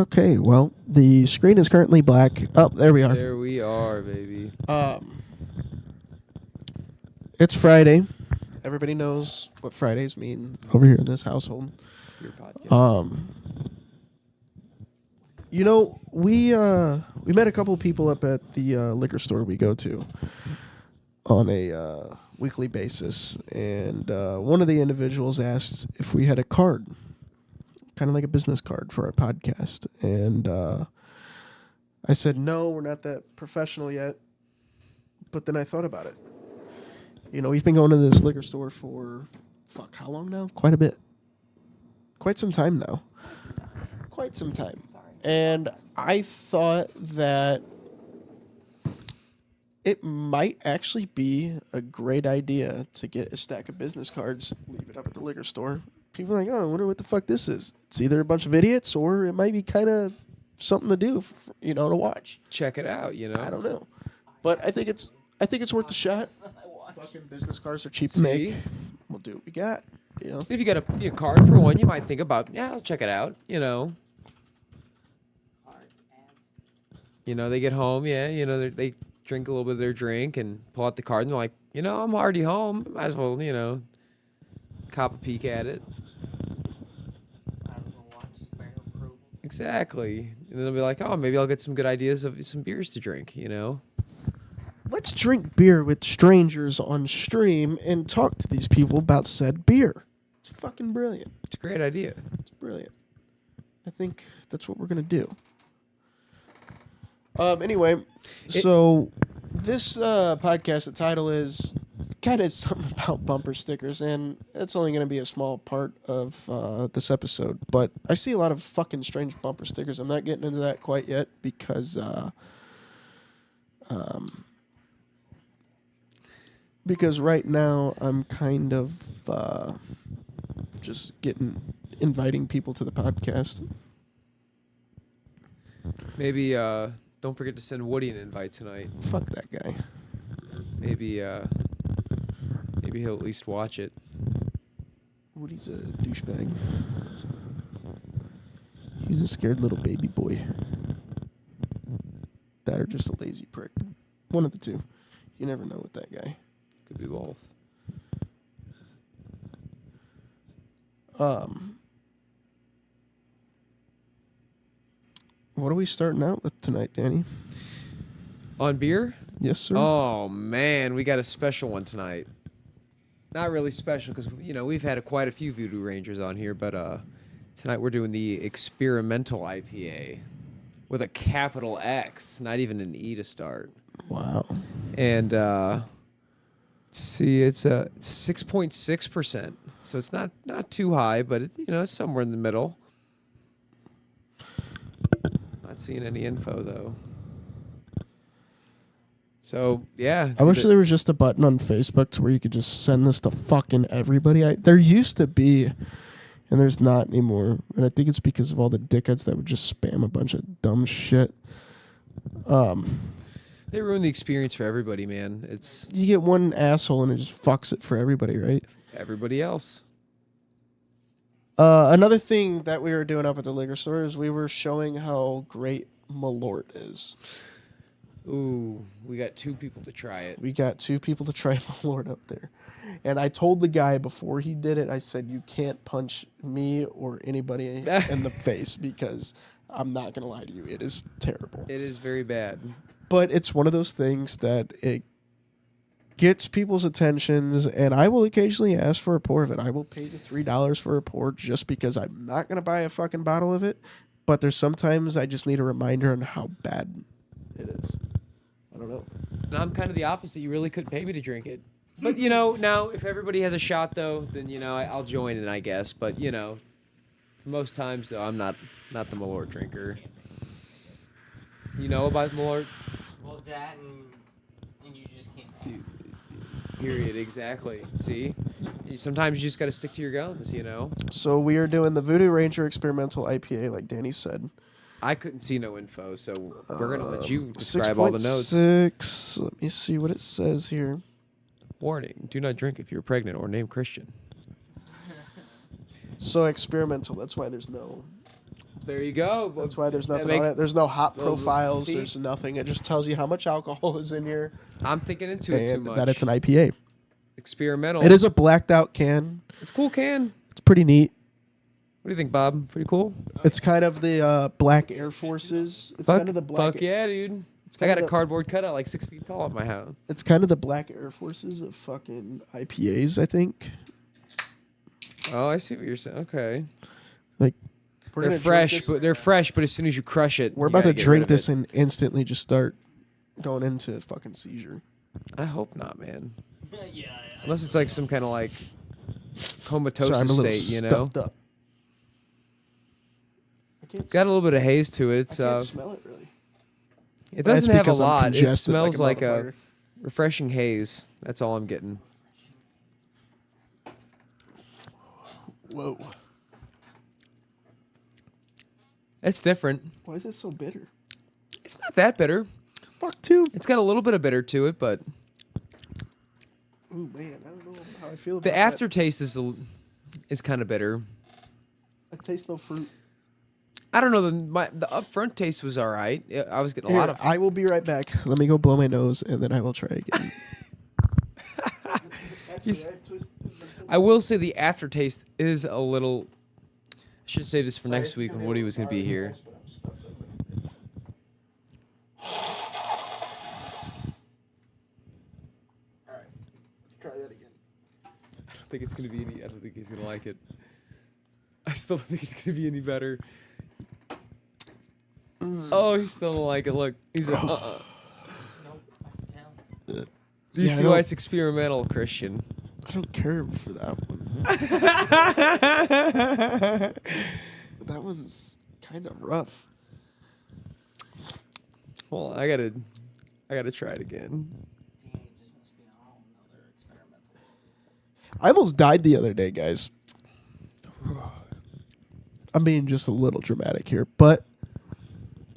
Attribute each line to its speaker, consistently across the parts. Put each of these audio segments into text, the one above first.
Speaker 1: Okay, well, the screen is currently black. Oh, there we are.
Speaker 2: There we are, baby.
Speaker 1: It's Friday. Everybody knows what Fridays mean over here in this household.
Speaker 2: Your podcast.
Speaker 1: We met a couple of people up at the liquor store we go to on a weekly basis, and one of the individuals asked if we had a card, kind of like a business card for our podcast, and I said no, we're not that professional yet. But then I thought about it. You know, we've been going to this liquor store for how long now? Quite a bit. Quite some time now. Quite some time.
Speaker 3: Sorry.
Speaker 1: And I thought that it might actually be a great idea to get a stack of business cards, leave it up at the liquor store. People are like, oh, I wonder what the fuck this is. It's either a bunch of idiots or it might be kind of something to do, to watch.
Speaker 2: Check it out,
Speaker 1: I don't know. But I think it's worth a shot. Fucking business cards are cheap to make. We'll do what we got,
Speaker 2: If you got a card for one, you might think about, I'll check it out,
Speaker 3: Cards, ads.
Speaker 2: They get home, they drink a little bit of their drink and pull out the card and they're like, I'm already home. Might as well, cop a peek at it.
Speaker 3: I don't know, watch Sparrow Pro.
Speaker 2: Exactly. And then they'll be like, oh, maybe I'll get some good ideas of some beers to drink,
Speaker 1: Let's drink beer with strangers on stream and talk to these people about said beer. It's fucking brilliant.
Speaker 2: It's a great idea.
Speaker 1: It's brilliant. I think that's what we're going to do. Anyway, so this podcast, the title is kind of something about bumper stickers, and it's only going to be a small part of this episode. But I see a lot of fucking strange bumper stickers. I'm not getting into that quite yet because right now I'm kind of just inviting people to the podcast.
Speaker 2: Maybe don't forget to send Woody an invite tonight.
Speaker 1: Fuck that guy.
Speaker 2: Maybe he'll at least watch it.
Speaker 1: Woody's a douchebag. He's a scared little baby boy. That or just a lazy prick. One of the two. You never know with that guy.
Speaker 2: Could be both.
Speaker 1: What are we starting out with tonight, Danny?
Speaker 2: On beer?
Speaker 1: Yes, sir.
Speaker 2: Oh, man, we got a special one tonight. Not really special because, we've had quite a few Voodoo Rangers on here, but tonight we're doing the Experimental IPA with a capital X, not even an E to start.
Speaker 1: Wow.
Speaker 2: And see, it's 6.6%, so it's not too high, but it's somewhere in the middle. Not seeing any info though. So yeah,
Speaker 1: I wish there was just a button on Facebook to where you could just send this to fucking everybody. There used to be, and there's not anymore. And I think it's because of all the dickheads that would just spam a bunch of dumb shit.
Speaker 2: They ruin the experience for everybody, man. It's
Speaker 1: You get one asshole and it just fucks it for everybody, right?
Speaker 2: everybody else.
Speaker 1: Another thing that we were doing up at the liquor store is we were showing how great Malort is.
Speaker 2: Ooh, we got 2 people to try it.
Speaker 1: We got 2 people to try Malort up there. And I told the guy before he did it, I said, you can't punch me or anybody in the face because I'm not going to lie to you. It is terrible.
Speaker 2: It is very bad.
Speaker 1: But it's one of those things that it gets people's attentions, and I will occasionally ask for a pour of it. I will pay the $3 for a pour just because I'm not going to buy a fucking bottle of it. But there's sometimes I just need a reminder on how bad it is. I don't know.
Speaker 2: I'm kind of the opposite. You really couldn't pay me to drink it. But, now if everybody has a shot, though, then, I'll join in, I guess. But, for most times, though, I'm not the Malort drinker. You know about Malort?
Speaker 3: Well, that and you just can't.
Speaker 2: Dude, period, exactly. See? Sometimes you just got to stick to your guns,
Speaker 1: So we are doing the Voodoo Ranger Experimental IPA, like Danny said.
Speaker 2: I couldn't see no info, so we're going to let you describe all the notes.
Speaker 1: 6.6. Let me see what it says here.
Speaker 2: Warning, do not drink if you're pregnant or named Christian.
Speaker 1: So experimental, that's why there's no
Speaker 2: there you go.
Speaker 1: That's why there's
Speaker 2: That
Speaker 1: nothing
Speaker 2: makes-
Speaker 1: on it. There's no hop
Speaker 2: Well,
Speaker 1: profiles.
Speaker 2: see?
Speaker 1: There's nothing. It just tells you how much alcohol is in here
Speaker 2: I'm thinking into it too
Speaker 1: and
Speaker 2: much.
Speaker 1: that it's an IPA.
Speaker 2: Experimental.
Speaker 1: It is a blacked out can.
Speaker 2: It's a cool can.
Speaker 1: It's pretty neat.
Speaker 2: What do you think, Bob? Pretty cool.
Speaker 1: It's kind of the Black Air Forces. It's kind of the black.
Speaker 2: Fuck yeah, dude. I
Speaker 1: kind
Speaker 2: got
Speaker 1: of
Speaker 2: a
Speaker 1: the-
Speaker 2: cardboard cutout like 6 feet tall at my house.
Speaker 1: It's kind of the Black Air Forces of fucking IPAs. I think.
Speaker 2: Oh, I see what you're saying. Okay.
Speaker 1: Like we're
Speaker 2: They're
Speaker 1: gonna drink
Speaker 2: fresh,
Speaker 1: this-
Speaker 2: but they're fresh. But as soon as you crush it,
Speaker 1: We're
Speaker 2: you
Speaker 1: about to
Speaker 2: gotta get rid
Speaker 1: drink
Speaker 2: of
Speaker 1: this
Speaker 2: it.
Speaker 1: and instantly just start going into fucking seizure.
Speaker 2: I hope not, man.
Speaker 3: Yeah.
Speaker 2: Unless it's like some kind of like comatose
Speaker 1: Sorry, I'm a little
Speaker 2: state, you know.
Speaker 1: stuffed up. I can't,
Speaker 2: Got a little bit of haze to it.
Speaker 1: I
Speaker 2: It's,
Speaker 1: can't smell it really.
Speaker 2: it
Speaker 1: That's
Speaker 2: doesn't have a
Speaker 1: because I'm
Speaker 2: lot. It
Speaker 1: congested
Speaker 2: smells like a
Speaker 1: motherfucker.
Speaker 2: refreshing haze. That's all I'm getting.
Speaker 1: Whoa.
Speaker 2: It's different.
Speaker 1: Why is it so bitter?
Speaker 2: It's not that bitter.
Speaker 1: Fuck too.
Speaker 2: It's got a little bit of bitter to it, but
Speaker 1: Oh man, I don't know how I feel about
Speaker 2: the
Speaker 1: that.
Speaker 2: aftertaste is kind of bitter.
Speaker 1: I taste no fruit.
Speaker 2: I don't know. The upfront taste was all right. I was getting a
Speaker 1: Here,
Speaker 2: lot of.
Speaker 1: I will be right back. Let me go blow my nose and then I will try again.
Speaker 2: He's- I will say the aftertaste is a little. I should save this for next week when Woody was going to be here.
Speaker 1: Try that again.
Speaker 2: I don't think it's going to be any. I don't think he's going to like it. I still don't think it's going to be any better. Oh, he still don't like it. Look, he's like,
Speaker 3: Nope, I can tell.
Speaker 2: Do you
Speaker 1: Yeah, I
Speaker 2: see why
Speaker 1: don't-
Speaker 2: it's experimental, Christian?
Speaker 1: I don't care for that one. That one's kind of rough.
Speaker 2: Well, I gotta try it again.
Speaker 3: DNA just must be on another experimental.
Speaker 1: I almost died the other day, guys. I'm being just a little dramatic here, but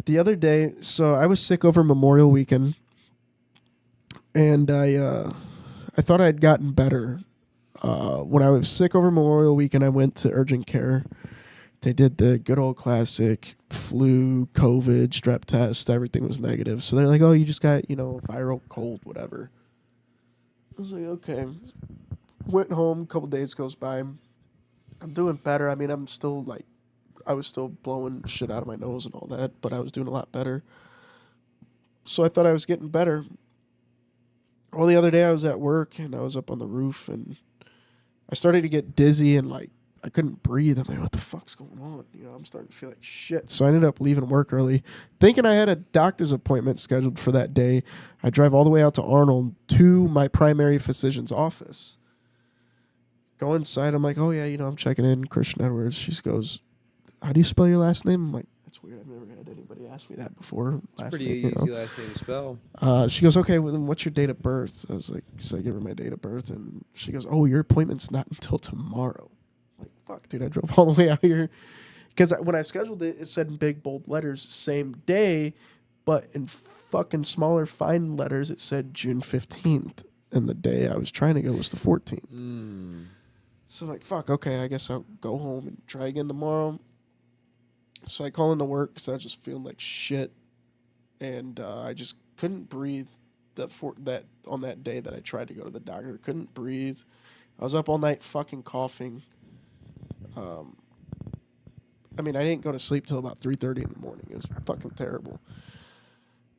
Speaker 1: the other day, so I was sick over Memorial Weekend, and I thought I'd gotten better. When I was sick over Memorial Weekend, I went to urgent care. They did the good old classic flu, COVID, strep test. Everything was negative. So they're like, oh, you just got, viral cold, whatever. I was like, okay. Went home, a couple days goes by. I'm doing better. I mean, I was still blowing shit out of my nose and all that, but I was doing a lot better. So I thought I was getting better. Well, the other day I was at work and I was up on the roof and I started to get dizzy and I couldn't breathe. I'm like, what the fuck's going on? I'm starting to feel like shit. So I ended up leaving work early, thinking I had a doctor's appointment scheduled for that day. I drive all the way out to Arnold to my primary physician's office. Go inside. I'm like, oh yeah, I'm checking in. Christian Edwards. She goes, how do you spell your last name? I'm like, that's weird. I've never had anybody ask me that before.
Speaker 2: It's pretty easy last name to spell.
Speaker 1: She goes, okay, well, then what's your date of birth? I was like, so I give her my date of birth, and she goes, oh, your appointment's not until tomorrow. I'm like, fuck, dude, I drove all the way out here. Because when I scheduled it, it said in big, bold letters, same day, but in fucking smaller, fine letters, it said June 15th, and the day I was trying to go was the 14th. So I'm like, fuck, okay, I guess I'll go home and try again tomorrow. So I call into work because I was just feeling like shit. And I just couldn't breathe on that day that I tried to go to the doctor. Couldn't breathe. I was up all night fucking coughing. I didn't go to sleep till about 3:30 in the morning. It was fucking terrible.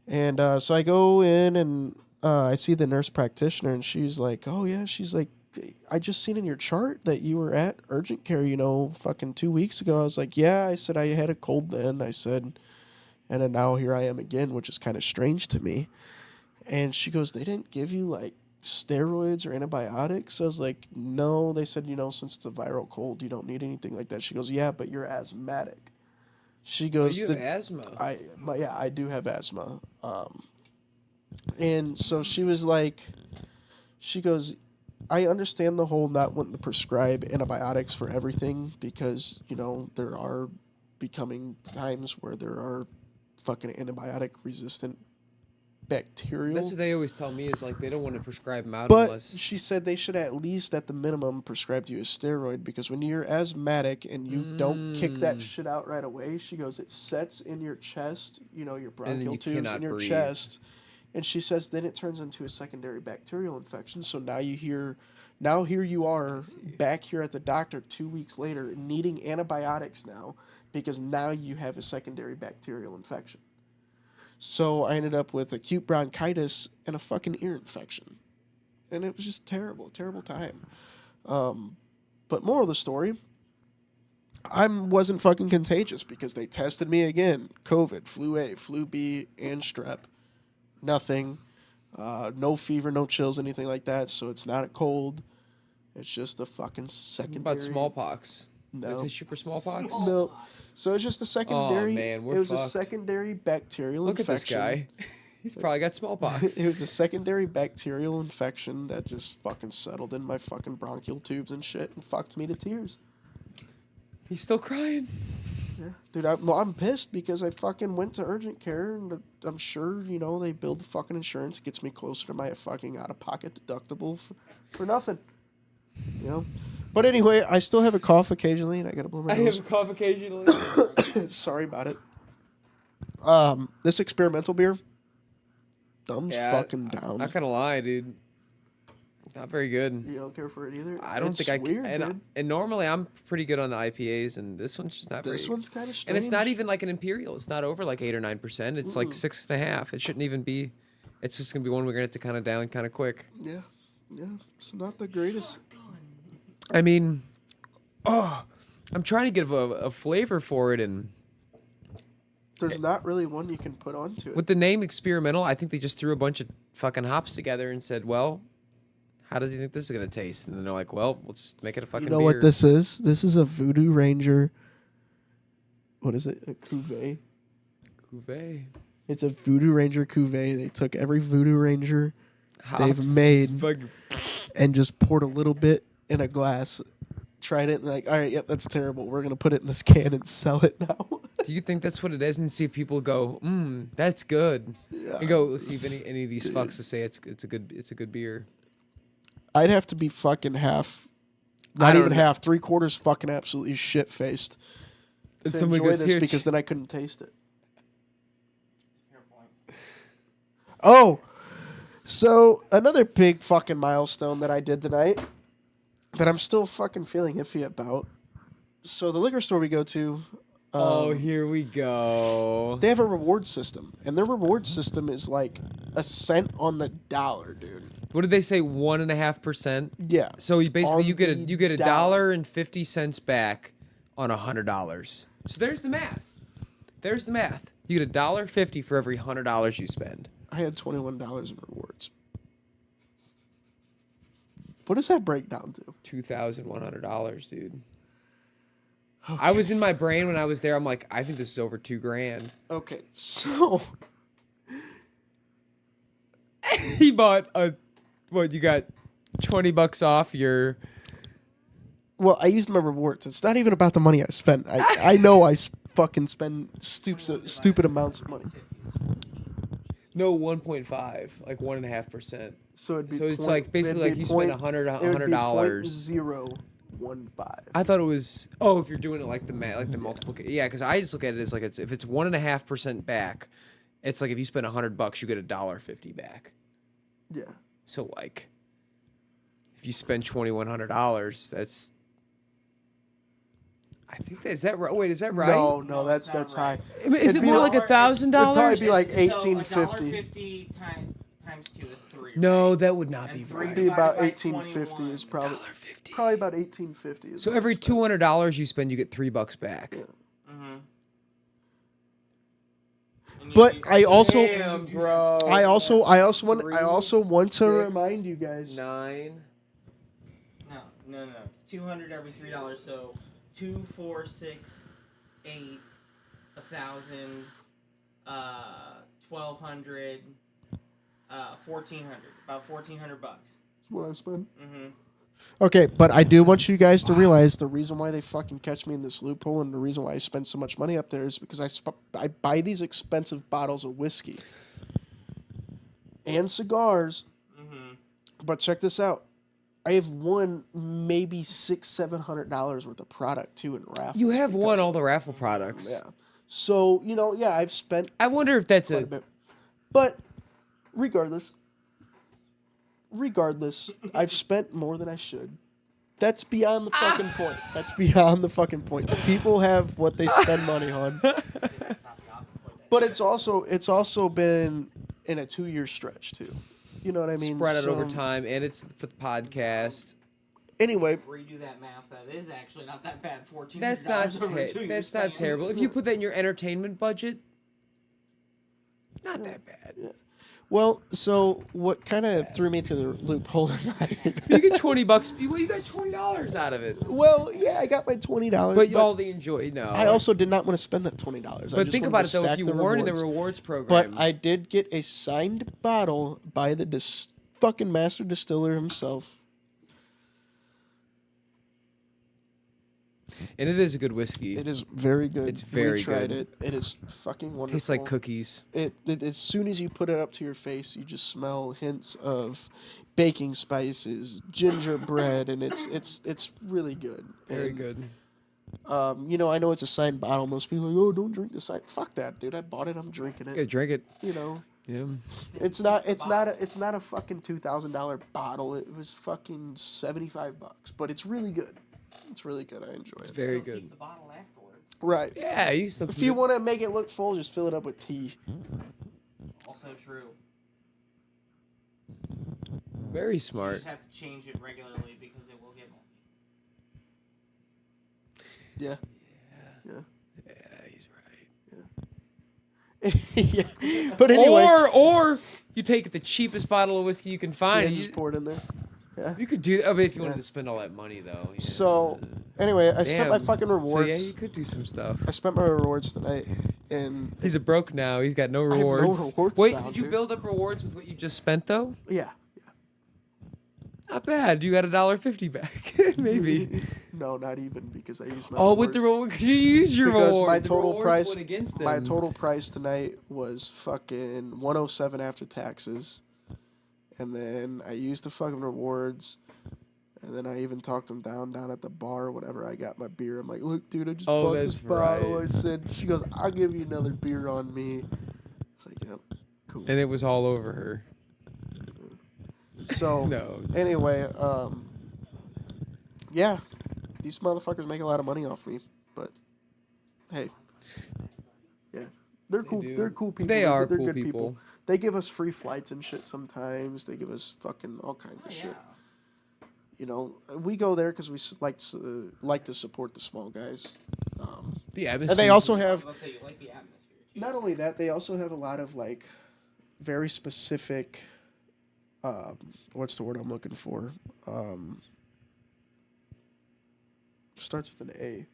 Speaker 1: And so I go in and I see the nurse practitioner and she's like, oh yeah, she's like, I just seen in your chart that you were at urgent care, fucking 2 weeks ago. I was like, yeah, I said I had a cold then. I said, and then now here I am again, which is kind of strange to me. And she goes, they didn't give you like steroids or antibiotics? I was like, no. They said, since it's a viral cold, you don't need anything like that. She goes, yeah, but you're asthmatic. She goes,
Speaker 2: you have asthma.
Speaker 1: I do have asthma. And so she was like, she goes, I understand the whole not wanting to prescribe antibiotics for everything because, there are becoming times where there are fucking antibiotic resistant bacterial.
Speaker 2: That's what they always tell me is like they don't want to prescribe them out
Speaker 1: But
Speaker 2: unless.
Speaker 1: she said they should at least, at the minimum, prescribe you a steroid because when you're asthmatic and you don't kick that shit out right away, she goes, it sets in your chest, your
Speaker 2: then
Speaker 1: bronchial
Speaker 2: you
Speaker 1: tubes
Speaker 2: cannot
Speaker 1: in your
Speaker 2: breathe.
Speaker 1: chest. And she says then it turns into a secondary bacterial infection. So now here you are back here at the doctor 2 weeks later needing antibiotics now because now you have a secondary bacterial infection. So I ended up with acute bronchitis and a fucking ear infection. And it was just terrible time. But moral of the story, I wasn't fucking contagious because they tested me again. COVID, flu A, flu B, and strep. Nothing. No fever, no chills, anything like that. So it's not a cold. It's just a fucking
Speaker 2: What
Speaker 1: secondary.
Speaker 2: about smallpox?
Speaker 1: No.
Speaker 2: Is issue for smallpox?
Speaker 1: No. So it's just a secondary.
Speaker 2: man, we're
Speaker 1: it was a
Speaker 2: fucked.
Speaker 1: secondary bacterial
Speaker 2: Look
Speaker 1: infection.
Speaker 2: at this guy. He's probably got smallpox.
Speaker 1: It was a secondary bacterial infection that just fucking settled in my fucking bronchial tubes and shit and fucked me to tears.
Speaker 2: He's still crying.
Speaker 1: Yeah. Dude, I'm pissed because I fucking went to urgent care and I'm sure, they build the fucking insurance. It gets me closer to my fucking out-of-pocket deductible for nothing. But anyway, I still have a cough occasionally and I gotta blow my
Speaker 2: I
Speaker 1: nose.
Speaker 2: have a cough occasionally.
Speaker 1: Sorry about it. This experimental beer, thumbs fucking down.
Speaker 2: Not gonna lie, dude. Not very good.
Speaker 1: You don't care for it either?
Speaker 2: I don't
Speaker 1: It's
Speaker 2: think I
Speaker 1: weird,
Speaker 2: can.
Speaker 1: dude.
Speaker 2: And normally I'm pretty good on the IPAs, and this one's just not
Speaker 1: This
Speaker 2: very.
Speaker 1: one's kind of strange.
Speaker 2: And it's not even like an imperial. It's not over like 8 or 9%. It's like 6.5. It shouldn't even be. It's just gonna be one we're gonna have to kind of down kind of quick.
Speaker 1: Yeah. It's not the greatest.
Speaker 2: I mean, I'm trying to get a flavor for it, and
Speaker 1: There's not really one you can put onto it.
Speaker 2: with the name experimental, I think they just threw a bunch of fucking hops together and said, "Well, how does he think this is gonna taste?" And then they're like, "Well, let's just make it a fucking."
Speaker 1: You know
Speaker 2: beer.
Speaker 1: what this is? This is a Voodoo Ranger. What is it? A cuvee.
Speaker 2: Cuvée.
Speaker 1: It's a Voodoo Ranger cuvee. They took every Voodoo Ranger they've
Speaker 2: Hops.
Speaker 1: made
Speaker 2: It's fucking-
Speaker 1: and just poured a little bit in a glass. Tried it and like, all right, yep, that's terrible. We're gonna put it in this can and sell it now.
Speaker 2: Do you think that's what it is? And see if people go, that's good.
Speaker 1: Yeah.
Speaker 2: And go, let's see if any of these fucks to say it's a good beer.
Speaker 1: I'd have to be fucking half,
Speaker 2: I
Speaker 1: not
Speaker 2: don't
Speaker 1: even
Speaker 2: know.
Speaker 1: half, 3/4 fucking absolutely shit faced
Speaker 2: And
Speaker 1: to
Speaker 2: someone
Speaker 1: enjoy
Speaker 2: goes,
Speaker 1: this
Speaker 2: "Here,
Speaker 1: because then I couldn't taste it.
Speaker 3: Fair point.
Speaker 1: Oh, so another big fucking milestone that I did tonight that I'm still fucking feeling iffy about. So the liquor store we go to,
Speaker 2: here we go.
Speaker 1: they have a reward system, and their reward system is like a cent on the dollar, dude.
Speaker 2: What did they say? 1.5%.
Speaker 1: Yeah.
Speaker 2: So you basically
Speaker 1: On
Speaker 2: you get
Speaker 1: the
Speaker 2: a $1.50 back on $100. So there's the math. You get $1.50 for every $100 you spend.
Speaker 1: I had $21 in rewards. What does that break down to?
Speaker 2: $2,100, dude. I was in my brain when I was there. I'm like, I think this is over $2,000.
Speaker 1: Okay, so
Speaker 2: He bought you got $20 off your.
Speaker 1: well, I used my rewards. It's not even about the money I spent. I know I fucking spend stupid amounts of money.
Speaker 2: No, 1.5, like 1.5%.
Speaker 1: So it'd be
Speaker 2: So it's
Speaker 1: point-
Speaker 2: like basically
Speaker 1: it'd
Speaker 2: like
Speaker 1: be
Speaker 2: you
Speaker 1: point-
Speaker 2: spend $100.
Speaker 1: it would be
Speaker 2: $100.
Speaker 1: 0.015.
Speaker 2: I thought it was. Oh, if you're doing it like the multiplication. Yeah, because I just look at it as like if it's 1.5% back, it's like if you spend $100, you get $1.50 back.
Speaker 1: Yeah.
Speaker 2: So like, if you spend $2,100, that's. I think is that right? Wait, is that right?
Speaker 1: No, that's
Speaker 3: it's not
Speaker 1: high.
Speaker 3: right.
Speaker 2: Is
Speaker 1: It'd
Speaker 2: it
Speaker 1: be
Speaker 2: more
Speaker 1: like-
Speaker 2: like $1,000?
Speaker 1: It'd probably be like
Speaker 3: So
Speaker 1: $18.50.
Speaker 3: $1.50 times 2 is 3.
Speaker 2: No,
Speaker 3: right?
Speaker 2: that would not
Speaker 3: And
Speaker 2: be
Speaker 3: three
Speaker 1: It'd
Speaker 2: right.
Speaker 1: be about
Speaker 3: divided by
Speaker 1: 18.50 is
Speaker 3: 21.
Speaker 1: probably
Speaker 2: $1.50.
Speaker 1: probably about 18.50.
Speaker 2: So every $200 you spend, you get $3 back.
Speaker 3: Mm-hmm.
Speaker 1: But I also
Speaker 2: Damn, bro.
Speaker 1: I also want to
Speaker 2: 3, 6,
Speaker 1: remind you guys.
Speaker 2: 9.
Speaker 3: No. It's 200 every $3. So 2, 4, 6, 8, 1,000, 1,200, 1,400. About $1,400.
Speaker 1: That's what I spent.
Speaker 3: Mm-hmm.
Speaker 1: Okay, but I do want you guys to realize the reason why they fucking catch me in this loophole and the reason why I spend so much money up there is because I buy these expensive bottles of whiskey. and cigars.
Speaker 3: Mm-hmm.
Speaker 1: But check this out. I have won maybe $600-700 worth of product too in raffles.
Speaker 2: You have
Speaker 1: because
Speaker 2: won
Speaker 1: of-
Speaker 2: all the raffle products.
Speaker 1: Yeah. So, I've spent
Speaker 2: I wonder if that's
Speaker 1: quite a
Speaker 2: a.
Speaker 1: bit. But regardless, I've spent more than I should. That's beyond the fucking point. That's beyond the fucking point. People have what they spend money on. But it's also been in a 2-year stretch too. You know what I mean?
Speaker 2: Spread it over
Speaker 1: So,
Speaker 2: time, and it's for the podcast.
Speaker 1: Anyway,
Speaker 3: Redo that math. That is actually not that bad. $14.
Speaker 2: That's not
Speaker 3: over a 2-year
Speaker 2: that's not
Speaker 3: span.
Speaker 2: terrible. If you put that in your entertainment budget, not that bad.
Speaker 1: well, so what kind of threw me through the loophole tonight?
Speaker 2: You get $20. Well, you got $20 out of it.
Speaker 1: Well, yeah, I got my $20,
Speaker 2: But all the enjoy. No.
Speaker 1: I also did not want to spend that $20.
Speaker 2: But think about it though. If you weren't in the rewards program,
Speaker 1: But I did get a signed bottle by the fucking master distiller himself.
Speaker 2: and it is a good whiskey.
Speaker 1: It is very good.
Speaker 2: It's very
Speaker 1: we tried
Speaker 2: good.
Speaker 1: it. It is fucking wonderful.
Speaker 2: Tastes like cookies.
Speaker 1: It as soon as you put it up to your face, you just smell hints of baking spices, gingerbread, and it's really good.
Speaker 2: Very
Speaker 1: And,
Speaker 2: good.
Speaker 1: I know it's a signed bottle. Most people are like, oh, don't drink the sign. Fuck that, dude. I bought it. I'm drinking it.
Speaker 2: Yeah, drink it. Yeah.
Speaker 1: It's not a fucking $2,000 bottle. It was fucking $75, but it's really good. It's really good. I enjoy it.
Speaker 2: Very
Speaker 3: Still
Speaker 2: good.
Speaker 3: Keep the bottle afterwards.
Speaker 1: Right.
Speaker 2: Yeah, you still.
Speaker 1: If you want to make it look full, just fill it up with tea.
Speaker 3: Also true.
Speaker 2: Very
Speaker 3: You
Speaker 2: smart.
Speaker 3: just have to change it regularly because it will get moldy.
Speaker 1: Yeah.
Speaker 2: Yeah, he's right.
Speaker 1: Yeah. But anyway,
Speaker 2: Or you take the cheapest bottle of whiskey you can find.
Speaker 1: yeah,
Speaker 2: and
Speaker 1: just
Speaker 2: you,
Speaker 1: pour it in there. Yeah.
Speaker 2: you could do. I mean, if you wanted
Speaker 1: Yeah.
Speaker 2: to spend all that money though. Yeah.
Speaker 1: So anyway, I spent my
Speaker 2: Damn.
Speaker 1: fucking rewards.
Speaker 2: So yeah, you could do some stuff.
Speaker 1: I spent my rewards tonight, and
Speaker 2: He's a broke now. He's got no
Speaker 1: have no
Speaker 2: rewards.
Speaker 1: rewards
Speaker 2: Wait,
Speaker 1: now,
Speaker 2: did you
Speaker 1: dude.
Speaker 2: build up rewards with what you just spent though?
Speaker 1: yeah.
Speaker 2: Not bad. You got $1.50 back, maybe.
Speaker 1: No, not even because I used my.
Speaker 2: Oh, with the
Speaker 1: rewards.
Speaker 2: reward, because you used your
Speaker 1: Because
Speaker 2: reward.
Speaker 1: my
Speaker 2: The
Speaker 1: total
Speaker 2: rewards
Speaker 1: price,
Speaker 2: went against
Speaker 1: my
Speaker 2: them.
Speaker 1: total price tonight was fucking 107 after taxes, and then I used the fucking rewards, and then I even talked them down at the bar whenever I got my beer. I'm like, look, dude, I just
Speaker 2: Oh,
Speaker 1: bought
Speaker 2: that's
Speaker 1: this bottle.
Speaker 2: right.
Speaker 1: I said, she goes, I'll give you another beer on me. It's like, yep, cool.
Speaker 2: And it was all over her.
Speaker 1: So
Speaker 2: No.
Speaker 1: anyway, yeah, these motherfuckers make a lot of money off me, but hey, yeah, they're cool.
Speaker 2: do.
Speaker 1: They're cool people.
Speaker 2: They
Speaker 1: They're-
Speaker 2: are
Speaker 1: they're
Speaker 2: cool
Speaker 1: good
Speaker 2: people.
Speaker 1: They give us free flights and shit sometimes. They give us fucking all kinds of shit. We go there because we like to support the small guys.
Speaker 2: The atmosphere.
Speaker 1: And they also have
Speaker 3: Let's say you like the atmosphere too.
Speaker 1: not only that, they also have a lot of like very specific. What's the word I'm looking for? Starts with an A.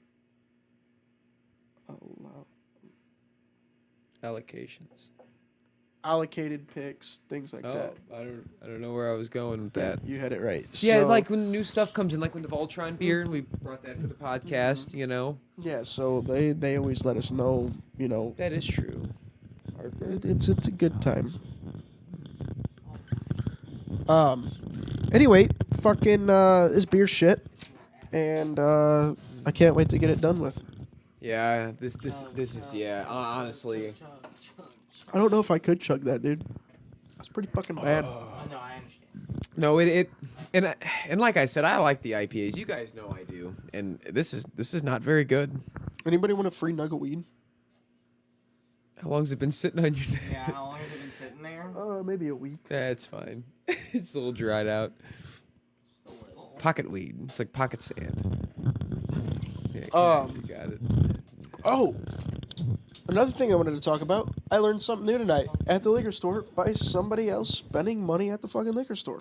Speaker 2: allocations.
Speaker 1: Allocated picks, things like
Speaker 2: Oh,
Speaker 1: that.
Speaker 2: I don't know where I was going with that.
Speaker 1: You had it right.
Speaker 2: Yeah,
Speaker 1: So-
Speaker 2: like when new stuff comes in, like when the Voltron beer, and we brought that for the podcast. You know,
Speaker 1: yeah. So they always let us know.
Speaker 2: that is true.
Speaker 1: It's a good time. Anyway, fucking this beer shit, and I can't wait to get it done with.
Speaker 2: Yeah, this is honestly.
Speaker 1: I don't know if I could chug that, dude. That's pretty fucking bad.
Speaker 3: Oh, no, I understand.
Speaker 2: No, and like I said, I like the IPAs. You guys know I do, and this is not very good.
Speaker 1: Anybody want a free nug of weed?
Speaker 2: How long's it been sitting on your desk?
Speaker 3: Yeah, how long has it been sitting there?
Speaker 1: Maybe a week.
Speaker 2: That's fine. It's a little dried out.
Speaker 3: A little.
Speaker 2: Pocket weed. It's like pocket sand. Yeah, you got it.
Speaker 1: Oh, another thing I wanted to talk about. I learned something new tonight at the liquor store by somebody else spending money at the fucking liquor store.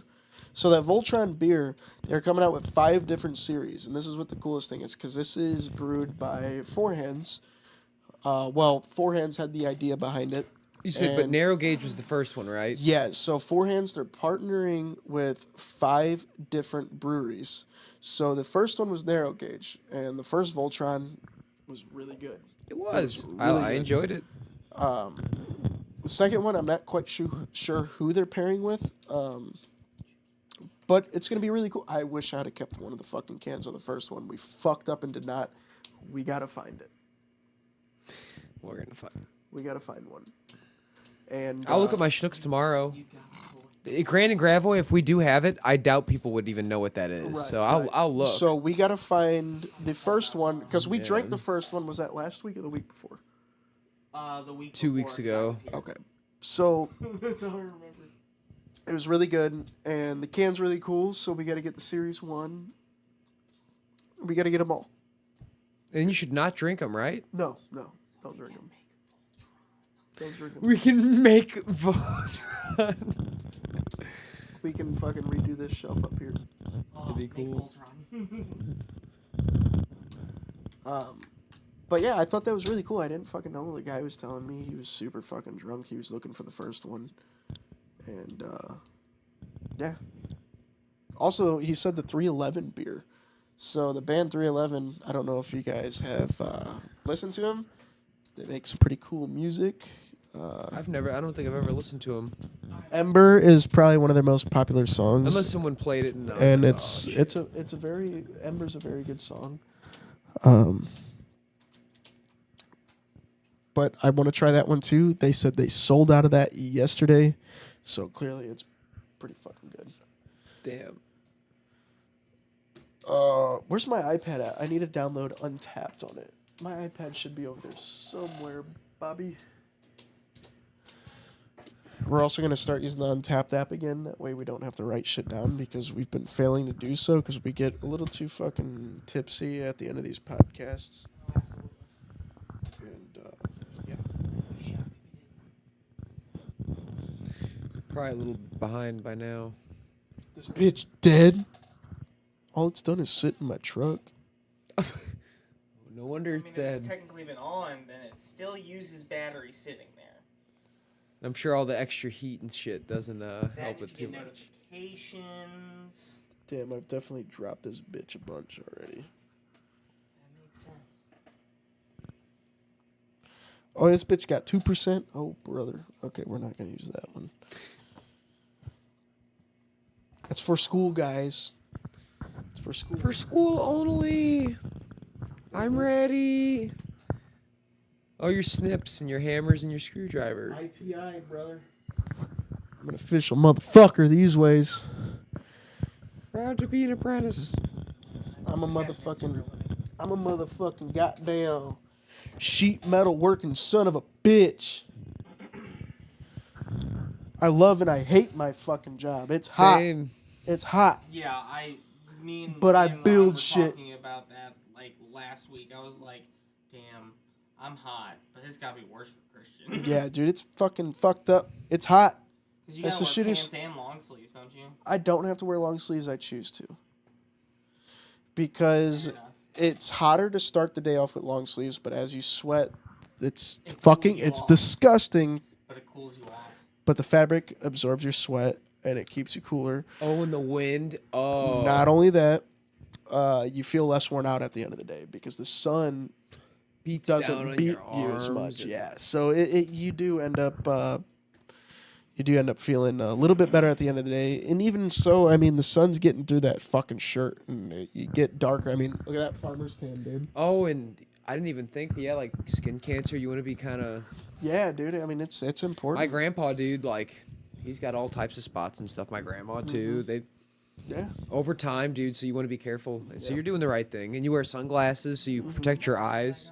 Speaker 1: So that Voltron beer, they're coming out with 5 different series, and this is what the coolest thing is, because this is brewed by Four Hands. Four Hands had the idea behind it.
Speaker 2: You said, but
Speaker 1: and-
Speaker 2: narrow gauge was the first one, right?
Speaker 1: Yeah, so Four Hands, they're partnering with 5 different breweries. So the first one was Narrow Gauge, and the first Voltron was really good.
Speaker 2: It was.
Speaker 1: really
Speaker 2: I
Speaker 1: good.
Speaker 2: enjoyed it.
Speaker 1: The The second one, I'm not quite sure who they're pairing with. But it's gonna be really cool. I wish I had kept one of the fucking cans on the first one. We fucked up and did not. We gotta find it.
Speaker 2: We're gonna find.
Speaker 1: We gotta find one. And
Speaker 2: I'll look at my Schnooks tomorrow.
Speaker 3: You got it.
Speaker 2: Grand and Gravois, if we do have it, I doubt people would even know what that is.
Speaker 1: Right,
Speaker 2: So
Speaker 1: right.
Speaker 2: I'll look.
Speaker 1: So we gotta find the first one because we drank
Speaker 2: Man.
Speaker 1: the first one. Was that last week or the week before?
Speaker 3: The week
Speaker 2: 2 weeks
Speaker 3: before
Speaker 2: ago.
Speaker 3: I was here.
Speaker 1: Okay. So
Speaker 3: That's all I remember.
Speaker 1: it was really good, and the can's really cool. So we gotta get the Series 1. We gotta get them all.
Speaker 2: And you should not drink them, right?
Speaker 1: No, don't drink them. Don't drink them.
Speaker 2: We can make Voltron.
Speaker 1: We can fucking redo this shelf up here.
Speaker 3: Oh,
Speaker 2: be
Speaker 3: make
Speaker 2: cool.
Speaker 3: Voltron.
Speaker 1: But yeah, I thought that was really cool. I didn't fucking know. The guy was telling me he was super fucking drunk. He was looking for the first one. And, yeah. Also, he said the 311 beer. So the band 311, I don't know if you guys have listened to them. They make some pretty cool music.
Speaker 2: I don't think I've ever listened to them.
Speaker 1: Ember is probably one of their most popular songs.
Speaker 2: Unless someone played it and I was
Speaker 1: And
Speaker 2: like,
Speaker 1: it's a very Ember's a very good song. But I want to try that one too. They said they sold out of that yesterday, so clearly it's pretty fucking good.
Speaker 2: damn.
Speaker 1: Where's my iPad at? I need to download Untapped on it. My iPad should be over there somewhere, Bobby. We're also going to start using the Untapped app again. That way we don't have to write shit down because we've been failing to do so because we get a little too fucking tipsy at the end of these podcasts. And, yeah.
Speaker 2: Probably a little behind by now.
Speaker 1: This bitch dead. All it's done is sit in my truck.
Speaker 2: No wonder it's dead.
Speaker 3: It's technically been on, then it still uses battery sitting there.
Speaker 2: I'm sure all the extra heat and shit doesn't
Speaker 3: That
Speaker 2: help
Speaker 3: if
Speaker 2: it
Speaker 3: you
Speaker 2: too
Speaker 3: get
Speaker 2: much.
Speaker 3: notifications.
Speaker 1: Damn, I've definitely dropped this bitch a bunch already.
Speaker 3: That makes sense.
Speaker 1: Oh, this bitch got 2%? Oh, brother. Okay, we're not going to use that one. That's for school, guys. It's for school.
Speaker 2: For school only. I'm ready. Oh, your snips and your hammers and your screwdriver.
Speaker 1: ITI, brother. I'm an official motherfucker these ways.
Speaker 2: Proud to be an apprentice.
Speaker 1: I'm a motherfucking goddamn sheet metal working son of a bitch. I love and I hate my fucking job. It's hot.
Speaker 2: Same.
Speaker 1: It's hot.
Speaker 3: Yeah, me and
Speaker 1: But I
Speaker 3: Ron
Speaker 1: build
Speaker 3: were
Speaker 1: shit.
Speaker 3: talking about that like last week. I was like, damn, I'm hot, but it's gotta be worse for Christian.
Speaker 1: Yeah, dude, it's fucking fucked up. It's hot.
Speaker 3: Because you
Speaker 1: That's
Speaker 3: gotta
Speaker 1: the
Speaker 3: wear
Speaker 1: shittiest-
Speaker 3: pants and long sleeves, don't you?
Speaker 1: I don't have to wear long sleeves. I choose to. Because
Speaker 3: Fair enough.
Speaker 1: it's hotter to start the day off with long sleeves, but as you sweat, it's
Speaker 3: It cools
Speaker 1: fucking,
Speaker 3: you
Speaker 1: it's
Speaker 3: off.
Speaker 1: disgusting.
Speaker 3: But it cools you off.
Speaker 1: But the fabric absorbs your sweat and it keeps you cooler.
Speaker 2: Oh, and the wind. Oh.
Speaker 1: Not only that, you feel less worn out at the end of the day because the sun
Speaker 2: beats down
Speaker 1: doesn't
Speaker 2: on
Speaker 1: beat
Speaker 2: your
Speaker 1: you as
Speaker 2: arms
Speaker 1: much.
Speaker 2: and-
Speaker 1: Yeah, so you do end up feeling a little bit better at the end of the day. And even so, I mean, the sun's getting through that fucking shirt and you get darker. I mean, look at that farmer's tan, dude.
Speaker 2: Oh, and I didn't even think. Yeah, like skin cancer. You want to be kind of.
Speaker 1: Yeah, dude. I mean, it's important.
Speaker 2: My grandpa, dude, like, he's got all types of spots and stuff. My grandma too. They
Speaker 1: Yeah.
Speaker 2: over time, dude. So you want to be careful. So
Speaker 1: Yeah.
Speaker 2: you're doing the right thing, and you wear sunglasses so you protect your eyes.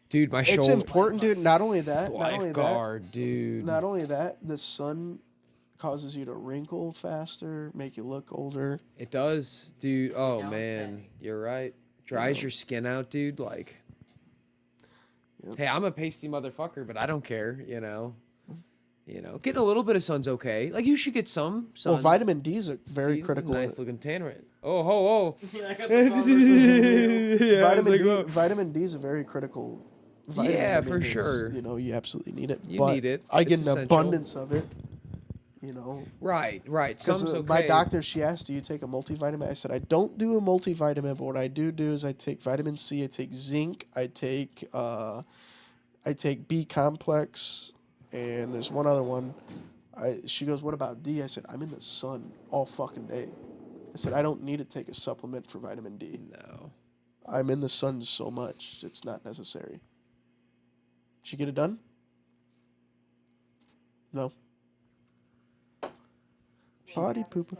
Speaker 2: Dude, my shoulder.
Speaker 1: It's important, dude. Not only that,
Speaker 2: Lifeguard, dude.
Speaker 1: not only that, the sun causes you to wrinkle faster, make you look older.
Speaker 2: It does, dude. Oh
Speaker 3: Down
Speaker 2: man,
Speaker 3: setting.
Speaker 2: you're right. Dries
Speaker 1: Yeah.
Speaker 2: your skin out, dude. Like,
Speaker 1: Yep.
Speaker 2: hey, I'm a pasty motherfucker, but I don't care. Getting a little bit of sun's okay. Like you should get some sun.
Speaker 1: Well, vitamin D is a very
Speaker 2: See,
Speaker 1: critical.
Speaker 2: Nice looking tan right. Oh, ho, oh.
Speaker 3: Yeah, I got the farmer's tan.
Speaker 2: Yeah, I was
Speaker 1: vitamin
Speaker 2: like,
Speaker 1: D.
Speaker 2: whoa.
Speaker 1: Vitamin D is a very critical. Vitamin.
Speaker 2: Yeah,
Speaker 1: I mean,
Speaker 2: for
Speaker 1: it's,
Speaker 2: sure.
Speaker 1: You absolutely need it.
Speaker 2: You
Speaker 1: but
Speaker 2: need it.
Speaker 1: I get
Speaker 2: It's
Speaker 1: an
Speaker 2: essential.
Speaker 1: abundance of it.
Speaker 2: Right.
Speaker 1: Because
Speaker 2: Some's okay.
Speaker 1: my doctor, she asked, "Do you take a multivitamin?" I said, "I don't do a multivitamin, but what I do is I take vitamin C, I take zinc, I take B complex, and there's one other one. She goes, what about D? I said, I'm in the sun all fucking day. I said, I don't need to take a supplement for vitamin D.
Speaker 2: No.
Speaker 1: I'm in the sun so much, it's not necessary. Did you get it done? No. Potty pooper.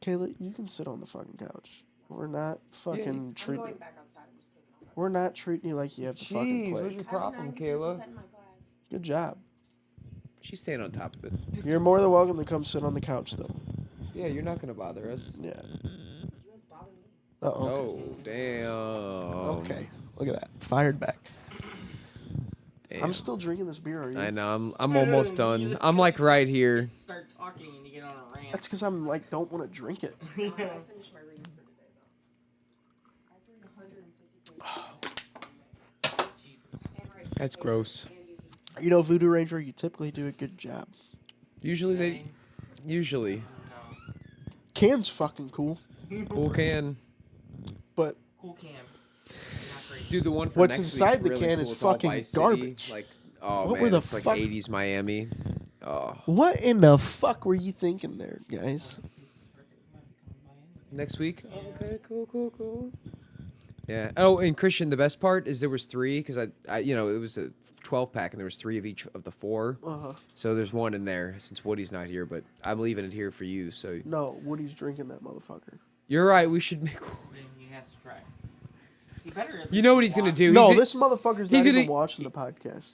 Speaker 1: Kayla, you can sit on the fucking couch. We're not fucking treating. We're not treating you like you have the fucking
Speaker 2: Jeez, what's
Speaker 1: plague.
Speaker 2: your problem, Kayla?
Speaker 1: Good job.
Speaker 2: She's staying on top of it.
Speaker 1: You're more than welcome to come sit on the couch, though.
Speaker 2: Yeah, you're not gonna bother us.
Speaker 1: Yeah. Uh-oh.
Speaker 2: Oh, damn.
Speaker 1: Okay. Look at that. Fired back.
Speaker 2: Damn.
Speaker 1: I'm still drinking this beer. Are you?
Speaker 2: I know. I'm almost done. I'm like right here.
Speaker 3: Start talking and you get on a rant.
Speaker 1: That's because I'm like don't want to drink it.
Speaker 4: I finished my reading for today, though. I read 150 pages.
Speaker 3: Jesus.
Speaker 2: That's gross.
Speaker 1: You know, Voodoo Ranger, you typically do a good job.
Speaker 2: Usually
Speaker 3: No.
Speaker 1: Can's fucking cool,
Speaker 2: cool can.
Speaker 1: but
Speaker 3: Cool can. Not great.
Speaker 2: Dude, the one for
Speaker 1: What's
Speaker 2: next
Speaker 1: inside
Speaker 2: week's
Speaker 1: the
Speaker 2: really
Speaker 1: can
Speaker 2: cool.
Speaker 1: is
Speaker 2: It's all
Speaker 1: fucking
Speaker 2: Vice City.
Speaker 1: garbage.
Speaker 2: Like, oh
Speaker 1: What
Speaker 2: man,
Speaker 1: were the
Speaker 2: it's like
Speaker 1: fuck-
Speaker 2: 80s Miami. Oh,
Speaker 1: what in the fuck were you thinking there, guys?
Speaker 2: next week. Okay, cool. Yeah. Oh, and Christian, the best part is there was 3 because I, it was a 12 pack and there was 3 of each of the 4.
Speaker 1: Uh-huh.
Speaker 2: So there's one in there since Woody's not here, but I'm leaving it here for you. So
Speaker 1: No, Woody's drinking that motherfucker.
Speaker 2: you're right. We should make.
Speaker 3: He has to try. He better. at
Speaker 2: You know what
Speaker 3: least
Speaker 2: he's gonna
Speaker 3: watch.
Speaker 2: do?
Speaker 1: No,
Speaker 2: He's
Speaker 1: this motherfucker's not
Speaker 2: he's
Speaker 1: even
Speaker 2: gonna-
Speaker 1: watching the podcast.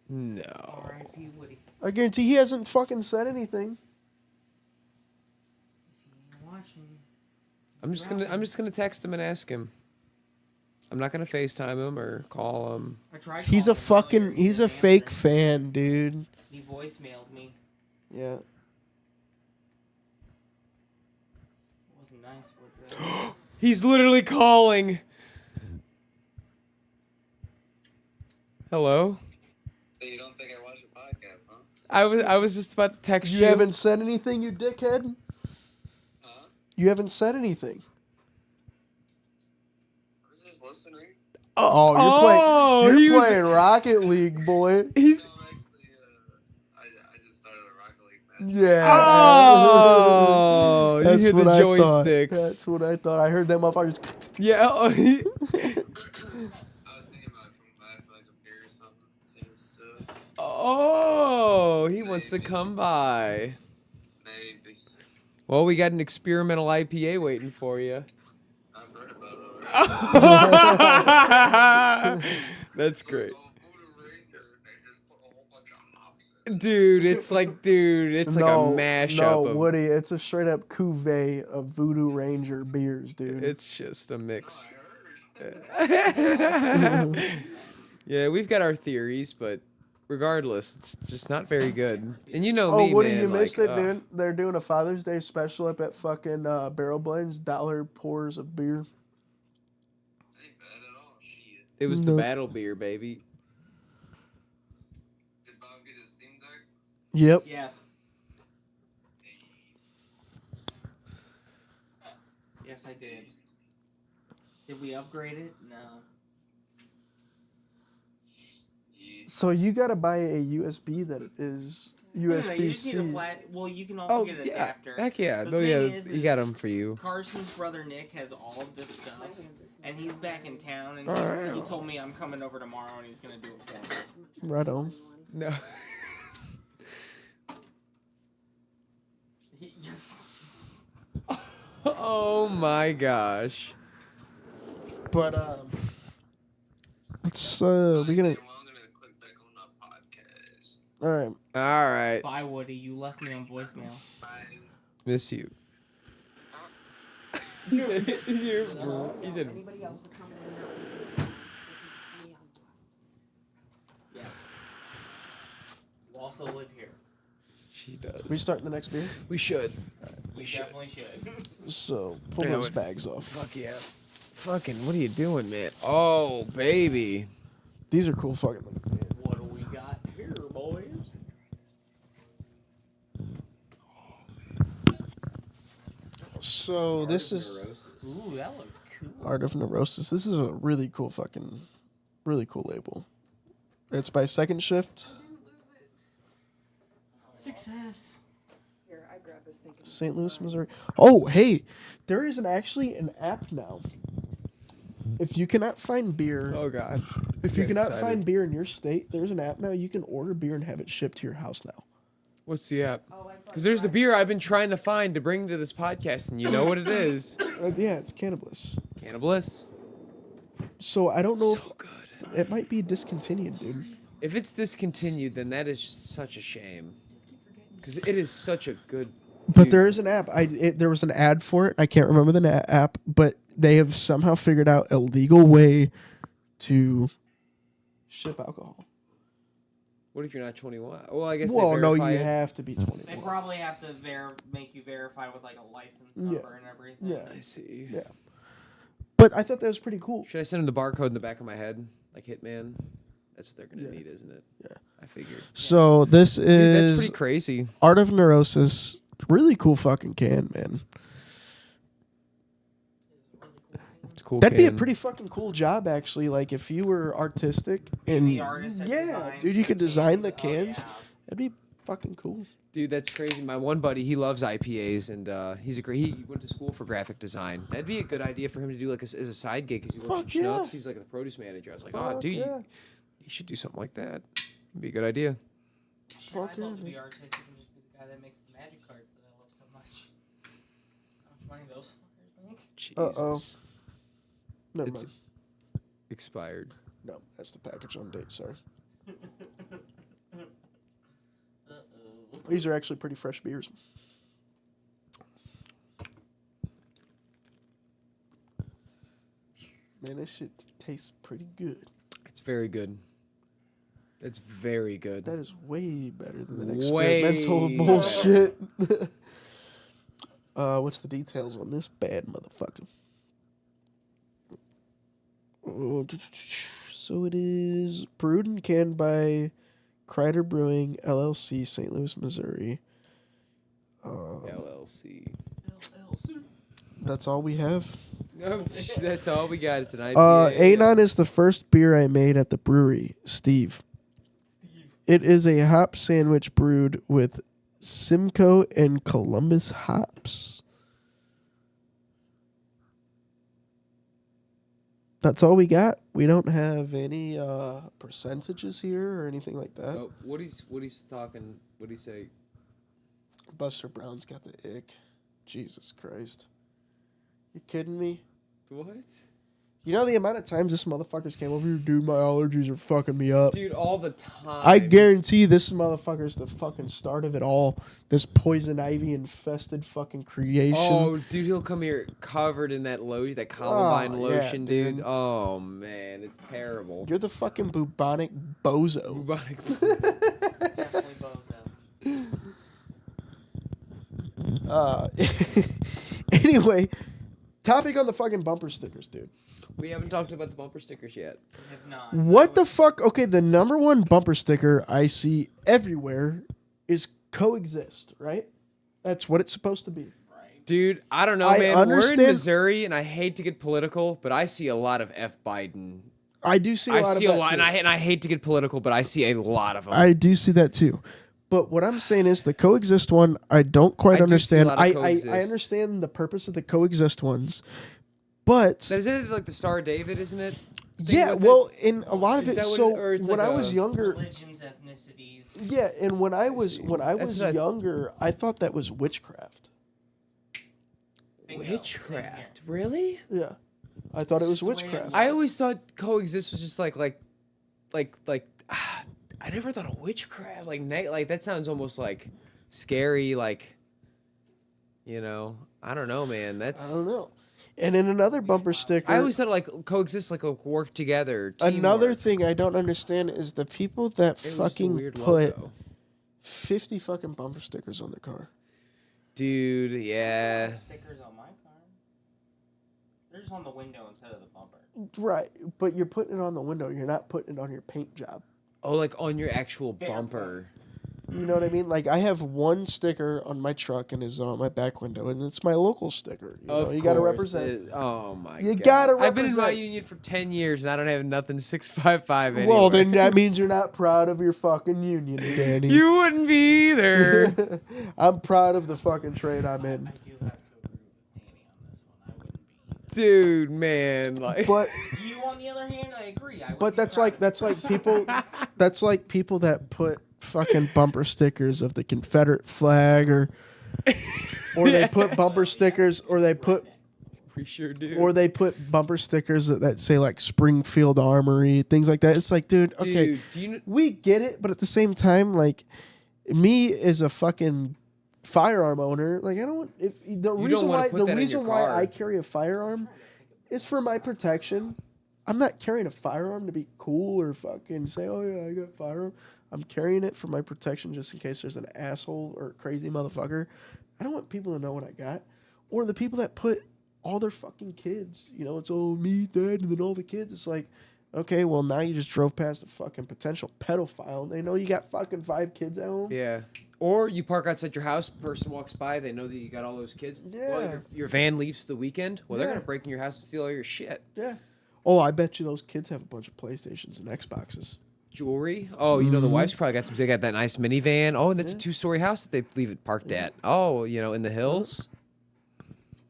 Speaker 2: No.
Speaker 3: R.I.P. Woody.
Speaker 1: I guarantee he hasn't fucking said anything.
Speaker 3: If you're watching.
Speaker 2: I'm just gonna text him and ask him. I'm not gonna FaceTime him or call him.
Speaker 3: I tried
Speaker 1: He's a
Speaker 3: calling him earlier,
Speaker 1: fucking,
Speaker 3: he
Speaker 1: he's a
Speaker 3: didn't
Speaker 1: fake
Speaker 3: answer.
Speaker 1: fan, dude.
Speaker 3: He voicemailed me.
Speaker 1: Yeah.
Speaker 3: It wasn't nice, Woodrow.
Speaker 2: He's literally calling. Hello.
Speaker 5: So you don't think I watch the podcast, huh?
Speaker 2: I was just about to text you.
Speaker 1: You haven't said anything, you dickhead?
Speaker 5: Huh?
Speaker 1: You haven't said anything.
Speaker 5: I was just listening.
Speaker 1: Oh,
Speaker 2: Oh, he
Speaker 1: you're
Speaker 2: was-
Speaker 1: playing Rocket League, boy.
Speaker 2: He's.
Speaker 5: No, actually, I just started a Rocket League match.
Speaker 1: Yeah.
Speaker 2: Oh, you
Speaker 1: That's
Speaker 2: hear the
Speaker 1: what I thought.
Speaker 2: joysticks.
Speaker 1: That's what I thought. I heard them motherfuckers.
Speaker 2: Yeah. Oh,
Speaker 5: I was thinking about coming back for like a beer or something. Seems
Speaker 2: oh, he wants to come by.
Speaker 5: maybe.
Speaker 2: Well, we got an experimental IPA waiting for you.
Speaker 5: I've heard about it already.
Speaker 2: That's great.
Speaker 5: Oh, Voodoo Ranger, they just put a whole bunch of hops in.
Speaker 2: Dude, it's like a mashup
Speaker 1: No,
Speaker 2: of.
Speaker 1: Woody, it's a straight up cuvee of Voodoo Ranger beers, dude.
Speaker 2: It's just a mix.
Speaker 5: I heard.
Speaker 2: Yeah, we've got our theories, but regardless, it's just not very good. And you know
Speaker 1: Oh,
Speaker 2: me,
Speaker 1: Woody,
Speaker 2: man.
Speaker 1: you missed it,
Speaker 2: like,
Speaker 1: dude. They're doing a Father's Day special up at fucking Barrel Blends, $1 pours of beer.
Speaker 5: Ain't bad at all. Shit.
Speaker 2: It was
Speaker 1: No.
Speaker 2: the battle beer, baby.
Speaker 5: Did Bob get his Steam Deck?
Speaker 1: Yep.
Speaker 3: Yes. Yes, I did. Did we upgrade it? No.
Speaker 5: Yeah.
Speaker 1: So you gotta buy a USB that is
Speaker 3: No, you just need a
Speaker 1: USB-C.
Speaker 3: flat. Well, you can also
Speaker 2: Oh,
Speaker 3: get an
Speaker 2: yeah.
Speaker 3: adapter.
Speaker 2: Heck yeah.
Speaker 3: The
Speaker 2: No, yeah,
Speaker 3: thing is
Speaker 2: he got them for you.
Speaker 3: Carson's brother Nick has all of this stuff, and he's back in town. And
Speaker 1: Alright.
Speaker 3: he told me I'm coming over tomorrow, and he's gonna do it for me.
Speaker 1: Right on.
Speaker 2: No. Oh my gosh.
Speaker 1: But let's we're gonna.
Speaker 5: Well, I'm gonna click back on the podcast.
Speaker 1: All right.
Speaker 2: All right.
Speaker 3: Bye, Woody. You left me on voicemail.
Speaker 5: Bye.
Speaker 2: Miss you. He said, he said,
Speaker 4: Anybody else would come in and out.
Speaker 3: Yes. You also live here.
Speaker 2: she does.
Speaker 1: We starting the next beer.
Speaker 2: We should.
Speaker 3: We definitely should.
Speaker 1: So pull
Speaker 2: Yeah,
Speaker 1: those
Speaker 2: what-
Speaker 1: bags off.
Speaker 2: Fuck yeah. Fucking, what are you doing, man? Oh, baby.
Speaker 1: These are cool fucking looking cans.
Speaker 3: What do we got here, boys?
Speaker 1: So this is
Speaker 3: Ooh, that looks cool.
Speaker 1: Art of Neurosis. This is a really cool fucking Really cool label. It's by Second Shift,
Speaker 3: Success.
Speaker 4: Here, I grabbed this thinking.
Speaker 1: St. Louis, Missouri. Oh, hey, there is actually an app now. If you cannot find beer,
Speaker 2: Oh gosh.
Speaker 1: if you
Speaker 2: Get
Speaker 1: cannot
Speaker 2: excited.
Speaker 1: find beer in your state, there's an app now. You can order beer and have it shipped to your house now.
Speaker 2: What's the app?
Speaker 4: Oh, I
Speaker 2: Because there's the beer I've been trying to find to bring to this podcast, and you know what it is.
Speaker 1: Yeah, it's Cannabis.
Speaker 2: Cannabis.
Speaker 1: So I don't know
Speaker 2: So good.
Speaker 1: if it might be discontinued, dude.
Speaker 2: If it's discontinued, then that is just such a shame. Because it is such a good.
Speaker 1: But
Speaker 2: dude,
Speaker 1: there is an app. There was an ad for it. I can't remember the app, but they have somehow figured out a legal way to ship alcohol.
Speaker 2: What if you're not 21? Well, I guess
Speaker 1: Well,
Speaker 2: they
Speaker 1: no,
Speaker 2: verify
Speaker 1: you
Speaker 2: it.
Speaker 1: have to be
Speaker 3: They
Speaker 1: 21.
Speaker 3: probably have to make you verify with like a license number and everything.
Speaker 1: Yeah.
Speaker 2: I see.
Speaker 1: Yeah. But I thought that was pretty cool.
Speaker 2: Should I send them the barcode in the back of my head, like Hitman? That's what they're gonna
Speaker 1: Yeah.
Speaker 2: need, isn't it?
Speaker 1: Yeah.
Speaker 2: I figured.
Speaker 1: So this
Speaker 2: Dude, that's
Speaker 1: is
Speaker 2: pretty crazy.
Speaker 1: Art of Neurosis. Really cool fucking can, man.
Speaker 2: It's a cool.
Speaker 1: That'd be a
Speaker 2: can.
Speaker 1: pretty fucking cool job, actually. Like if you were artistic and
Speaker 3: The artist that
Speaker 1: yeah,
Speaker 3: designs
Speaker 1: dude, you
Speaker 3: the
Speaker 1: could design the
Speaker 3: cans.
Speaker 1: cans.
Speaker 3: Oh, yeah.
Speaker 1: That'd be fucking cool.
Speaker 2: Dude, that's crazy. My one buddy, he loves IPAs, and he went to school for graphic design. That'd be a good idea for him to do like as a side gig, because he works
Speaker 1: Fuck
Speaker 2: at
Speaker 1: yeah.
Speaker 2: Schnucks. He's like the produce manager. I was like, oh,
Speaker 1: Fuck
Speaker 2: dude,
Speaker 1: yeah.
Speaker 2: you should do something like that. It'd be a good idea.
Speaker 3: Shit,
Speaker 1: Fuck
Speaker 3: I'd
Speaker 1: yeah,
Speaker 3: love to be
Speaker 1: dude.
Speaker 3: artistic and just be the guy that makes the magic cards that I love so much. How much money those fuckers make?
Speaker 1: Uh-oh.
Speaker 2: Jesus.
Speaker 1: Never
Speaker 2: It's-
Speaker 1: mind.
Speaker 2: Expired.
Speaker 1: No, that's the package on date. Sorry.
Speaker 3: Uh-oh.
Speaker 1: These are actually pretty fresh beers. Man, this shit tastes pretty good.
Speaker 2: It's very good. It's very good.
Speaker 1: That is way better than that
Speaker 2: Way
Speaker 1: experimental
Speaker 2: better.
Speaker 1: bullshit. What's the details on this bad motherfucker? So it is brewed and canned by Kreider Brewing LLC, St. Louis, Missouri.
Speaker 2: LLC.
Speaker 1: That's all we have.
Speaker 2: No, that's all we got. It's an IPA.
Speaker 1: Anon is the first beer I made at the brewery, Steve. It is a hop sandwich brewed with Simcoe and Columbus hops. That's all we got. We don't have any percentages here or anything like that.
Speaker 2: Oh, what he's talking? What he say?
Speaker 1: Buster Brown's got the ick. Jesus Christ. You kidding me?
Speaker 2: What?
Speaker 1: You know the amount of times this motherfucker's came over here, dude, my allergies are fucking me up.
Speaker 2: Dude, all the time.
Speaker 1: I guarantee this motherfucker's the fucking start of it all. This poison ivy infested fucking creation.
Speaker 2: Oh, dude, he'll come here covered in that lotion, that Columbine
Speaker 1: Oh, yeah,
Speaker 2: lotion, dude.
Speaker 1: dude.
Speaker 2: Oh man, it's terrible.
Speaker 1: You're the fucking bubonic bozo.
Speaker 2: Bubonic.
Speaker 3: Definitely bozo.
Speaker 1: Anyway, topic on the fucking bumper stickers, dude.
Speaker 2: We haven't talked about the bumper stickers yet.
Speaker 3: We have not.
Speaker 1: What the fuck? Okay, the number one bumper sticker I see everywhere is coexist, right? That's what it's supposed to be.
Speaker 3: Right.
Speaker 2: Dude, I don't know,
Speaker 1: I
Speaker 2: man. We're in
Speaker 1: understand-
Speaker 2: Missouri, and I hate to get political, but I see a lot of F Biden.
Speaker 1: I do see a
Speaker 2: I
Speaker 1: lot
Speaker 2: see
Speaker 1: of
Speaker 2: a
Speaker 1: that
Speaker 2: lot,
Speaker 1: too.
Speaker 2: and I hate to get political, but I see a lot of them.
Speaker 1: I do see that too. But what I'm saying is the coexist one, I don't quite
Speaker 2: I do see a
Speaker 1: understand.
Speaker 2: lot of
Speaker 1: I
Speaker 2: coexist.
Speaker 1: understand the purpose of the coexist ones, but
Speaker 2: So isn't it like the Star of David, isn't it? Thing
Speaker 1: yeah,
Speaker 2: with
Speaker 1: well, in a lot of
Speaker 2: Is
Speaker 1: it.
Speaker 2: that what
Speaker 1: So
Speaker 2: it- or it's
Speaker 1: when
Speaker 2: like
Speaker 1: I was
Speaker 2: a-
Speaker 1: younger,
Speaker 3: Religions, ethnicities.
Speaker 1: yeah, and when I was
Speaker 2: see.
Speaker 1: when I
Speaker 2: That's
Speaker 1: was
Speaker 2: what I-
Speaker 1: younger, I thought that was witchcraft.
Speaker 3: Bingo. Same
Speaker 2: Witchcraft, really?
Speaker 1: Yeah, I thought it was
Speaker 3: the way it
Speaker 1: witchcraft.
Speaker 3: was.
Speaker 2: I always thought coexist was just like I never thought of witchcraft. Like that sounds almost like scary. Like, you know, I don't know, man.
Speaker 1: I
Speaker 2: That's
Speaker 1: don't know. And in another bumper sticker,
Speaker 2: I always thought like coexist, like work together.
Speaker 1: another
Speaker 2: teamwork.
Speaker 1: thing I don't understand is the people that
Speaker 2: It was just a
Speaker 1: fucking
Speaker 2: weird
Speaker 1: put
Speaker 2: logo.
Speaker 1: 50 fucking bumper stickers on their car.
Speaker 2: Dude, yeah.
Speaker 3: Stickers on my car. They're just on the window instead of the bumper.
Speaker 1: Right, but you're putting it on the window. You're not putting it on your paint job.
Speaker 2: Oh, like on your actual
Speaker 3: Fair
Speaker 2: bumper.
Speaker 1: You know what I mean? Like I have one sticker on my truck and is on my back window, and it's my local sticker. You got to represent.
Speaker 2: Oh my god.
Speaker 1: You gotta
Speaker 2: I've been in my
Speaker 1: represent.
Speaker 2: union for 10 years and I don't have nothing 655 anymore.
Speaker 1: Well, then that means you're not proud of your fucking union, Danny.
Speaker 2: you wouldn't be either.
Speaker 1: I'm proud of the fucking trade I'm in.
Speaker 3: I do have to agree with Danny on this one. I wouldn't be.
Speaker 2: Dude, man, like
Speaker 1: But
Speaker 3: You, on the other hand, I agree. I would
Speaker 1: but
Speaker 3: be
Speaker 1: that's
Speaker 3: proud
Speaker 1: like
Speaker 3: of
Speaker 1: that's like
Speaker 3: this.
Speaker 1: people that's like people that put fucking bumper stickers of the Confederate flag or they put bumper stickers or they put
Speaker 2: we sure do.
Speaker 1: or they put bumper stickers that say like Springfield Armory, things like that. It's like, dude, okay,
Speaker 2: Dude, do you know
Speaker 1: we get it, but at the same time, like me as a fucking firearm owner, like I don't. If the
Speaker 2: don't
Speaker 1: reason
Speaker 2: wanna
Speaker 1: why
Speaker 2: put
Speaker 1: the
Speaker 2: that in
Speaker 1: reason
Speaker 2: your
Speaker 1: why
Speaker 2: car.
Speaker 1: I carry a firearm is for my protection. I'm not carrying a firearm to be cool or fucking say, oh yeah, I got a firearm. I'm carrying it for my protection, just in case there's an asshole or crazy motherfucker. I don't want people to know what I got, or the people that put all their fucking kids. You know, it's all me, dad, and then all the kids. It's like, okay, well now you just drove past a fucking potential pedophile. And they know you got fucking 5 kids at home.
Speaker 2: Yeah. Or you park outside your house, person walks by, they know that you got all those kids. Well,
Speaker 1: Yeah.
Speaker 2: your van leaves for the weekend. Well, they're
Speaker 1: Yeah.
Speaker 2: going to break in your house and steal all your shit.
Speaker 1: Yeah. Oh, I bet you those kids have a bunch of PlayStations and Xboxes.
Speaker 2: Jewelry. Oh, you know, the wife's probably got some. They got that nice minivan. Oh, and that's a 2-story house that they leave it parked at. Oh, you know, in the hills.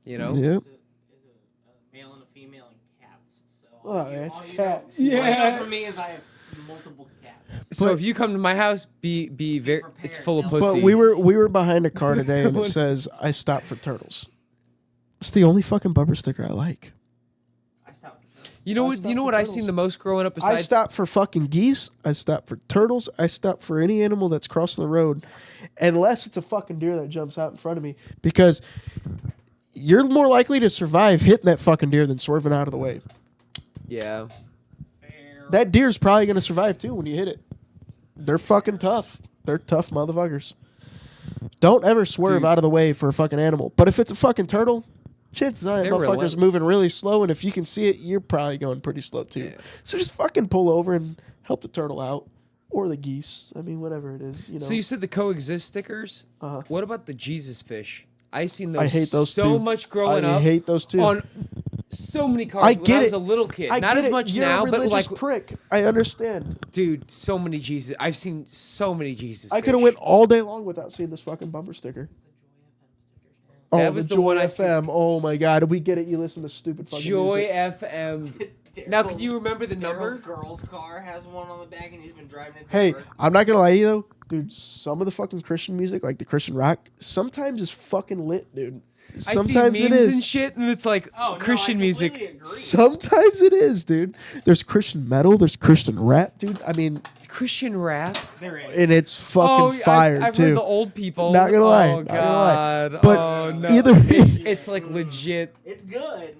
Speaker 2: You know?
Speaker 1: Yeah.
Speaker 3: Is a male and a female and cats. So
Speaker 1: Oh,
Speaker 3: all
Speaker 1: it's
Speaker 3: all
Speaker 1: cats.
Speaker 3: All you
Speaker 2: Yeah.
Speaker 3: know for me is I have multiple cats.
Speaker 2: So
Speaker 1: But-
Speaker 2: if you come to my house, be very.
Speaker 3: prepared.
Speaker 2: It's full of
Speaker 3: But
Speaker 2: pussy.
Speaker 1: But we were behind a car today and it says I stopped for turtles. It's the only fucking bumper sticker I like.
Speaker 3: I stopped.
Speaker 2: You know
Speaker 1: I
Speaker 2: what?
Speaker 1: stopped
Speaker 2: You know
Speaker 1: for
Speaker 2: what I
Speaker 1: turtles.
Speaker 2: seen the most growing up
Speaker 1: I
Speaker 2: besides.
Speaker 1: stopped for fucking geese. I stopped for turtles. I stopped for any animal that's crossing the road, unless it's a fucking deer that jumps out in front of me. Because you're more likely to survive hitting that fucking deer than swerving out of the way.
Speaker 2: Yeah.
Speaker 3: Fair.
Speaker 1: That deer's probably gonna survive too when you hit it. They're fucking tough. They're tough motherfuckers. Don't ever swerve
Speaker 2: Dude.
Speaker 1: out of the way for a fucking animal. But if it's a fucking turtle, chances are that
Speaker 2: They're
Speaker 1: motherfucker's
Speaker 2: relentless.
Speaker 1: moving really slow, and if you can see it, you're probably going pretty slow too.
Speaker 2: Yeah.
Speaker 1: So just fucking pull over and help the turtle out. Or the geese. I mean, whatever it is. You know.
Speaker 2: So you said the coexist stickers.
Speaker 1: Uh-huh.
Speaker 2: What about the Jesus fish? I seen those.
Speaker 1: I hate those
Speaker 2: so
Speaker 1: too.
Speaker 2: much growing
Speaker 1: I
Speaker 2: up.
Speaker 1: hate those too.
Speaker 2: On so many cars
Speaker 1: I
Speaker 2: when
Speaker 1: get
Speaker 2: I was
Speaker 1: it.
Speaker 2: a little kid.
Speaker 1: I
Speaker 2: Not
Speaker 1: get
Speaker 2: as
Speaker 1: it.
Speaker 2: much
Speaker 1: You're
Speaker 2: now,
Speaker 1: a
Speaker 2: but
Speaker 1: religious
Speaker 2: like,
Speaker 1: prick. I understand.
Speaker 2: dude, so many Jesus. I've seen so many Jesus.
Speaker 1: I could have
Speaker 2: fish.
Speaker 1: went all day long without seeing this fucking bumper sticker.
Speaker 2: That
Speaker 1: Oh,
Speaker 2: was
Speaker 1: the
Speaker 2: the one
Speaker 1: Joy
Speaker 2: I seen.
Speaker 1: FM. Oh my god, we get it. You listen to stupid fucking
Speaker 2: Joy
Speaker 1: music.
Speaker 2: FM. Now, can you remember the
Speaker 3: Daryl's
Speaker 2: number?
Speaker 3: girl's car has one on the back, and he's been driving it. to
Speaker 1: Hey,
Speaker 3: work.
Speaker 1: I'm not gonna lie to you though, dude. Some of the fucking Christian music, like the Christian rock, sometimes is fucking lit, dude.
Speaker 2: I
Speaker 1: Sometimes
Speaker 2: see
Speaker 1: it
Speaker 2: memes
Speaker 1: is.
Speaker 2: and shit, and it's like
Speaker 3: Oh, no,
Speaker 2: Christian
Speaker 3: I
Speaker 2: music.
Speaker 3: completely agree.
Speaker 1: Sometimes it is, dude. There's Christian metal. There's Christian rap, dude. I mean,
Speaker 2: Christian rap.
Speaker 3: There is.
Speaker 1: and it's fucking fire
Speaker 2: I've
Speaker 1: too.
Speaker 2: heard the old people.
Speaker 1: Not gonna lie,
Speaker 2: Oh
Speaker 1: not gonna lie.
Speaker 2: god.
Speaker 1: But
Speaker 2: oh, no.
Speaker 1: either way-
Speaker 2: it's like legit.
Speaker 3: It's good.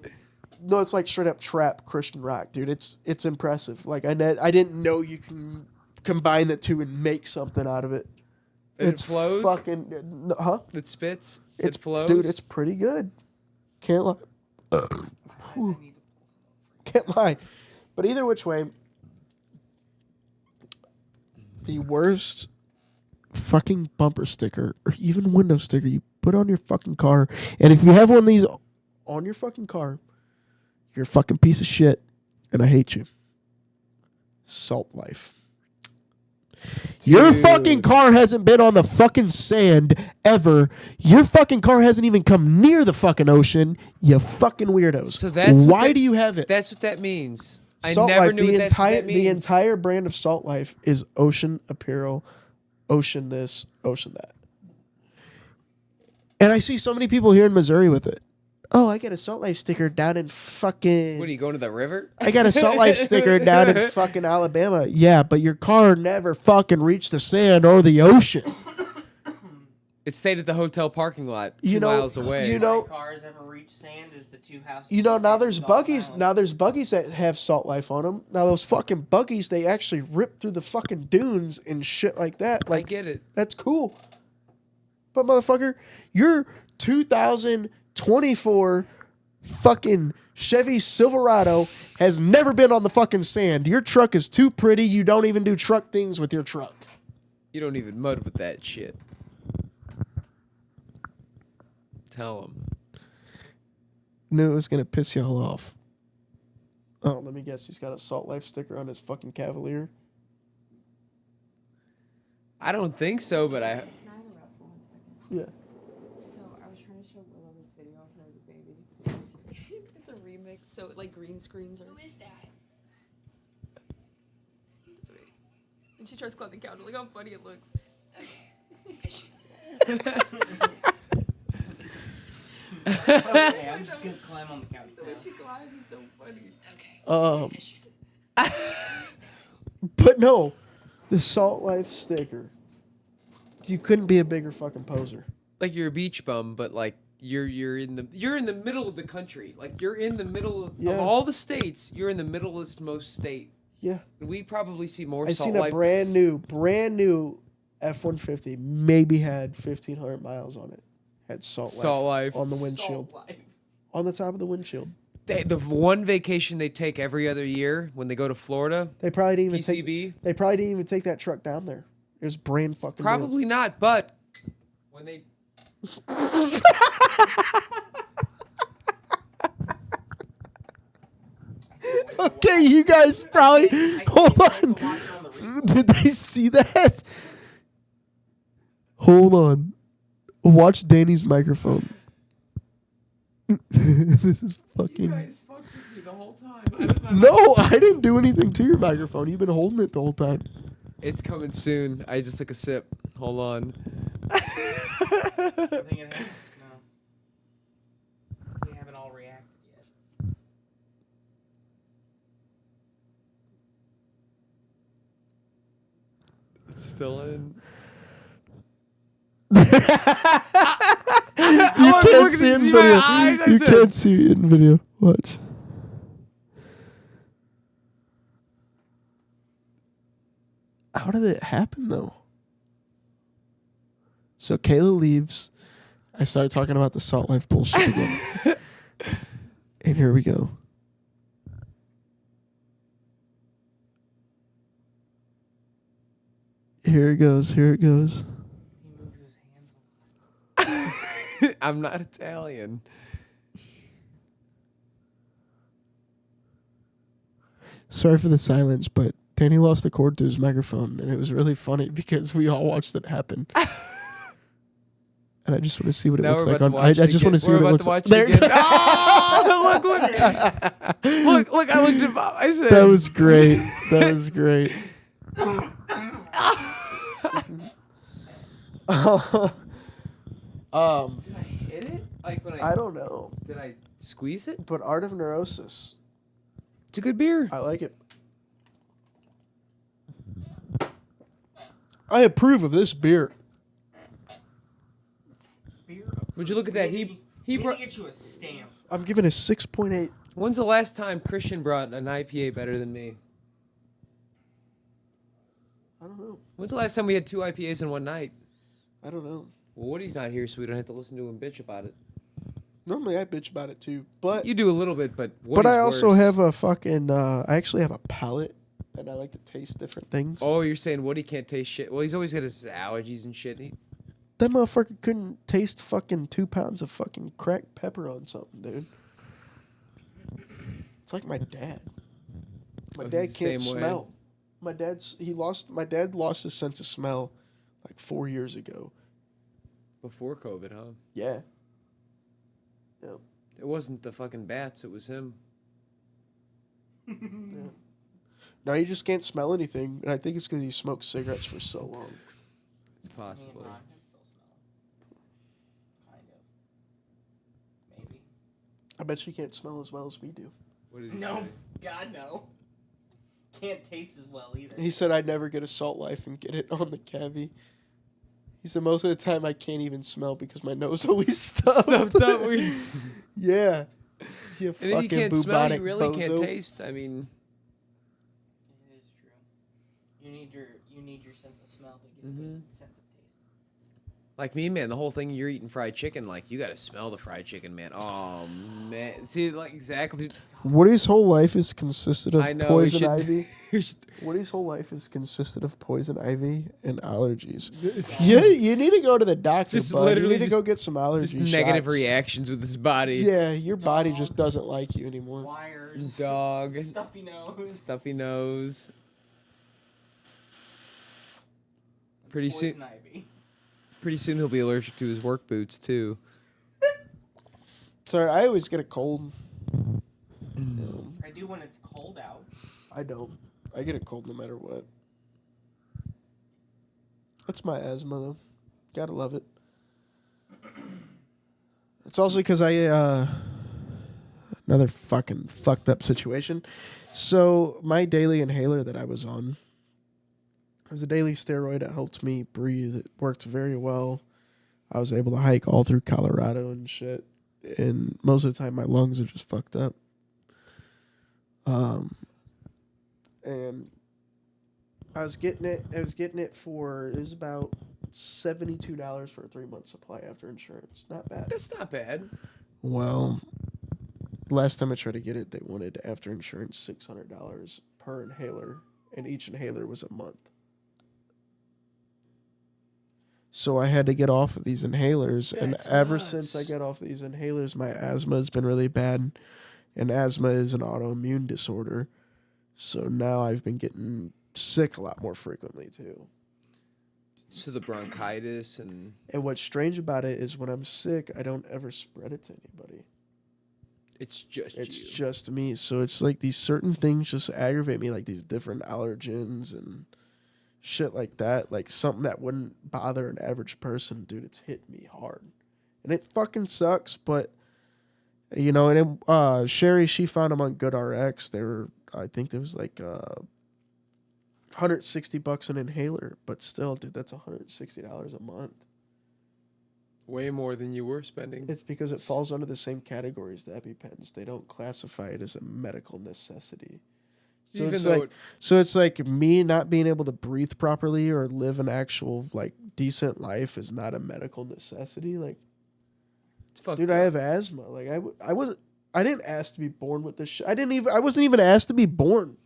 Speaker 1: No, it's like straight up trap Christian rock, dude. It's impressive. Like I didn't know you can combine the two and make something out of it.
Speaker 2: And
Speaker 1: It's
Speaker 2: it flows.
Speaker 1: fucking huh?
Speaker 2: It spits.
Speaker 1: It's
Speaker 2: it flows.
Speaker 1: dude. It's pretty good. Can't lie. Can't lie. But either which way, the worst fucking bumper sticker or even window sticker you put on your fucking car, and if you have one of these on your fucking car, you're a fucking piece of shit, and I hate you. Salt Life. Your
Speaker 2: Dude.
Speaker 1: fucking car hasn't been on the fucking sand ever. Your fucking car hasn't even come near the fucking ocean. You fucking weirdos.
Speaker 2: So that's what
Speaker 1: why
Speaker 2: that-
Speaker 1: do you have it?
Speaker 2: That's what that means. I
Speaker 1: Salt
Speaker 2: never
Speaker 1: Life,
Speaker 2: knew
Speaker 1: the
Speaker 2: that's what
Speaker 1: entire
Speaker 2: that
Speaker 1: the
Speaker 2: means.
Speaker 1: entire brand of Salt Life is ocean apparel, ocean this, ocean that. And I see so many people here in Missouri with it. Oh, I got a Salt Life sticker down in fucking.
Speaker 2: What are you going to the river?
Speaker 1: I got a Salt Life sticker down in fucking Alabama. Yeah, but your car never fucking reached the sand or the ocean.
Speaker 2: It stayed at the hotel parking lot,
Speaker 1: You
Speaker 2: 2
Speaker 1: know-
Speaker 2: miles away.
Speaker 1: you know-
Speaker 3: My cars ever reached sand is the two houses.
Speaker 1: You know, now
Speaker 3: closest
Speaker 1: there's
Speaker 3: to Dog
Speaker 1: buggies.
Speaker 3: Island.
Speaker 1: Now there's buggies that have Salt Life on them. Now those fucking buggies, they actually rip through the fucking dunes and shit like that.
Speaker 2: I
Speaker 1: Like
Speaker 2: get it.
Speaker 1: that's cool. But motherfucker, your 2024 fucking Chevy Silverado has never been on the fucking sand. Your truck is too pretty. You don't even do truck things with your truck.
Speaker 2: You don't even mud with that shit. Tell him.
Speaker 1: Knew it was gonna piss y'all off. Oh, let me guess. He's got a Salt Life sticker on his fucking Cavalier.
Speaker 2: I don't think so, but I.
Speaker 4: Can I interrupt for 1 second?
Speaker 1: Yeah.
Speaker 4: So I was trying to show Willow this video of her as a baby. It's a remix, so like green screens are.
Speaker 6: Who is that?
Speaker 4: It's me. And she tries to climb the couch. Look how funny it looks.
Speaker 6: Okay. And she's
Speaker 3: Okay, I'm just gonna climb on the couch
Speaker 4: The way
Speaker 3: now.
Speaker 4: she climbs is so funny.
Speaker 6: okay.
Speaker 1: Um,
Speaker 6: And she's
Speaker 1: but no, the Salt Life sticker. You couldn't be a bigger fucking poser.
Speaker 2: Like you're a beach bum, but like you're in the middle of the country. Like you're in the middle of
Speaker 1: Yeah.
Speaker 2: all the states. You're in the middleest most state.
Speaker 1: Yeah.
Speaker 2: And we probably see more
Speaker 1: I
Speaker 2: Salt
Speaker 1: seen a
Speaker 2: Life.
Speaker 1: brand new F-150. Maybe had 1,500 miles on it. Had Salt Life on the windshield,
Speaker 3: Salt Life.
Speaker 1: on the top of the windshield.
Speaker 2: The one vacation they take every other year when they go to Florida.
Speaker 1: They probably didn't even
Speaker 2: PCB?
Speaker 1: take. They probably didn't even take that truck down there. It was brand fucking new.
Speaker 2: Probably not, but when they
Speaker 1: Okay, you guys probably
Speaker 3: I
Speaker 1: hold
Speaker 3: can't wait
Speaker 1: on.
Speaker 3: to watch it on the replay.
Speaker 1: Did they see that? Hold on. Watch Danny's microphone. This is fucking.
Speaker 2: fucked with me the whole time.
Speaker 1: No, I didn't do anything to your microphone. You've been holding it the whole time.
Speaker 2: It's coming soon. I just took a sip. Hold on.
Speaker 3: I think it has. No. We haven't all reacted yet.
Speaker 2: It's still in.
Speaker 1: You
Speaker 2: I'm
Speaker 1: can't
Speaker 2: looking
Speaker 1: see
Speaker 2: to
Speaker 1: it in
Speaker 2: see my
Speaker 1: video.
Speaker 2: eyes, I
Speaker 1: You
Speaker 2: said.
Speaker 1: can't see it in video. Watch. How did it happen though? So Kayla leaves. I started talking about the Salt Life bullshit again. And here we go. Here it goes. Here it goes.
Speaker 3: He moves his hands a lot.
Speaker 2: I'm not Italian.
Speaker 1: Sorry for the silence, but Danny lost the cord to his microphone, and it was really funny because we all watched it happen. And I just want to see what it
Speaker 2: Now
Speaker 1: looks
Speaker 2: we're
Speaker 1: like.
Speaker 2: about to
Speaker 1: On, I
Speaker 2: watch it
Speaker 1: just want to see
Speaker 2: again.
Speaker 1: what
Speaker 2: We're
Speaker 1: it looks
Speaker 2: about
Speaker 1: like.
Speaker 2: to watch it again. Oh, look! I looked at Bob. I said
Speaker 1: That was great. That was great.
Speaker 2: Did I hit it? Like when
Speaker 1: I don't know,
Speaker 2: did I squeeze it?
Speaker 1: but Art of Neurosis,
Speaker 2: It's a good beer.
Speaker 1: I like it. I approve of this beer.
Speaker 3: Beer
Speaker 2: Would you look at that? He
Speaker 3: we need
Speaker 2: brought.
Speaker 3: to get you a stamp.
Speaker 1: I'm giving a 6.8.
Speaker 2: When's the last time Christian brought an IPA better than me?
Speaker 1: I don't know.
Speaker 2: When's the last time we had 2 IPAs in one night?
Speaker 1: I don't know.
Speaker 2: Well, Woody's not here, so we don't have to listen to him bitch about it.
Speaker 1: Normally I bitch about it too, but
Speaker 2: You do a little bit, but
Speaker 1: but I also
Speaker 2: worse.
Speaker 1: have a fucking. I actually have a palate, and I like to taste different things.
Speaker 2: Oh, you're saying Woody can't taste shit? Well, he's always got his allergies and shit.
Speaker 1: That motherfucker couldn't taste fucking 2 pounds of fucking cracked pepper on something, dude. It's like my dad. My
Speaker 2: Oh,
Speaker 1: dad
Speaker 2: he's the
Speaker 1: can't
Speaker 2: same way?
Speaker 1: smell. My dad lost his sense of smell like 4 years ago.
Speaker 2: Before COVID, huh?
Speaker 1: Yeah. Yep.
Speaker 2: It wasn't the fucking bats, it was him.
Speaker 1: Now he just can't smell anything, and I think it's because he smoked cigarettes for so long.
Speaker 2: It's possible.
Speaker 3: Me and Ron can still smell it. Kind of. Maybe.
Speaker 1: I bet you can't smell as well as we do.
Speaker 2: What did he
Speaker 3: No.
Speaker 2: say?
Speaker 3: God, no. Can't taste as well either.
Speaker 1: He said I'd never get a Salt Life and get it on the cavi. He said most of the time I can't even smell because my nose always stuffed.
Speaker 2: Stuffed up weird.
Speaker 1: Yeah. You
Speaker 2: And if you
Speaker 1: fucking
Speaker 2: can't smell, you
Speaker 1: bubonic
Speaker 2: really can't
Speaker 1: bozo.
Speaker 2: taste. I mean,
Speaker 3: It is true. You need your sense of smell to get a good sense of taste.
Speaker 2: Like me, man, the whole thing you're eating fried chicken, like you gotta smell the fried chicken, man. Oh man, see, like exactly.
Speaker 1: Woody's whole life is consisted of
Speaker 2: I know.
Speaker 1: poison
Speaker 2: we should,
Speaker 1: ivy.
Speaker 2: we should-
Speaker 1: Woody's whole life is consisted of poison ivy and allergies. You need to go to the doctor.
Speaker 2: Just
Speaker 1: bud.
Speaker 2: literally
Speaker 1: you need to
Speaker 2: just-
Speaker 1: go get some allergy
Speaker 2: just negative
Speaker 1: shots.
Speaker 2: reactions with his body.
Speaker 1: Yeah, your body
Speaker 3: Dog.
Speaker 1: just doesn't like you anymore.
Speaker 3: Wires.
Speaker 2: Dog.
Speaker 3: Stuffy nose.
Speaker 2: Stuffy nose. Pretty soon,
Speaker 3: Poison ivy.
Speaker 2: pretty soon he'll be allergic to his work boots too.
Speaker 1: Sorry, I always get a cold.
Speaker 3: I do when it's cold out.
Speaker 1: I don't. I get a cold no matter what. That's my asthma though. Gotta love it. It's also because another fucking fucked up situation. So my daily inhaler that I was on, it was a daily steroid that helped me breathe. It worked very well. I was able to hike all through Colorado and shit. And most of the time my lungs are just fucked up. And I was getting it for, it was about $72 for a 3-month supply after insurance. Not bad.
Speaker 2: That's not bad.
Speaker 1: Well, last time I tried to get it, they wanted after insurance $600 per inhaler, and each inhaler was a month. So I had to get off of these inhalers, and
Speaker 2: That's
Speaker 1: ever
Speaker 2: nuts.
Speaker 1: since I got off these inhalers, my asthma has been really bad, and asthma is an autoimmune disorder. So now I've been getting sick a lot more frequently too.
Speaker 2: So the bronchitis and
Speaker 1: And what's strange about it is when I'm sick, I don't ever spread it to anybody.
Speaker 2: it's just
Speaker 1: It's
Speaker 2: you.
Speaker 1: just me. So it's like these certain things just aggravate me, like these different allergens and shit like that. Like something that wouldn't bother an average person, dude, it's hit me hard. And it fucking sucks, but you know, and it, Sherry, she found them on GoodRx. They were, I think there was like $160 an inhaler, but still, dude, that's $160 a month.
Speaker 2: Way more than you were spending.
Speaker 1: It's because it falls under the same category as the EpiPens. They don't classify it as a medical necessity. So
Speaker 2: Even
Speaker 1: it's
Speaker 2: though
Speaker 1: like, so it's like me not being able to breathe properly or live an actual like decent life is not a medical necessity. Like,
Speaker 2: it's fucked
Speaker 1: dude,
Speaker 2: up.
Speaker 1: I have asthma. Like I didn't ask to be born with this shit. I wasn't even asked to be born.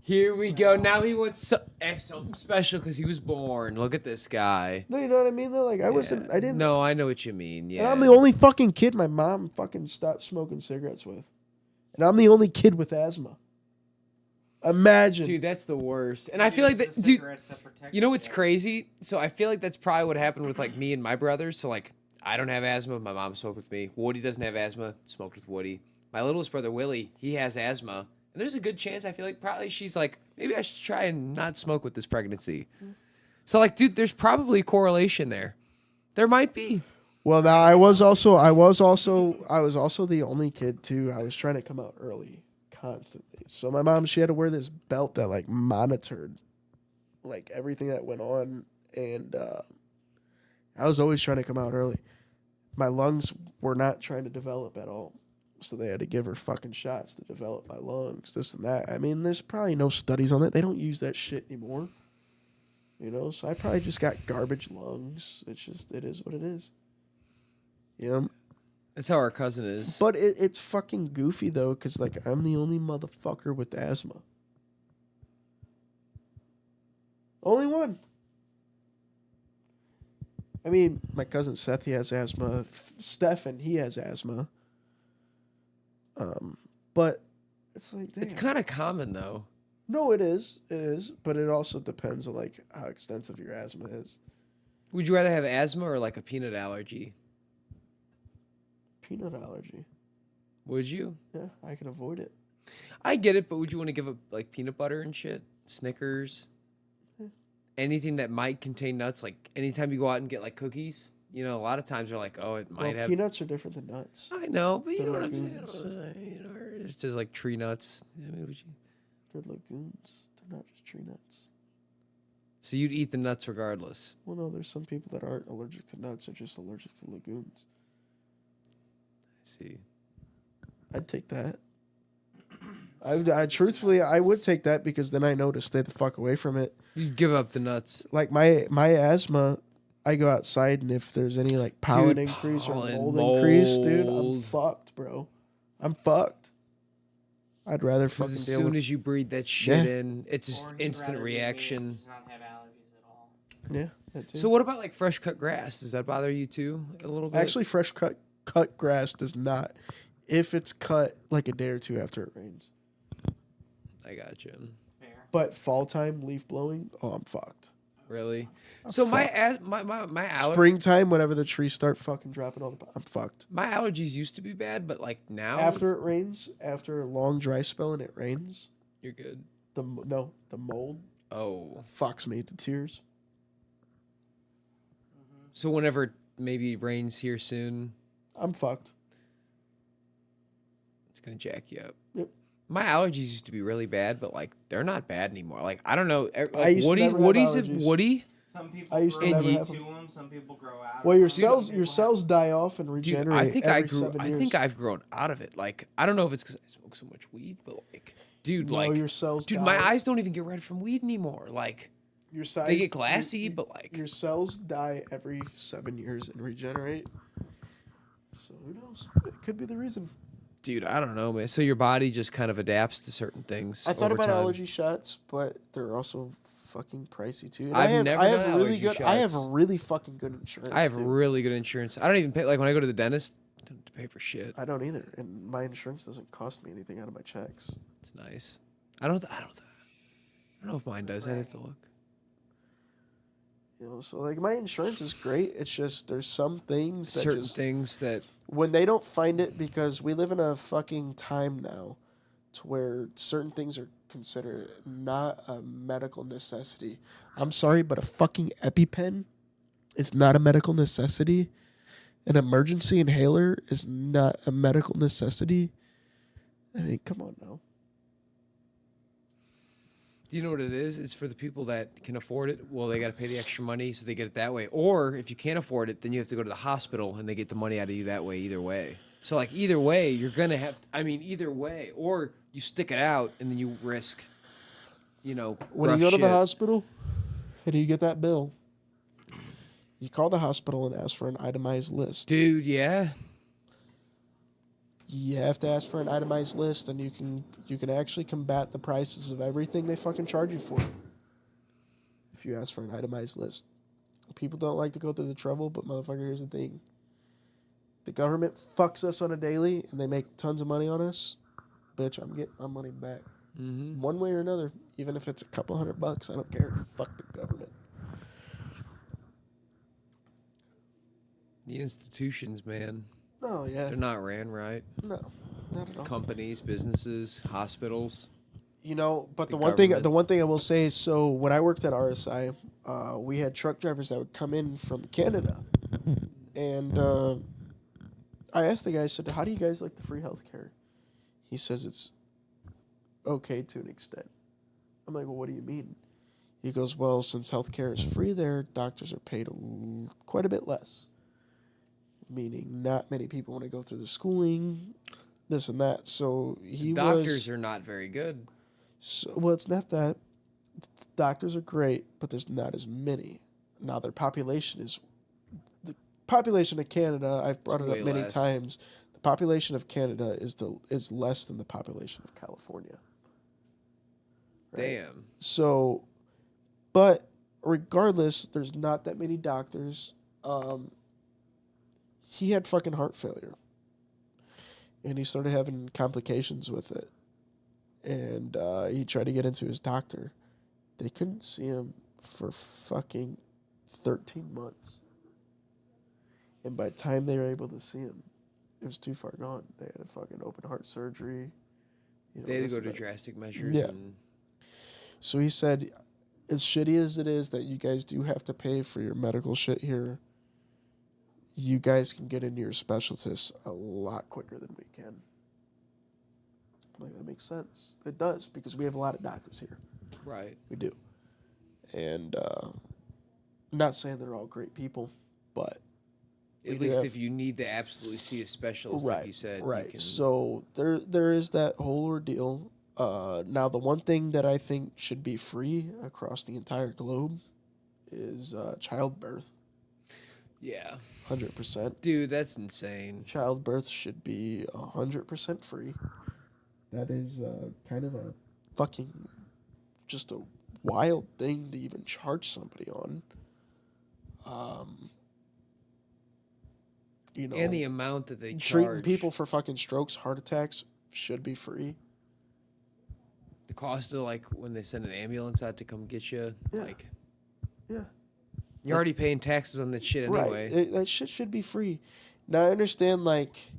Speaker 2: Here we go. Now he wants something special because he was born. Look at this guy.
Speaker 1: No, you know what I mean though? Like I didn't.
Speaker 2: No, I know what you mean. Yeah.
Speaker 1: And I'm the only fucking kid my mom fucking stopped smoking cigarettes with. And I'm the only kid with asthma. Imagine.
Speaker 2: Dude, that's the worst. And I feel like that, dude. You know what's crazy? So I feel like that's probably what happened with like me and my brothers. So like I don't have asthma. My mom smoked with me. Woody doesn't have asthma. Smoked with Woody. My littlest brother Willie, he has asthma. And there's a good chance I feel like probably she's like, maybe I should try and not smoke with this pregnancy. So like, dude, there's probably a correlation there. There might be.
Speaker 1: Well, now I was also the only kid too. I was trying to come out early constantly. So my mom, she had to wear this belt that like monitored like everything that went on, and I was always trying to come out early. My lungs were not trying to develop at all. So they had to give her fucking shots to develop my lungs, this and that. I mean, there's probably no studies on that. They don't use that shit anymore. You know, so I probably just got garbage lungs. It is what it is. You know?
Speaker 2: That's how our cousin is.
Speaker 1: But it's fucking goofy, though, because, like, I'm the only motherfucker with asthma. Only one. I mean, my cousin Seth, he has asthma. Stefan, he has asthma. But it's like, damn.
Speaker 2: It's kind of common though.
Speaker 1: No, it is. It is. But it also depends on, like, how extensive your asthma is.
Speaker 2: Would you rather have asthma or like a peanut allergy?
Speaker 1: Peanut allergy.
Speaker 2: Would you?
Speaker 1: Yeah, I can avoid it.
Speaker 2: I get it, but would you want to give up like peanut butter and shit? Snickers? Anything that might contain nuts? Like anytime you go out and get like cookies, you know, a lot of times they're like, oh, it might
Speaker 1: Well,
Speaker 2: have.
Speaker 1: peanuts are different than nuts.
Speaker 2: I know, but you
Speaker 1: They're
Speaker 2: know what I'm
Speaker 1: legumes.
Speaker 2: saying. You know, it says like tree nuts. I mean, would you...
Speaker 1: They're legumes. They're not just tree nuts.
Speaker 2: So you'd eat the nuts regardless.
Speaker 1: Well, no, there's some people that aren't allergic to nuts. They're just allergic to legumes.
Speaker 2: I see.
Speaker 1: I'd take that. I truthfully, I would take that because then I know to stay the fuck away from it.
Speaker 2: You'd give up the nuts.
Speaker 1: Like my asthma, I go outside and if there's any like pollen
Speaker 2: Dude,
Speaker 1: increase or
Speaker 2: pollen,
Speaker 1: mold increase, dude, I'm
Speaker 2: mold.
Speaker 1: fucked, bro. I'm fucked. I'd rather fucking
Speaker 2: Because as
Speaker 1: deal
Speaker 2: soon
Speaker 1: with
Speaker 2: as you breathe that shit
Speaker 1: Yeah.
Speaker 2: in, it's just
Speaker 3: Or he'd
Speaker 2: instant
Speaker 3: rather be me and
Speaker 2: reaction.
Speaker 3: just not have allergies at all.
Speaker 1: yeah. That too.
Speaker 2: So what about like fresh cut grass? Does that bother you too a little bit?
Speaker 1: Actually, fresh cut grass does not, if it's cut like a day or two after it rains.
Speaker 2: I got you.
Speaker 3: Fair.
Speaker 1: But fall time leaf blowing, oh, I'm fucked.
Speaker 2: Really?
Speaker 1: I'm
Speaker 2: So my
Speaker 1: fucked.
Speaker 2: my
Speaker 1: Springtime, whenever the trees start fucking dropping all the, I'm fucked.
Speaker 2: my allergies used to be bad, but like now
Speaker 1: After it rains, after a long dry spell and it rains,
Speaker 2: you're good.
Speaker 1: the mold
Speaker 2: Oh,
Speaker 1: fucks me to tears.
Speaker 2: so whenever it maybe rains here soon,
Speaker 1: I'm fucked.
Speaker 2: it's gonna jack you up.
Speaker 1: Yep.
Speaker 2: My allergies used to be really bad, but like they're not bad anymore. Like I don't know.
Speaker 1: I used to never have allergies.
Speaker 2: Woody.
Speaker 3: Some people
Speaker 1: I used to
Speaker 3: grow
Speaker 1: never
Speaker 3: into
Speaker 1: have 'em.
Speaker 3: them. Some people grow out.
Speaker 1: Well,
Speaker 3: of
Speaker 1: your
Speaker 3: 'em,
Speaker 1: cells
Speaker 3: some
Speaker 1: your
Speaker 3: people
Speaker 1: cells die off and
Speaker 2: Dude,
Speaker 1: regenerate.
Speaker 2: I think I
Speaker 1: every
Speaker 2: grew.
Speaker 1: 7
Speaker 2: I
Speaker 1: years.
Speaker 2: think I've grown out of it. Like I don't know if it's because I smoke so much weed, but like, dude,
Speaker 1: No,
Speaker 2: like,
Speaker 1: your cells
Speaker 2: dude,
Speaker 1: die.
Speaker 2: my eyes don't even get red from weed anymore. Like
Speaker 1: Your size,
Speaker 2: they get glassy, but like,
Speaker 1: your cells die every 7 years and regenerate. So who knows? It could be the reason.
Speaker 2: dude, I don't know, man. So your body just kind of adapts to certain things.
Speaker 1: I thought
Speaker 2: over
Speaker 1: about
Speaker 2: time.
Speaker 1: allergy shots, but they're also fucking pricey too. And
Speaker 2: I've never
Speaker 1: I
Speaker 2: done
Speaker 1: have really
Speaker 2: allergy
Speaker 1: good. I have
Speaker 2: shots.
Speaker 1: really fucking good insurance.
Speaker 2: I have
Speaker 1: dude.
Speaker 2: really good insurance. I don't even pay. Like when I go to the dentist, I don't have to pay for shit.
Speaker 1: I don't either, and my insurance doesn't cost me anything out of my checks.
Speaker 2: It's nice. I don't know if mine does. I'd have to look.
Speaker 1: You know, so like my insurance is great. It's just there's some things that
Speaker 2: Certain
Speaker 1: just
Speaker 2: things that
Speaker 1: when they don't find it, because we live in a fucking time now to where certain things are considered not a medical necessity. I'm sorry, but a fucking EpiPen is not a medical necessity. An emergency inhaler is not a medical necessity. I mean, come on now.
Speaker 2: Do you know what it is? It's for the people that can afford it. Well, they got to pay the extra money, so they get it that way. Or if you can't afford it, then you have to go to the hospital, and they get the money out of you that way. Either way. So like either way, you're gonna have. I mean, either way, or you stick it out, and then you risk. You know,
Speaker 1: When
Speaker 2: rough
Speaker 1: you go to
Speaker 2: shit.
Speaker 1: the hospital and you get that bill, you call the hospital and ask for an itemized list.
Speaker 2: dude. Yeah,
Speaker 1: You have to ask for an itemized list, and you can actually combat the prices of everything they fucking charge you for. If you ask for an itemized list, people don't like to go through the trouble, but motherfucker, here's the thing: the government fucks us on a daily, and they make tons of money on us. Bitch, I'm getting my money back one way or another, even if it's a couple $100. I don't care. Fuck the government.
Speaker 2: the institutions, man,
Speaker 1: No, yeah,
Speaker 2: they're not ran right.
Speaker 1: no, not at all.
Speaker 2: Companies, businesses, hospitals.
Speaker 1: You know, but
Speaker 2: The
Speaker 1: the one thing I will say is, so when I worked at RSI, we had truck drivers that would come in from Canada, and I asked the guy, I said, "How do you guys like the free healthcare?" He says it's okay to an extent. I'm like, "Well, what do you mean?" He goes, "Well, since healthcare is free there, doctors are paid quite a bit less, meaning not many people want to go through the schooling, this and that." So he
Speaker 2: Doctors are not very good.
Speaker 1: So, well, it's not that. Doctors are great, but there's not as many. Now, their population is... The population of Canada, I've brought it
Speaker 2: Way
Speaker 1: up many
Speaker 2: less.
Speaker 1: times, the population of Canada is less than the population of California. Right?
Speaker 2: Damn.
Speaker 1: So, but regardless, there's not that many doctors. He had fucking heart failure. And he started having complications with it. And he tried to get into his doctor. They couldn't see him for fucking 13 months. And by the time they were able to see him, it was too far gone. They had a fucking open heart surgery. You know,
Speaker 2: They had to
Speaker 1: this
Speaker 2: go
Speaker 1: and
Speaker 2: to
Speaker 1: that.
Speaker 2: drastic measures.
Speaker 1: Yeah.
Speaker 2: And
Speaker 1: So he said, as shitty as it is that you guys do have to pay for your medical shit here, you guys can get into your specialists a lot quicker than we can. I'm like, that makes sense. It does, because we have a lot of doctors here.
Speaker 2: right.
Speaker 1: We do. And I'm not saying they're all great people, but we
Speaker 2: At
Speaker 1: do
Speaker 2: least
Speaker 1: have-
Speaker 2: if you need to absolutely see a specialist, like you said.
Speaker 1: right.
Speaker 2: You can,
Speaker 1: So there is that whole ordeal. Now, the one thing that I think should be free across the entire globe is childbirth.
Speaker 2: Yeah.
Speaker 1: 100%.
Speaker 2: Dude, that's insane.
Speaker 1: Childbirth should be 100% free. That is kind of a fucking just a wild thing to even charge somebody on. You know,
Speaker 2: And the amount that they
Speaker 1: treating
Speaker 2: charge.
Speaker 1: people for fucking strokes, heart attacks should be free.
Speaker 2: The cost of, like, when they send an ambulance out to come get you.
Speaker 1: Yeah.
Speaker 2: Like,
Speaker 1: Yeah.
Speaker 2: you're already paying taxes on that shit anyway.
Speaker 1: Right. That shit should be free. Now, I understand, like,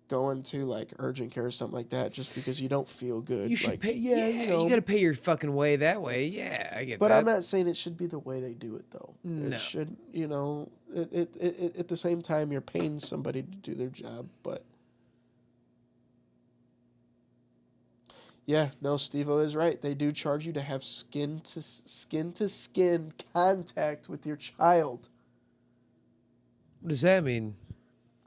Speaker 1: going to, like, urgent care or something like that just because you don't feel good.
Speaker 2: You should
Speaker 1: like,
Speaker 2: pay.
Speaker 1: Yeah, you know.
Speaker 2: you got to pay your fucking way that way. Yeah, I get
Speaker 1: But
Speaker 2: that.
Speaker 1: I'm not saying it should be the way they do it, though.
Speaker 2: No.
Speaker 1: It should, you know, it at the same time, you're paying somebody to do their job, but. Yeah, no, Steve-O is right. They do charge you to have skin to skin contact with your child.
Speaker 2: What does that mean?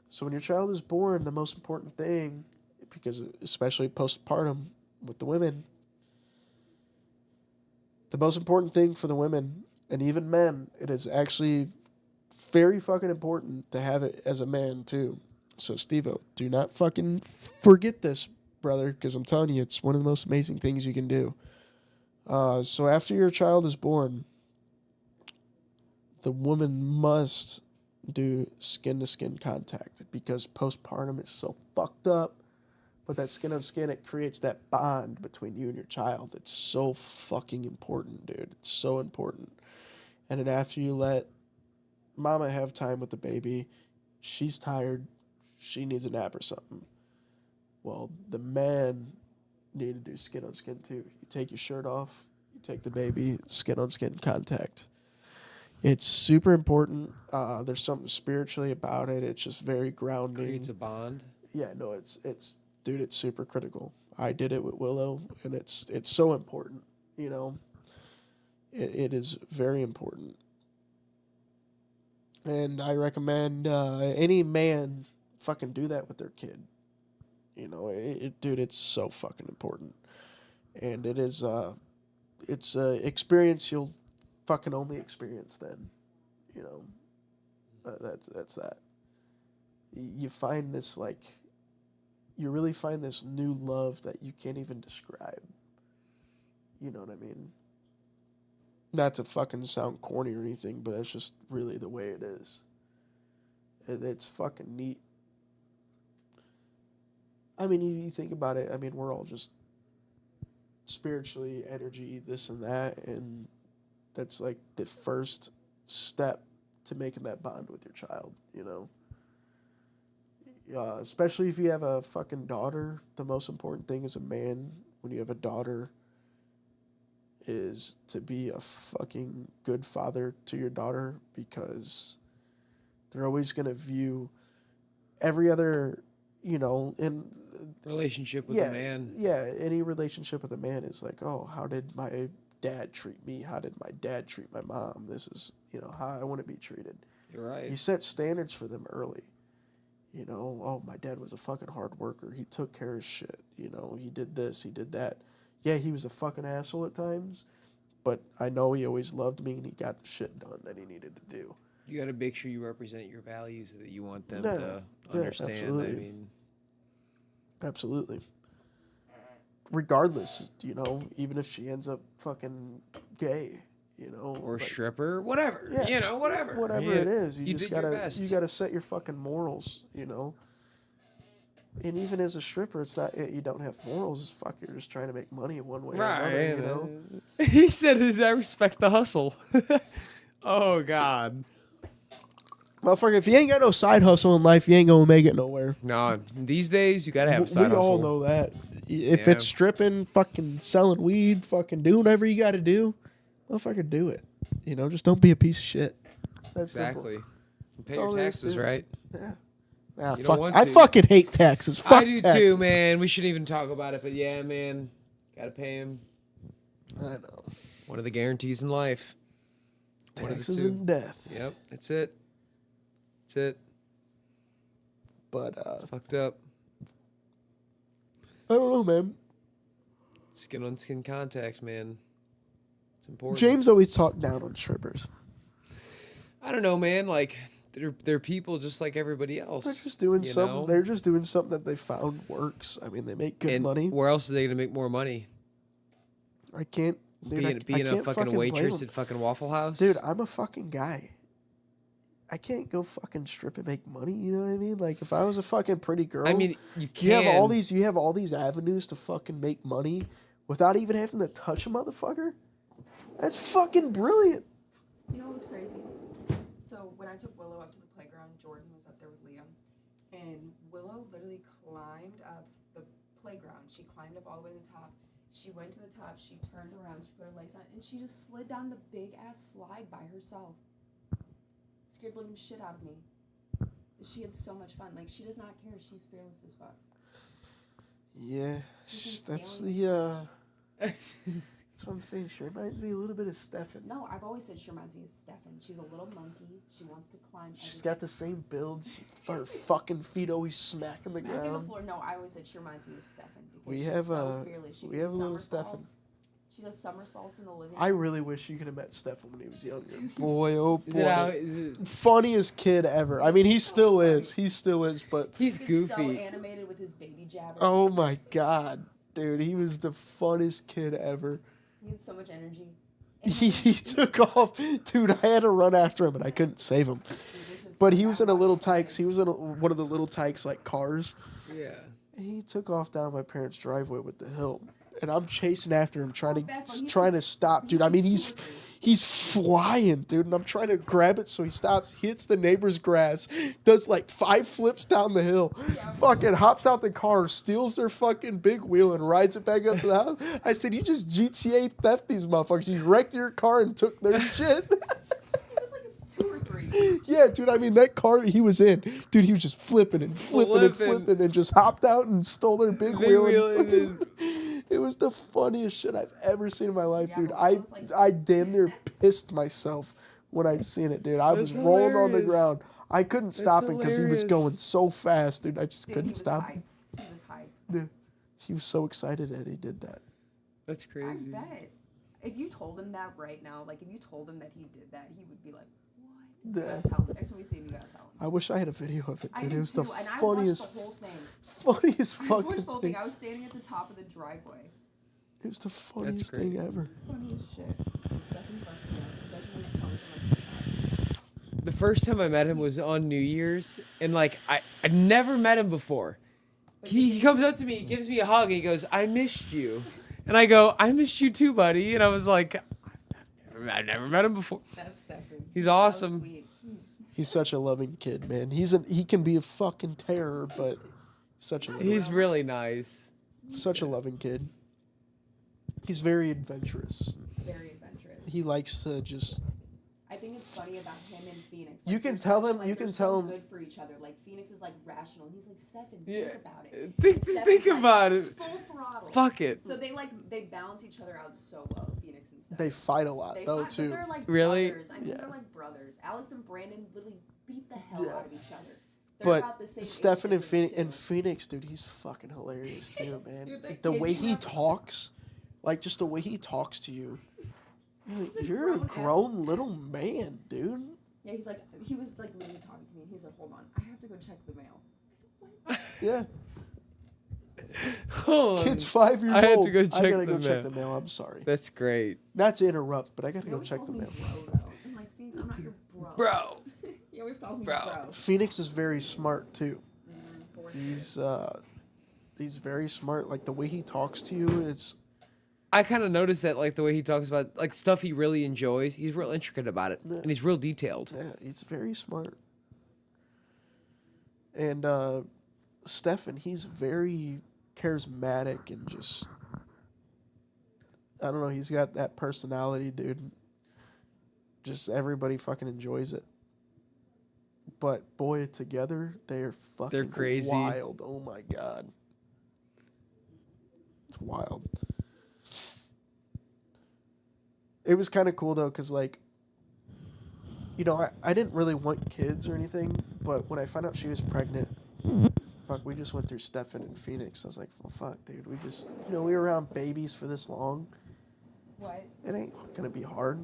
Speaker 1: So when your child is born, the most important thing, because especially postpartum with the women, the most important thing for the women and even men, it is actually very fucking important to have it as a man too. So Steve-O, do not fucking forget this, brother, because I'm telling you, it's one of the most amazing things you can do. So after your child is born, the woman must do skin to skin contact because postpartum is so fucked up. But that skin on skin, it creates that bond between you and your child. It's so fucking important, dude. It's so important. And then after you let mama have time with the baby, she's tired, she needs a nap or something. Well, the man need to do skin on skin too. You take your shirt off, you take the baby, skin on skin contact. It's super important. There's something spiritually about it. It's just very grounding.
Speaker 2: Creates a bond.
Speaker 1: Yeah, no, it's dude, it's super critical. I did it with Willow, and it's so important. You know, it is very important, and I recommend any man fucking do that with their kid. You know, dude, it's so fucking important, and it is it's a experience you'll fucking only experience then. You know, that's that. You find this like. You really find this new love that you can't even describe. You know what I mean? Not to fucking sound corny or anything, but it's just really the way it is. It's fucking neat. I mean, you think about it, I mean, we're all just spiritually, energy, this and that, and that's like the first step to making that bond with your child, you know? Especially if you have a fucking daughter, the most important thing as a man when you have a daughter is to be a fucking good father to your daughter because they're always going to view every other, you know, in
Speaker 2: Relationship with
Speaker 1: yeah,
Speaker 2: a man.
Speaker 1: Yeah, any relationship with a man is like, oh, how did my dad treat me? How did my dad treat my mom? This is, you know, how I want to be treated.
Speaker 2: You're right.
Speaker 1: You set standards for them early. You know, oh, my dad was a fucking hard worker. He took care of shit. You know, he did this, he did that. Yeah, he was a fucking asshole at times, but I know he always loved me and he got the shit done that he needed to do.
Speaker 2: You got to make sure you represent your values that you want them
Speaker 1: Yeah,
Speaker 2: to
Speaker 1: yeah,
Speaker 2: understand.
Speaker 1: absolutely.
Speaker 2: I mean,
Speaker 1: Absolutely. Regardless, you know, even if she ends up fucking gay, you know,
Speaker 2: or
Speaker 1: like,
Speaker 2: stripper, whatever.
Speaker 1: Yeah.
Speaker 2: You know, whatever.
Speaker 1: whatever
Speaker 2: Yeah.
Speaker 1: it is, you just
Speaker 2: did your
Speaker 1: gotta
Speaker 2: best.
Speaker 1: you gotta set your fucking morals, you know. And even as a stripper, it's not you don't have morals. It's fuck, you're just trying to make money in one way or another, you know.
Speaker 2: He said, "I respect the hustle." Oh God.
Speaker 1: Motherfucker, if you ain't got no side hustle in life, you ain't gonna make it nowhere.
Speaker 2: No, these days you gotta have a side
Speaker 1: We
Speaker 2: hustle.
Speaker 1: all know that. If
Speaker 2: Yeah.
Speaker 1: it's stripping, fucking selling weed, fucking doing whatever you gotta do, motherfucker, do it. You know, just don't be a piece of shit. It's that simple.
Speaker 2: Exactly. And pay
Speaker 1: That's all
Speaker 2: your
Speaker 1: there is
Speaker 2: taxes,
Speaker 1: to it.
Speaker 2: right?
Speaker 1: Yeah. Ah,
Speaker 2: You don't
Speaker 1: fuck,
Speaker 2: want
Speaker 1: I
Speaker 2: to.
Speaker 1: fucking hate taxes. Fuck
Speaker 2: I do
Speaker 1: taxes.
Speaker 2: too, man. We shouldn't even talk about it, but yeah, man, gotta pay him.
Speaker 1: I know.
Speaker 2: One of the guarantees in life. One of the
Speaker 1: Taxes
Speaker 2: two.
Speaker 1: and death.
Speaker 2: Yep, that's it. That's it.
Speaker 1: But
Speaker 2: Fucked up.
Speaker 1: I don't know, man.
Speaker 2: Skin on skin contact, man. It's important.
Speaker 1: James always talked down on strippers.
Speaker 2: I don't know, man. Like, they're people just like everybody else.
Speaker 1: They're just doing
Speaker 2: you
Speaker 1: something.
Speaker 2: know?
Speaker 1: They're just doing something that they found works. I mean, they make good
Speaker 2: and
Speaker 1: money.
Speaker 2: where else are they gonna make more money?
Speaker 1: I can't. Dude, I
Speaker 2: Being a
Speaker 1: can't
Speaker 2: fucking
Speaker 1: blame
Speaker 2: waitress
Speaker 1: 'em.
Speaker 2: at fucking Waffle House.
Speaker 1: Dude, I'm a fucking guy. I can't go fucking strip and make money. You know what I mean? Like if I was a fucking pretty girl,
Speaker 2: I mean, you
Speaker 1: you have
Speaker 2: can.
Speaker 1: all these avenues to fucking make money without even having to touch a motherfucker. That's fucking brilliant.
Speaker 4: You know what was crazy? So when I took Willow up to the playground, Jordan was up there with Liam, and Willow literally climbed up the playground. She climbed up all the way to the top. She went to the top. She turned around. She put her legs on, and she just slid down the big ass slide by herself. Scared the living shit out of me. She had so much fun. Like she does not care. She's fearless as fuck.
Speaker 1: Yeah,
Speaker 4: She's
Speaker 1: that's
Speaker 4: scaling
Speaker 1: the. That's what I'm saying. She reminds me a little bit of Stefan.
Speaker 4: No, I've always said she reminds me of Stefan. She's a little monkey. She wants to climb.
Speaker 1: She's
Speaker 4: everything.
Speaker 1: got the same build. Her fucking feet always smacking the
Speaker 4: Smacking the
Speaker 1: ground.
Speaker 4: floor. No, I always said she reminds me of Stefan because
Speaker 1: We
Speaker 4: she's
Speaker 1: have,
Speaker 4: so fearless. She
Speaker 1: we
Speaker 4: can
Speaker 1: have
Speaker 4: do
Speaker 1: a little Stefan.
Speaker 4: somersaults. She does somersaults in the living
Speaker 1: I
Speaker 4: room.
Speaker 1: really wish you could have met Stefan when he was younger. Boy, oh
Speaker 2: Is it how,
Speaker 1: boy.
Speaker 2: is it,
Speaker 1: Funniest kid ever. I mean, he still is. He still is, but
Speaker 2: he's
Speaker 4: He's so
Speaker 2: goofy.
Speaker 4: animated with his baby jabber.
Speaker 1: oh my god. Dude, he was the funnest kid ever.
Speaker 4: He has so much energy. And
Speaker 1: He took off. Dude, I had to run after him and I couldn't save him. But he was in a little Tykes. He was in one of the little Tykes like cars.
Speaker 2: Yeah.
Speaker 1: And he took off down my parents' driveway with the hill. And I'm chasing after him, trying
Speaker 4: fast,
Speaker 1: to
Speaker 4: he's
Speaker 1: trying
Speaker 4: like-
Speaker 1: to stop, dude. I mean, he's flying, dude, and I'm trying to grab it so he stops, hits the neighbor's grass, does like 5 flips down the hill, fucking hops out the car, steals their fucking big wheel, and rides it back up to the house. I said, you just GTA theft these motherfuckers. You wrecked your car and took their shit.
Speaker 4: He was like a 2 or 3.
Speaker 1: Yeah, dude, I mean, that car he was in, dude, he was just flipping and
Speaker 2: Flipping.
Speaker 1: and just hopped out and stole their big
Speaker 2: Big
Speaker 1: wheel.
Speaker 2: wheel
Speaker 1: And
Speaker 2: and
Speaker 1: fucking, it was the funniest shit I've ever seen in my life,
Speaker 4: Yeah,
Speaker 1: dude.
Speaker 4: but
Speaker 1: I
Speaker 4: it was like-
Speaker 1: I damn near pissed myself when I seen it, dude. I was
Speaker 2: That's
Speaker 1: rolling on the
Speaker 2: hilarious.
Speaker 1: ground. I couldn't stop him because he was
Speaker 2: hilarious.
Speaker 1: going so fast, dude. I just
Speaker 4: Dude, he
Speaker 1: couldn't
Speaker 4: was
Speaker 1: stop
Speaker 4: hype.
Speaker 1: him.
Speaker 4: He was hype.
Speaker 1: Yeah. He was so excited that he did that.
Speaker 2: That's crazy.
Speaker 4: I bet. If you told him that right now, like if you told him that he did that, he would be like, "What?" You
Speaker 1: Yeah.
Speaker 4: gotta tell him. Next time we see him, you gotta tell him.
Speaker 1: I wish I had a video of it,
Speaker 4: I
Speaker 1: dude.
Speaker 4: do
Speaker 1: It was
Speaker 4: too,
Speaker 1: the
Speaker 4: and I
Speaker 1: funniest,
Speaker 4: watched the whole thing.
Speaker 1: funniest
Speaker 4: I
Speaker 1: fucking
Speaker 4: watched the whole
Speaker 1: thing.
Speaker 4: thing. I was standing at the top of the driveway.
Speaker 1: It was the funniest
Speaker 2: great.
Speaker 1: thing ever.
Speaker 4: Funny as shit. Stephanie fucks me up, especially when it comes to like TikTok.
Speaker 2: The first time I met him was on New Year's, and like I never met him before. He comes up to me, gives me a hug, and he goes, "I missed you," and I go, "I missed you too, buddy." And I was like, "I've never met him before."
Speaker 4: That's Stefan.
Speaker 2: He's
Speaker 4: So
Speaker 2: awesome.
Speaker 4: sweet.
Speaker 1: He's such a loving kid, man. He can be a fucking terror, but such a
Speaker 2: He's really nice.
Speaker 1: such a loving kid. He's very adventurous.
Speaker 4: Very adventurous.
Speaker 1: He likes to just
Speaker 4: I think it's funny about him and Phoenix.
Speaker 1: You can
Speaker 4: they're
Speaker 1: tell
Speaker 4: such,
Speaker 1: him-
Speaker 4: Like,
Speaker 1: you
Speaker 4: they're
Speaker 1: can
Speaker 4: so
Speaker 1: tell him-
Speaker 4: good for each other. Like Phoenix is like rational. He's like Stefan.
Speaker 2: Yeah.
Speaker 4: Think about it.
Speaker 2: Think
Speaker 4: Stefan's, like,
Speaker 2: about it.
Speaker 4: Full throttle.
Speaker 2: Fuck it.
Speaker 4: So they balance each other out so well. Phoenix and Stefan.
Speaker 1: they fight a lot
Speaker 4: They
Speaker 1: though
Speaker 4: fight, but
Speaker 1: too.
Speaker 4: they're like
Speaker 2: Really?
Speaker 4: brothers. I mean,
Speaker 1: Yeah.
Speaker 4: they're like brothers. Alex and Brandon literally beat the hell
Speaker 1: Yeah.
Speaker 4: out of each other. They're about the
Speaker 1: But
Speaker 4: same age
Speaker 1: Stefan and
Speaker 4: difference,
Speaker 1: Phoenix, dude, he's fucking hilarious too, man.
Speaker 4: Dude, that
Speaker 1: Like, the
Speaker 4: kid
Speaker 1: way
Speaker 4: came
Speaker 1: he
Speaker 4: out-
Speaker 1: talks, like just the way he talks to you.
Speaker 4: He's a
Speaker 1: You're a
Speaker 4: grown-ass
Speaker 1: grown
Speaker 4: man.
Speaker 1: little man, dude.
Speaker 4: Yeah, he was like literally talking to me, and he's like, "Hold on, I have to go check the mail." I said, "What?"
Speaker 1: Yeah.
Speaker 2: Hold on.
Speaker 1: Kid's 5 years
Speaker 2: I had
Speaker 1: old.
Speaker 2: to go
Speaker 1: I
Speaker 2: check
Speaker 1: gotta
Speaker 2: the
Speaker 1: go check
Speaker 2: mail.
Speaker 1: the mail. I'm sorry.
Speaker 2: That's great,
Speaker 1: Not to interrupt, but I gotta
Speaker 4: He
Speaker 1: go
Speaker 4: always
Speaker 1: check
Speaker 4: calls
Speaker 1: the
Speaker 4: me
Speaker 1: mail.
Speaker 4: bro, though. I'm like, Phoenix, I'm not your bro.
Speaker 2: bro.
Speaker 4: He always calls me
Speaker 2: Bro.
Speaker 4: bro.
Speaker 1: Phoenix is very smart too.
Speaker 4: For
Speaker 1: He's very smart. Like the way he talks to you, it's
Speaker 2: I kind of noticed that, like the way he talks about like stuff he really enjoys. He's real intricate about it,
Speaker 1: Yeah.
Speaker 2: and he's real detailed.
Speaker 1: yeah, he's very smart. And Stefan, he's very charismatic and just I don't know, he's got that personality, dude. Just everybody fucking enjoys it. But boy, together they're fucking
Speaker 2: crazy.
Speaker 1: wild. Oh my god. It's wild. It was kind of cool though, cause like, you know, I didn't really want kids or anything, but when I found out she was pregnant, fuck, we just went through Stefan and Phoenix. I was like, well, fuck, dude, we just, you know, we were around babies for this long.
Speaker 4: what?
Speaker 1: It ain't gonna be hard.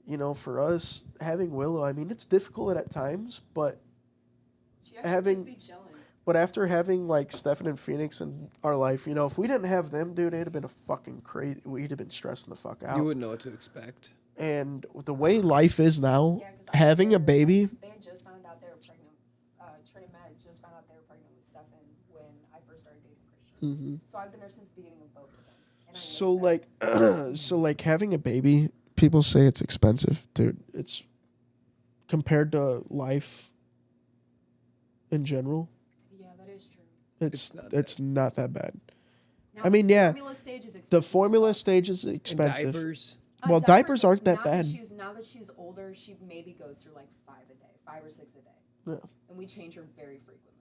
Speaker 1: you know, for us having Willow, I mean, it's difficult at times, but
Speaker 4: She actually
Speaker 1: having-
Speaker 4: just be chilling.
Speaker 1: but after having like Stefan and Phoenix in our life, you know, if we didn't have them, dude, it'd have been a fucking crazy. We'd have been stressing the fuck out.
Speaker 2: You wouldn't know what to expect.
Speaker 1: And the way life is now,
Speaker 4: Yeah, 'cause I
Speaker 1: having a
Speaker 4: remember
Speaker 1: baby,
Speaker 4: They had just found out they were pregnant. Trin and Matt had just found out they were pregnant with Stefan when I first started dating Christian. So I've been there since the beginning of both of them. And I
Speaker 1: so
Speaker 4: love them.
Speaker 1: like, so like having a baby, people say it's expensive, dude. It's compared to life in general.
Speaker 4: Yeah, that is true.
Speaker 1: It's
Speaker 2: It's not
Speaker 1: not that bad.
Speaker 4: Now,
Speaker 1: I mean, yeah,
Speaker 4: formula stage is expensive
Speaker 1: The
Speaker 4: as
Speaker 1: formula
Speaker 4: well.
Speaker 1: stage is
Speaker 2: And
Speaker 1: expensive.
Speaker 2: diapers.
Speaker 1: Well, diapers aren't that
Speaker 4: now
Speaker 1: bad.
Speaker 4: Now that she's older, she maybe goes through like 5 or 6 a day.
Speaker 1: Yeah.
Speaker 4: And we change her very frequently.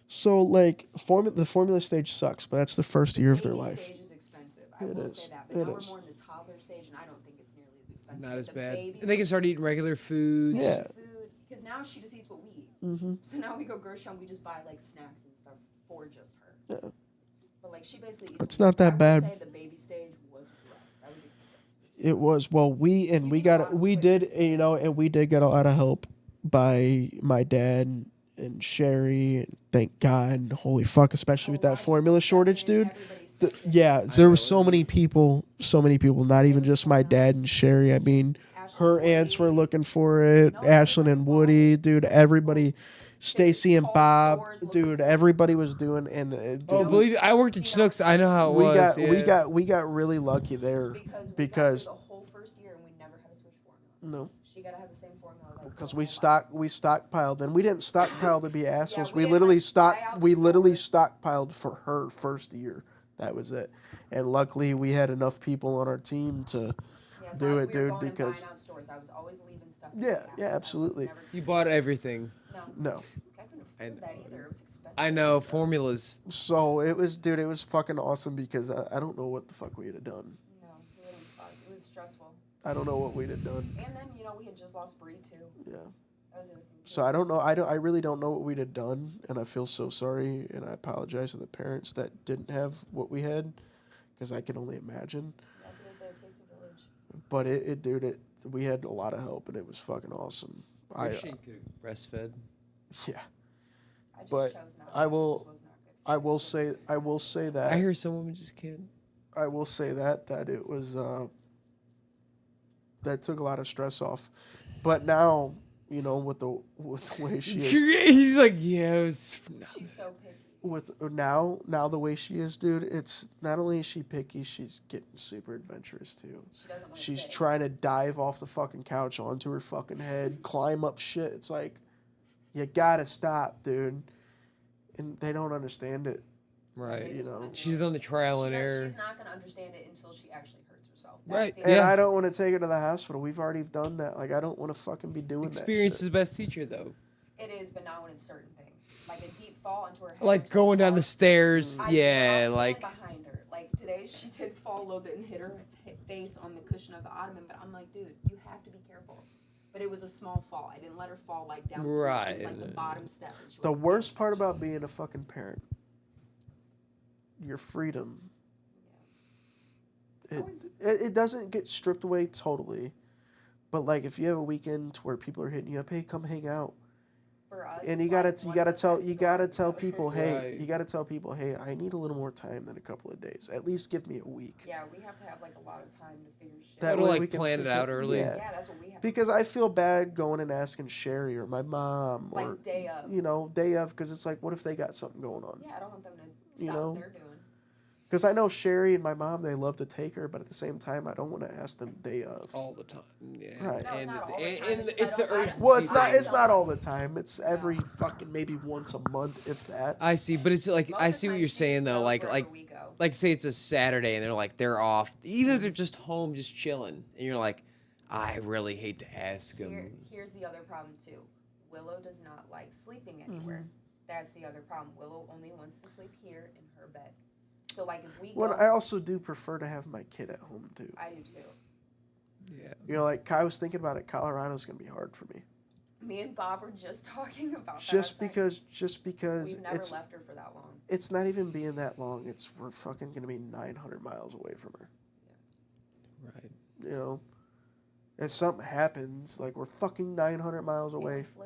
Speaker 1: So like, the formula stage sucks, but that's the first year of their
Speaker 4: Baby
Speaker 1: life.
Speaker 4: stage is expensive. I
Speaker 1: It
Speaker 4: will
Speaker 1: is.
Speaker 4: say that. But
Speaker 1: It
Speaker 4: now
Speaker 1: is.
Speaker 4: we're more in the toddler stage, and I don't think it's nearly as expensive.
Speaker 2: Not
Speaker 4: But
Speaker 2: as
Speaker 4: the
Speaker 2: bad.
Speaker 4: baby-
Speaker 2: And they can start eating regular foods.
Speaker 1: Yeah.
Speaker 4: Food, because now she just eats what we eat.
Speaker 1: Mm-hmm.
Speaker 4: So now we go grocery shopping, we just buy like snacks and stuff for just her.
Speaker 1: Yeah.
Speaker 4: But like she basically eats.
Speaker 1: It's
Speaker 4: what we
Speaker 1: not
Speaker 4: eat.
Speaker 1: that
Speaker 4: I will
Speaker 1: bad.
Speaker 4: say the baby stage was rough. That was expensive.
Speaker 1: It was well, we
Speaker 4: You need a lot of
Speaker 1: did,
Speaker 4: equipment.
Speaker 1: you know, and we did get a lot of help by my dad and Sherry, and thank God, and holy fuck, especially with
Speaker 4: A lot
Speaker 1: that
Speaker 4: of people
Speaker 1: formula
Speaker 4: stepped
Speaker 1: shortage,
Speaker 4: in,
Speaker 1: dude.
Speaker 4: everybody stepped in.
Speaker 1: Yeah,
Speaker 2: I
Speaker 1: there
Speaker 2: know,
Speaker 1: were so many people, not even just my dad and Sherry. I mean,
Speaker 4: Ashley
Speaker 1: her
Speaker 4: Woody.
Speaker 1: aunts were looking for it,
Speaker 4: No,
Speaker 1: Ashlyn and
Speaker 4: everybody
Speaker 1: Woody,
Speaker 4: bought it.
Speaker 1: dude,
Speaker 4: So
Speaker 1: everybody,
Speaker 4: cool.
Speaker 1: Stacy and
Speaker 4: Called
Speaker 1: Bob,
Speaker 4: stores looking
Speaker 1: dude,
Speaker 4: for it.
Speaker 1: everybody was doing, and dude,
Speaker 2: Oh, believe it, I worked at
Speaker 4: You know,
Speaker 2: Schnucks. I know how it
Speaker 1: we
Speaker 2: was.
Speaker 1: we got really lucky there
Speaker 4: Because
Speaker 1: because
Speaker 4: we got through the whole first year and we never had to switch formula.
Speaker 1: no.
Speaker 4: She gotta have the same formula. Like
Speaker 1: Because
Speaker 4: her
Speaker 1: we
Speaker 4: whole life.
Speaker 1: stockpiled, and we didn't stockpile to be assholes.
Speaker 4: we
Speaker 1: we
Speaker 4: didn't,
Speaker 1: literally
Speaker 4: like, buy out the
Speaker 1: stockpiled for her first year. That was it. And luckily, we had enough people on our team to.
Speaker 4: Yeah, so
Speaker 1: do
Speaker 4: we
Speaker 1: it,
Speaker 4: were
Speaker 1: dude,
Speaker 4: going and
Speaker 1: because-
Speaker 4: buying out stores. I was always leaving stuff.
Speaker 1: Yeah,
Speaker 4: back.
Speaker 1: yeah,
Speaker 4: I was
Speaker 1: absolutely.
Speaker 4: never-
Speaker 2: You bought everything.
Speaker 4: No,
Speaker 1: No.
Speaker 4: I couldn't
Speaker 2: And-
Speaker 4: afford that either. It was expensive.
Speaker 2: I know formulas.
Speaker 1: So it was, dude. It was fucking awesome because I don't know what the fuck we'd have done.
Speaker 4: No, we didn't fuck. It was stressful.
Speaker 1: I don't know what we'd have done.
Speaker 4: And then we had just lost Bree too.
Speaker 1: Yeah.
Speaker 4: That was the other thing. Too.
Speaker 1: So I don't know. I really don't know what we'd have done, and I feel so sorry, and I apologize to the parents that didn't have what we had, because I can only imagine.
Speaker 4: That's what they say. It takes a village.
Speaker 1: But we had a lot of help, and it was fucking awesome.
Speaker 2: Christian could have breastfed.
Speaker 1: Yeah.
Speaker 4: I just
Speaker 1: But
Speaker 4: chose not to.
Speaker 1: I
Speaker 4: It
Speaker 1: will-
Speaker 4: just was not good for
Speaker 1: I
Speaker 4: me.
Speaker 1: will
Speaker 4: It
Speaker 1: say
Speaker 4: was
Speaker 1: I will
Speaker 4: not
Speaker 1: say
Speaker 4: good.
Speaker 1: that
Speaker 2: I hear some women just can't.
Speaker 1: I will say that it was that took a lot of stress off. But now, you know, with the way she is
Speaker 2: He's like, yeah, it was.
Speaker 4: She's so picky.
Speaker 1: with now the way she is, dude, it's not only is she picky, she's getting super adventurous too.
Speaker 4: She doesn't want to
Speaker 1: She's
Speaker 4: sit.
Speaker 1: trying to dive off the fucking couch onto her fucking head, climb up shit. It's like, you gotta stop, dude. And they don't understand it.
Speaker 2: Right.
Speaker 1: You know.
Speaker 2: She's on the trial and error.
Speaker 4: She's not gonna understand it until she actually hurts herself.
Speaker 2: Right,
Speaker 4: the
Speaker 1: And
Speaker 2: Yeah.
Speaker 1: I don't want to take her to the hospital. We've already done that. Like, I don't want to fucking be doing
Speaker 2: Experience
Speaker 1: that
Speaker 2: is the best teacher, though.
Speaker 4: It is, but not when it's certain things. Like a deep fall into her head.
Speaker 2: Like going down the stairs.
Speaker 4: I
Speaker 2: Yeah,
Speaker 4: will
Speaker 2: like.
Speaker 4: stand behind her. Like today, she did fall a little bit and hit her face on the cushion of the ottoman. But I'm like, dude, you have to be careful. But it was a small fall. I didn't let her fall like down. through it. It was like the
Speaker 2: Right.
Speaker 4: bottom step. And she
Speaker 1: The
Speaker 4: wasn't
Speaker 1: worst
Speaker 4: paying
Speaker 1: part
Speaker 4: attention.
Speaker 1: about being a fucking parent, your freedom.
Speaker 4: Yeah.
Speaker 1: It doesn't get stripped away totally, but like if you have a weekend where people are hitting you up, hey, come hang out,
Speaker 4: For us,
Speaker 1: and
Speaker 4: it's
Speaker 1: you gotta
Speaker 4: like one
Speaker 1: you gotta
Speaker 4: of us
Speaker 1: tell
Speaker 4: has
Speaker 1: you
Speaker 4: to go out
Speaker 1: gotta
Speaker 4: and
Speaker 1: tell
Speaker 4: go.
Speaker 1: people, hey,
Speaker 2: Right.
Speaker 1: you gotta tell people, hey, I need a little more time than a couple of days. At least give me a week.
Speaker 4: Yeah, we have to have like a lot of time to figure shit.
Speaker 1: That
Speaker 2: Gotta,
Speaker 1: way
Speaker 2: like,
Speaker 1: we can
Speaker 2: plan it
Speaker 1: figure-
Speaker 2: out early.
Speaker 1: Yeah.
Speaker 4: Yeah, that's what we have.
Speaker 1: Because I feel bad going and asking Sherry or my mom or
Speaker 4: Like day of.
Speaker 1: you know day of, because it's like, what if they got something going on?
Speaker 4: Yeah, I don't want them to
Speaker 1: You
Speaker 4: stop
Speaker 1: know?
Speaker 4: what they're doing.
Speaker 1: Because I know Sherry and my mom, they love to take her, but at the same time, I don't want to ask them day of.
Speaker 2: All the time. Yeah.
Speaker 1: Right.
Speaker 4: No, it's not all the
Speaker 2: and,
Speaker 4: time,
Speaker 2: and
Speaker 4: it's just
Speaker 2: it's
Speaker 4: I
Speaker 2: the
Speaker 4: don't- I
Speaker 2: urgency.
Speaker 1: Well, it's not.
Speaker 2: thing.
Speaker 1: It's not all the time. It's every fucking maybe once a month, if that.
Speaker 2: I see, but it's like
Speaker 4: Most
Speaker 2: I
Speaker 4: of the
Speaker 2: see what
Speaker 4: time
Speaker 2: you're
Speaker 4: she
Speaker 2: saying
Speaker 4: just
Speaker 2: though.
Speaker 4: goes
Speaker 2: Like
Speaker 4: wherever we go.
Speaker 2: like say it's a Saturday and they're off, even if they're just home just chilling, and you're like, I really hate to ask them.
Speaker 4: Here's the other problem too. Willow does not like sleeping anywhere.
Speaker 1: Mm-hmm.
Speaker 4: That's the other problem. Willow only wants to sleep here in her bed. So like if we
Speaker 1: Well,
Speaker 4: go,
Speaker 1: I also do prefer to have my kid at home too.
Speaker 4: I do too.
Speaker 2: Yeah.
Speaker 1: You know, like I was thinking about it. Colorado's gonna be hard for me,
Speaker 4: Me and Bob were just talking about that.
Speaker 1: just
Speaker 4: outside.
Speaker 1: because
Speaker 4: we've never
Speaker 1: it's
Speaker 4: left her for that long.
Speaker 1: it's not even being that long. We're fucking gonna be 900 miles away from her.
Speaker 2: Right.
Speaker 1: You know, if something happens, like we're fucking 900 miles
Speaker 4: And
Speaker 1: away
Speaker 4: the flu.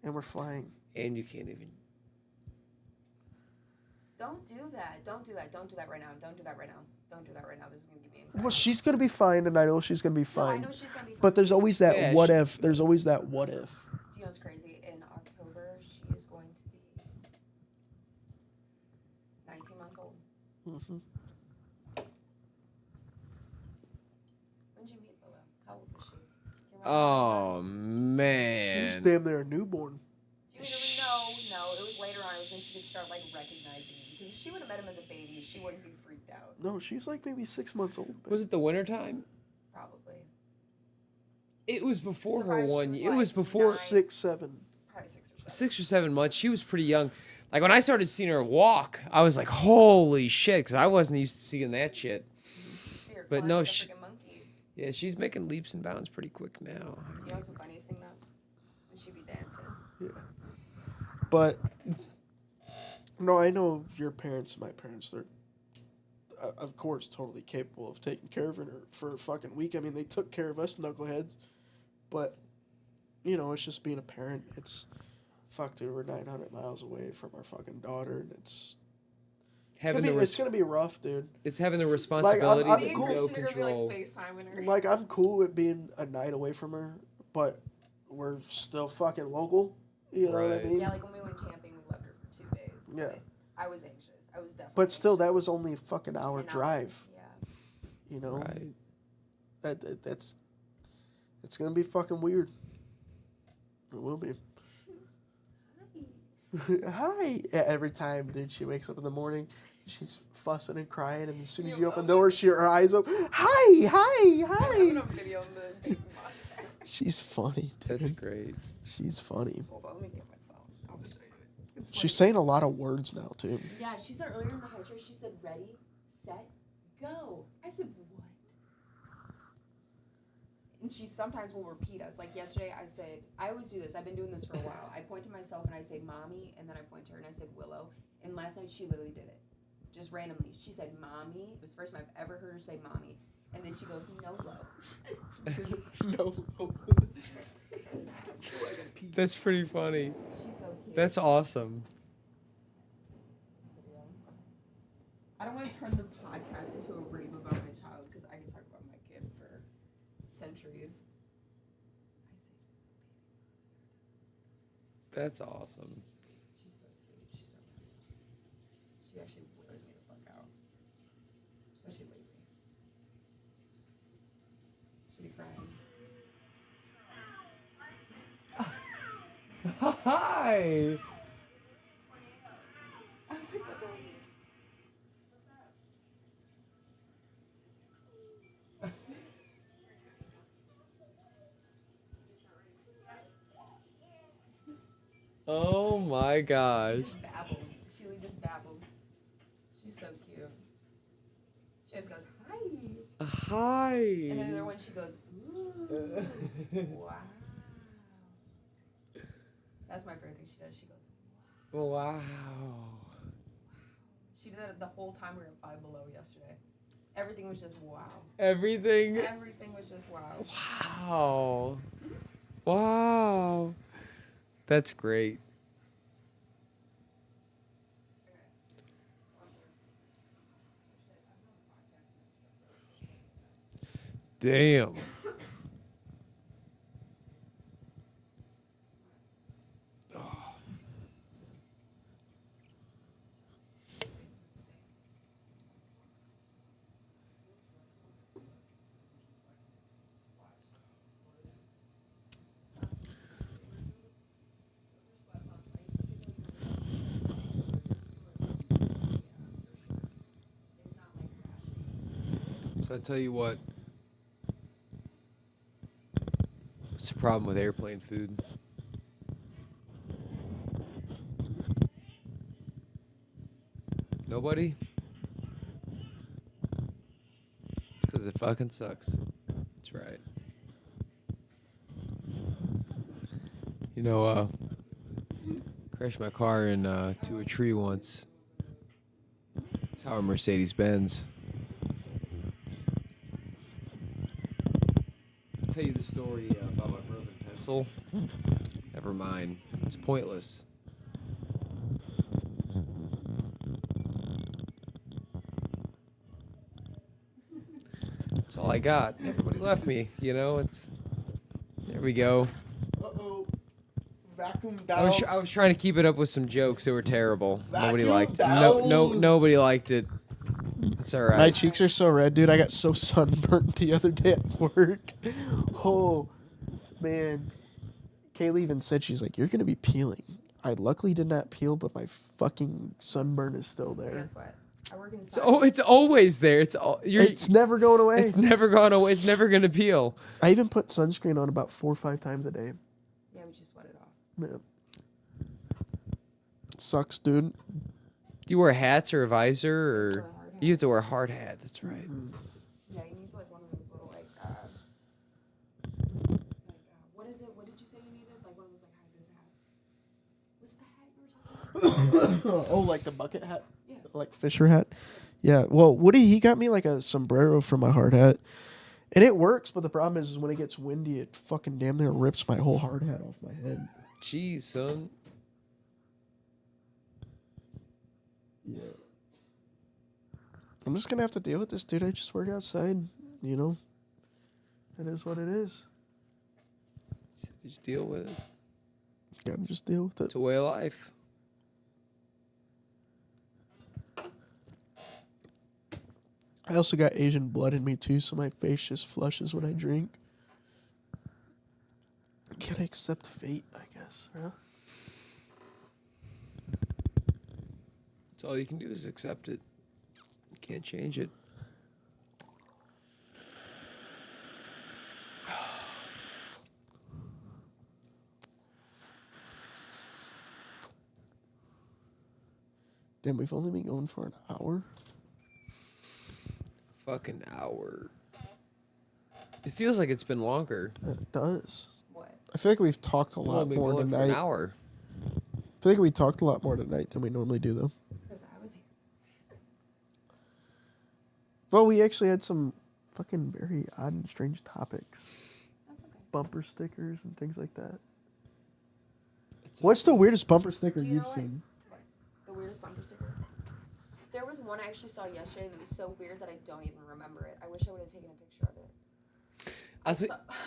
Speaker 1: and we're flying.
Speaker 2: And you can't even.
Speaker 4: Don't do that. Don't do that. Don't do that right now. Don't do that right now. Don't do that right now. This is gonna give me anxiety.
Speaker 1: Well, she's gonna be fine, and I know she's gonna be
Speaker 4: No, I
Speaker 1: fine.
Speaker 4: know she's gonna be fine.
Speaker 1: But there's always that
Speaker 2: Yeah,
Speaker 1: what
Speaker 2: she-
Speaker 1: if. There's always that what if.
Speaker 4: Do you know what's crazy? In October, she is going to be 19 months old.
Speaker 1: hmm
Speaker 4: When did you meet Willow? How old was she? Do you remember
Speaker 2: Oh
Speaker 4: months?
Speaker 1: She was
Speaker 2: man.
Speaker 1: damn near a newborn.
Speaker 4: Do you remember? No. It was later on. It was when she could start like recognizing him. Because if she would have met him as a baby, she wouldn't be freaked out.
Speaker 1: No, she's like maybe 6 months old.
Speaker 2: Was it the winter time?
Speaker 4: Probably.
Speaker 2: It was before her
Speaker 4: Surprised she
Speaker 2: one.
Speaker 4: was,
Speaker 2: It
Speaker 4: like,
Speaker 2: was before
Speaker 1: 6, 7.
Speaker 4: Probably 6 or 7.
Speaker 2: 6 or 7 months. She was pretty young. Like when I started seeing her walk, I was like, "Holy shit!" Because I wasn't used to seeing that shit.
Speaker 4: She
Speaker 2: But
Speaker 4: climbed
Speaker 2: no,
Speaker 4: like a
Speaker 2: she-
Speaker 4: freaking monkey.
Speaker 2: Yeah, she's making leaps and bounds pretty quick now.
Speaker 4: Do you know what's the funniest thing though? When she be dancing.
Speaker 1: Yeah. But no, I know your parents, my parents, they're of course totally capable of taking care of her for a fucking week. I mean, they took care of us knuckleheads. But you know, it's just being a parent. It's fuck, dude, we're 900 miles away from our fucking daughter, and it's
Speaker 2: Having
Speaker 1: gonna
Speaker 2: the
Speaker 1: be, it's gonna be rough, dude.
Speaker 2: it's having the responsibility,
Speaker 1: I'm
Speaker 2: but
Speaker 1: cool.
Speaker 2: no
Speaker 4: Christian are
Speaker 2: control.
Speaker 4: like FaceTiming her.
Speaker 1: Like, I'm cool with being a night away from her, but we're still fucking local. You know what I
Speaker 2: Right.
Speaker 1: mean?
Speaker 4: Yeah, like when we went camping, we left her for 2 days.
Speaker 1: Yeah.
Speaker 4: But I was anxious. I was definitely.
Speaker 1: But still, that
Speaker 4: anxious.
Speaker 1: was only a fucking hour
Speaker 4: An hour.
Speaker 1: drive.
Speaker 4: Yeah.
Speaker 1: You know,
Speaker 2: Right.
Speaker 1: that's it's gonna be fucking weird. It will be. Hi. Yeah, every time, dude, she wakes up in the morning, she's fussing and crying, and as soon as you open the door, her eyes open. Hi, hi,
Speaker 4: I'm
Speaker 1: hi.
Speaker 4: gonna video on the baby monitor.
Speaker 1: She's funny, dude.
Speaker 2: That's great.
Speaker 1: She's funny.
Speaker 4: Hold on, let me get my phone. I'll show you. It's
Speaker 1: She's
Speaker 4: funny.
Speaker 1: saying a lot of words now too.
Speaker 4: Yeah, she said earlier in the high church, she said, "Ready, set, go." I said, "What?" And she sometimes will repeat us. Like yesterday, I said, I always do this. I've been doing this for a while. I point to myself and I say, "Mommy," and then I point to her and I said, "Willow." And last night she literally did it, just randomly. She said, "Mommy." It was the first time I've ever heard her say "Mommy," and then she goes, "No, low."
Speaker 1: No.
Speaker 2: That's pretty funny.
Speaker 4: She's so cute.
Speaker 2: That's awesome.
Speaker 4: This video. I don't want to turn the podcast into a rave about my child because I can talk about my kid for centuries.
Speaker 2: That's awesome.
Speaker 4: She's so sweet. She's so funny. She actually wears me the fuck out. Especially lately. She'll be crying.
Speaker 2: Hi.
Speaker 4: I was like, what the
Speaker 2: Oh my
Speaker 4: She
Speaker 2: gosh.
Speaker 4: just babbles. She just babbles. She's so cute. She always goes, "Hi."
Speaker 2: Hi.
Speaker 4: And then the other one, she goes, "Ooh, wow." That's my favorite thing she does. She goes,
Speaker 2: Wow.
Speaker 4: she did that the whole time we were at Five Below yesterday. Everything was just wow.
Speaker 2: Everything.
Speaker 4: Everything was just wow.
Speaker 2: Wow. Wow. That's great. Damn. So I tell you what. What's the problem with airplane food? Nobody? It's because it fucking sucks. That's right. You know, crashed my car into a tree once. It's our Mercedes Benz. Tell the story about my broken pencil? Never mind. It's pointless. That's all I got. Everybody left me. You know, it's. There we go.
Speaker 1: Uh-oh. Vacuum
Speaker 2: I was trying to keep it up with some jokes that were terrible. Nobody
Speaker 1: Vacuum
Speaker 2: liked it. No,
Speaker 1: down.
Speaker 2: nobody liked it. It's all right.
Speaker 1: My cheeks are so red, dude. I got so sunburnt the other day at work. Oh, man. Kaylee even said, she's like, you're going to be peeling. I luckily did not peel, but my fucking sunburn is still there.
Speaker 4: Guess what? I work in
Speaker 2: It's always there.
Speaker 1: It's never going away.
Speaker 2: It's never gone away. It's never gonna peel.
Speaker 1: I even put sunscreen on about 4 or 5 times a day.
Speaker 4: Yeah, we just sweat it off.
Speaker 1: Man. Sucks, dude.
Speaker 2: Do you wear hats or a visor, or
Speaker 4: Wear a hard hat.
Speaker 2: you have to wear a hard hat? That's right.
Speaker 4: Yeah, he needs like one of those little what is it? What did you say you needed? Like one of those like high vis hats. What's the hat you were talking about?
Speaker 1: Oh, like the bucket hat?
Speaker 4: Yeah.
Speaker 1: Like Fisher hat? Yeah. Well, Woody, he got me like a sombrero for my hard hat. And it works, but the problem is when it gets windy, it fucking damn near rips my whole hard hat off my head.
Speaker 2: Jeez, son.
Speaker 1: Yeah. I'm just gonna have to deal with this, dude. I just work outside, you know. It is what it is.
Speaker 2: Just deal with it.
Speaker 1: Gotta just deal with it.
Speaker 2: It's a way of life.
Speaker 1: I also got Asian blood in me too, so my face just flushes when I drink. Gotta accept fate, I guess. Yeah.
Speaker 2: That's all you can do is accept it. You can't change it.
Speaker 1: Damn, we've only been going for an hour.
Speaker 2: Fucking hour. It feels like it's been longer.
Speaker 1: It does.
Speaker 4: What?
Speaker 1: I feel like we've talked a
Speaker 2: We've
Speaker 1: lot
Speaker 2: only been
Speaker 1: more
Speaker 2: going for an
Speaker 1: tonight. I
Speaker 2: hour.
Speaker 1: feel like we talked a lot more tonight than we normally do, though.
Speaker 4: Because I was here.
Speaker 1: Well, we actually had some fucking very odd and strange topics.
Speaker 4: That's okay.
Speaker 1: Bumper stickers and things like that. What's the weirdest bumper sticker
Speaker 4: Do you
Speaker 1: you've
Speaker 4: know what?
Speaker 1: seen?
Speaker 4: The weirdest bumper sticker? There was one I actually saw yesterday that was so weird that I don't even remember it. I wish I would have taken a picture of it. I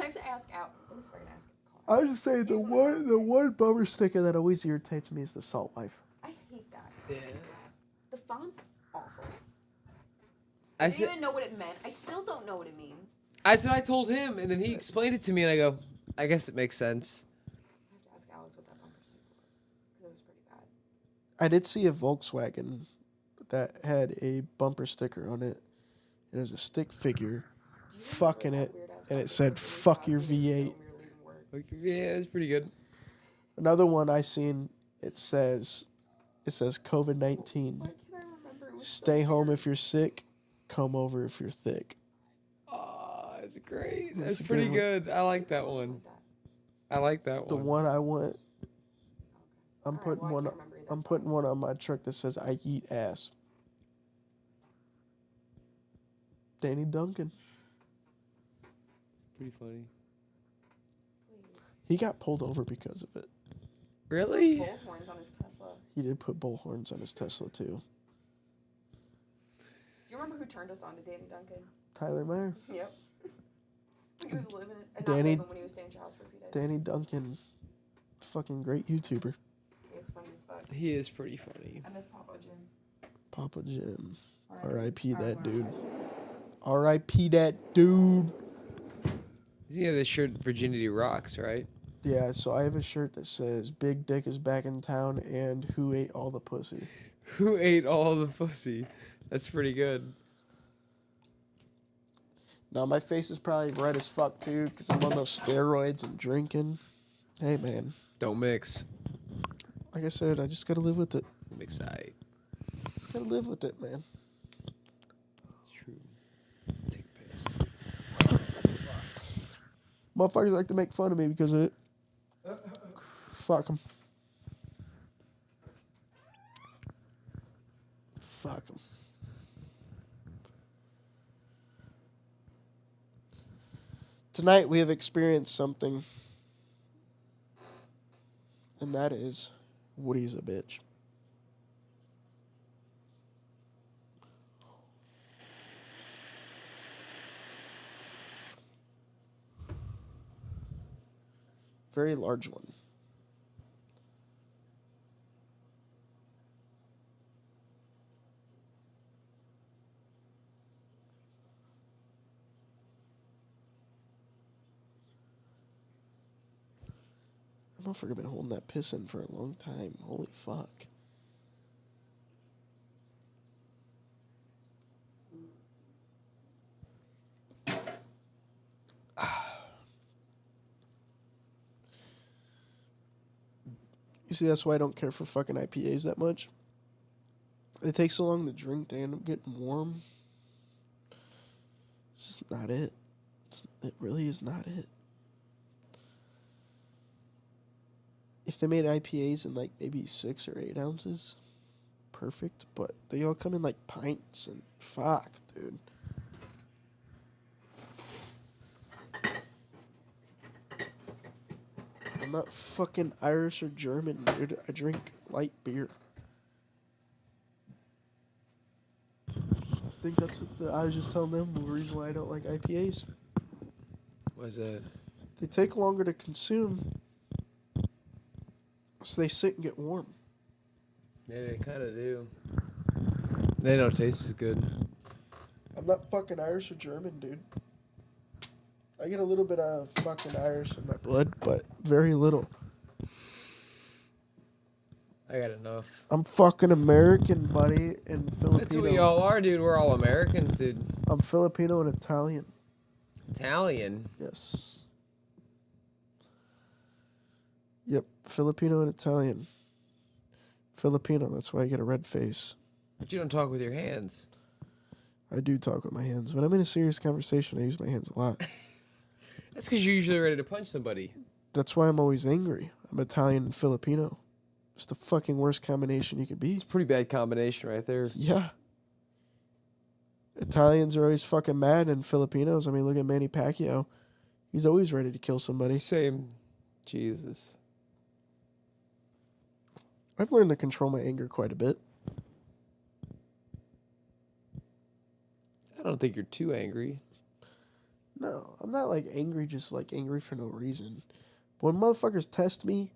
Speaker 4: have to ask out. Let me see if I can ask it.
Speaker 1: I was just saying the one bumper sticker that always irritates me is the Salt Life.
Speaker 4: I hate that.
Speaker 2: Yeah.
Speaker 4: The font's awful.
Speaker 2: I
Speaker 4: I didn't
Speaker 2: said,
Speaker 4: even know what it meant. I still don't know what it means.
Speaker 2: I said I told him, and then he explained it to me, and I go, I guess it makes sense.
Speaker 4: I have to ask Alex what that bumper sticker was. Because it was pretty bad.
Speaker 1: I did see a Volkswagen that had a bumper sticker on it. It was a stick figure
Speaker 4: Do you
Speaker 1: fucking
Speaker 4: remember
Speaker 1: it,
Speaker 4: that weird-ass
Speaker 1: and it
Speaker 4: bumper
Speaker 1: said,
Speaker 4: sticker we
Speaker 1: "Fuck
Speaker 4: saw
Speaker 1: your
Speaker 4: when we were
Speaker 1: V8."
Speaker 4: still- when we were leaving work?
Speaker 2: Like, yeah, it's pretty good.
Speaker 1: Another one I seen, it says COVID-19.
Speaker 4: Why can't I remember? It was so
Speaker 1: Stay home
Speaker 4: weird.
Speaker 1: if you're sick, come over if you're thick.
Speaker 2: Oh, that's great.
Speaker 1: That's
Speaker 2: That's
Speaker 1: a
Speaker 2: pretty
Speaker 1: good one.
Speaker 2: good. I like that
Speaker 4: What was
Speaker 2: one.
Speaker 4: that?
Speaker 2: I like that
Speaker 1: The
Speaker 2: one.
Speaker 1: one I want, I'm
Speaker 4: Alright,
Speaker 1: putting
Speaker 4: well, I
Speaker 1: one.
Speaker 4: can't remember either.
Speaker 1: I'm putting one on my truck that says "I eat ass." Danny Duncan.
Speaker 2: Pretty funny.
Speaker 4: Please.
Speaker 1: He got pulled over because of it.
Speaker 2: Really?
Speaker 4: Bullhorns on his Tesla.
Speaker 1: He did put bullhorns on his Tesla too.
Speaker 4: Do you remember who turned us on to Danny Duncan?
Speaker 1: Tyler Meyer.
Speaker 4: Yep. When he was living, not
Speaker 1: Danny-
Speaker 4: living, when he was staying at your house for a few days.
Speaker 1: Danny Duncan, fucking great YouTuber.
Speaker 4: He was funny as fuck.
Speaker 2: He is pretty funny.
Speaker 4: I miss Papa Jim.
Speaker 1: Papa Jim.
Speaker 4: Alright.
Speaker 1: R.I.P.
Speaker 4: Alright,
Speaker 1: that
Speaker 4: we're
Speaker 1: dude.
Speaker 4: outside.
Speaker 1: R.I.P. that dude.
Speaker 2: He had this shirt, Virginity Rocks, right?
Speaker 1: Yeah, so I have a shirt that says "Big Dick is back in town" and "Who ate all the pussy."
Speaker 2: Who ate all the pussy? That's pretty good.
Speaker 1: Now my face is probably red as fuck too because I'm on those steroids and drinking. Hey man,
Speaker 2: Don't mix.
Speaker 1: like I said, I just gotta live with it.
Speaker 2: Mix I.
Speaker 1: Just gotta live with it, man.
Speaker 2: True. Take a piss.
Speaker 1: Motherfuckers like to make fun of me because of it. Fuck them. Fuck them. Tonight we have experienced something, and that is Woody's a bitch. Very large one. That motherfucker been holding that piss in for a long time. Holy fuck. You see, that's why I don't care for fucking IPAs that much. They take so long to drink, they end up getting warm. It's just not it. It really is not it. If they made IPAs in like maybe 6 or 8 ounces, perfect. But they all come in like pints and fuck, dude. I'm not fucking Irish or German, dude. I drink light beer. I think that's what I was just telling them the reason why I don't like IPAs.
Speaker 2: What's that?
Speaker 1: They take longer to consume, so they sit and get warm.
Speaker 2: Yeah, they kind of do. They don't taste as good.
Speaker 1: I'm not fucking Irish or German, dude. I get a little bit of fucking Irish in my blood, but very little.
Speaker 2: I got enough.
Speaker 1: I'm fucking American, buddy, and Filipino.
Speaker 2: That's what we all are, dude. We're all Americans, dude.
Speaker 1: I'm Filipino and Italian.
Speaker 2: Italian.
Speaker 1: Yes. Yep, Filipino and Italian. Filipino, that's why I get a red face.
Speaker 2: But you don't talk with your hands.
Speaker 1: I do talk with my hands. When I'm in a serious conversation, I use my hands a lot.
Speaker 2: That's because you're usually ready to punch somebody.
Speaker 1: That's why I'm always angry. I'm Italian and Filipino. It's the fucking worst combination you could be.
Speaker 2: It's a pretty bad combination right there.
Speaker 1: Yeah. Italians are always fucking mad, and Filipinos, I mean, look at Manny Pacquiao. He's always ready to kill somebody.
Speaker 2: Same. Jesus.
Speaker 1: I've learned to control my anger quite a bit.
Speaker 2: I don't think you're too angry.
Speaker 1: No, I'm not like angry, just like angry for no reason. But when motherfuckers test me,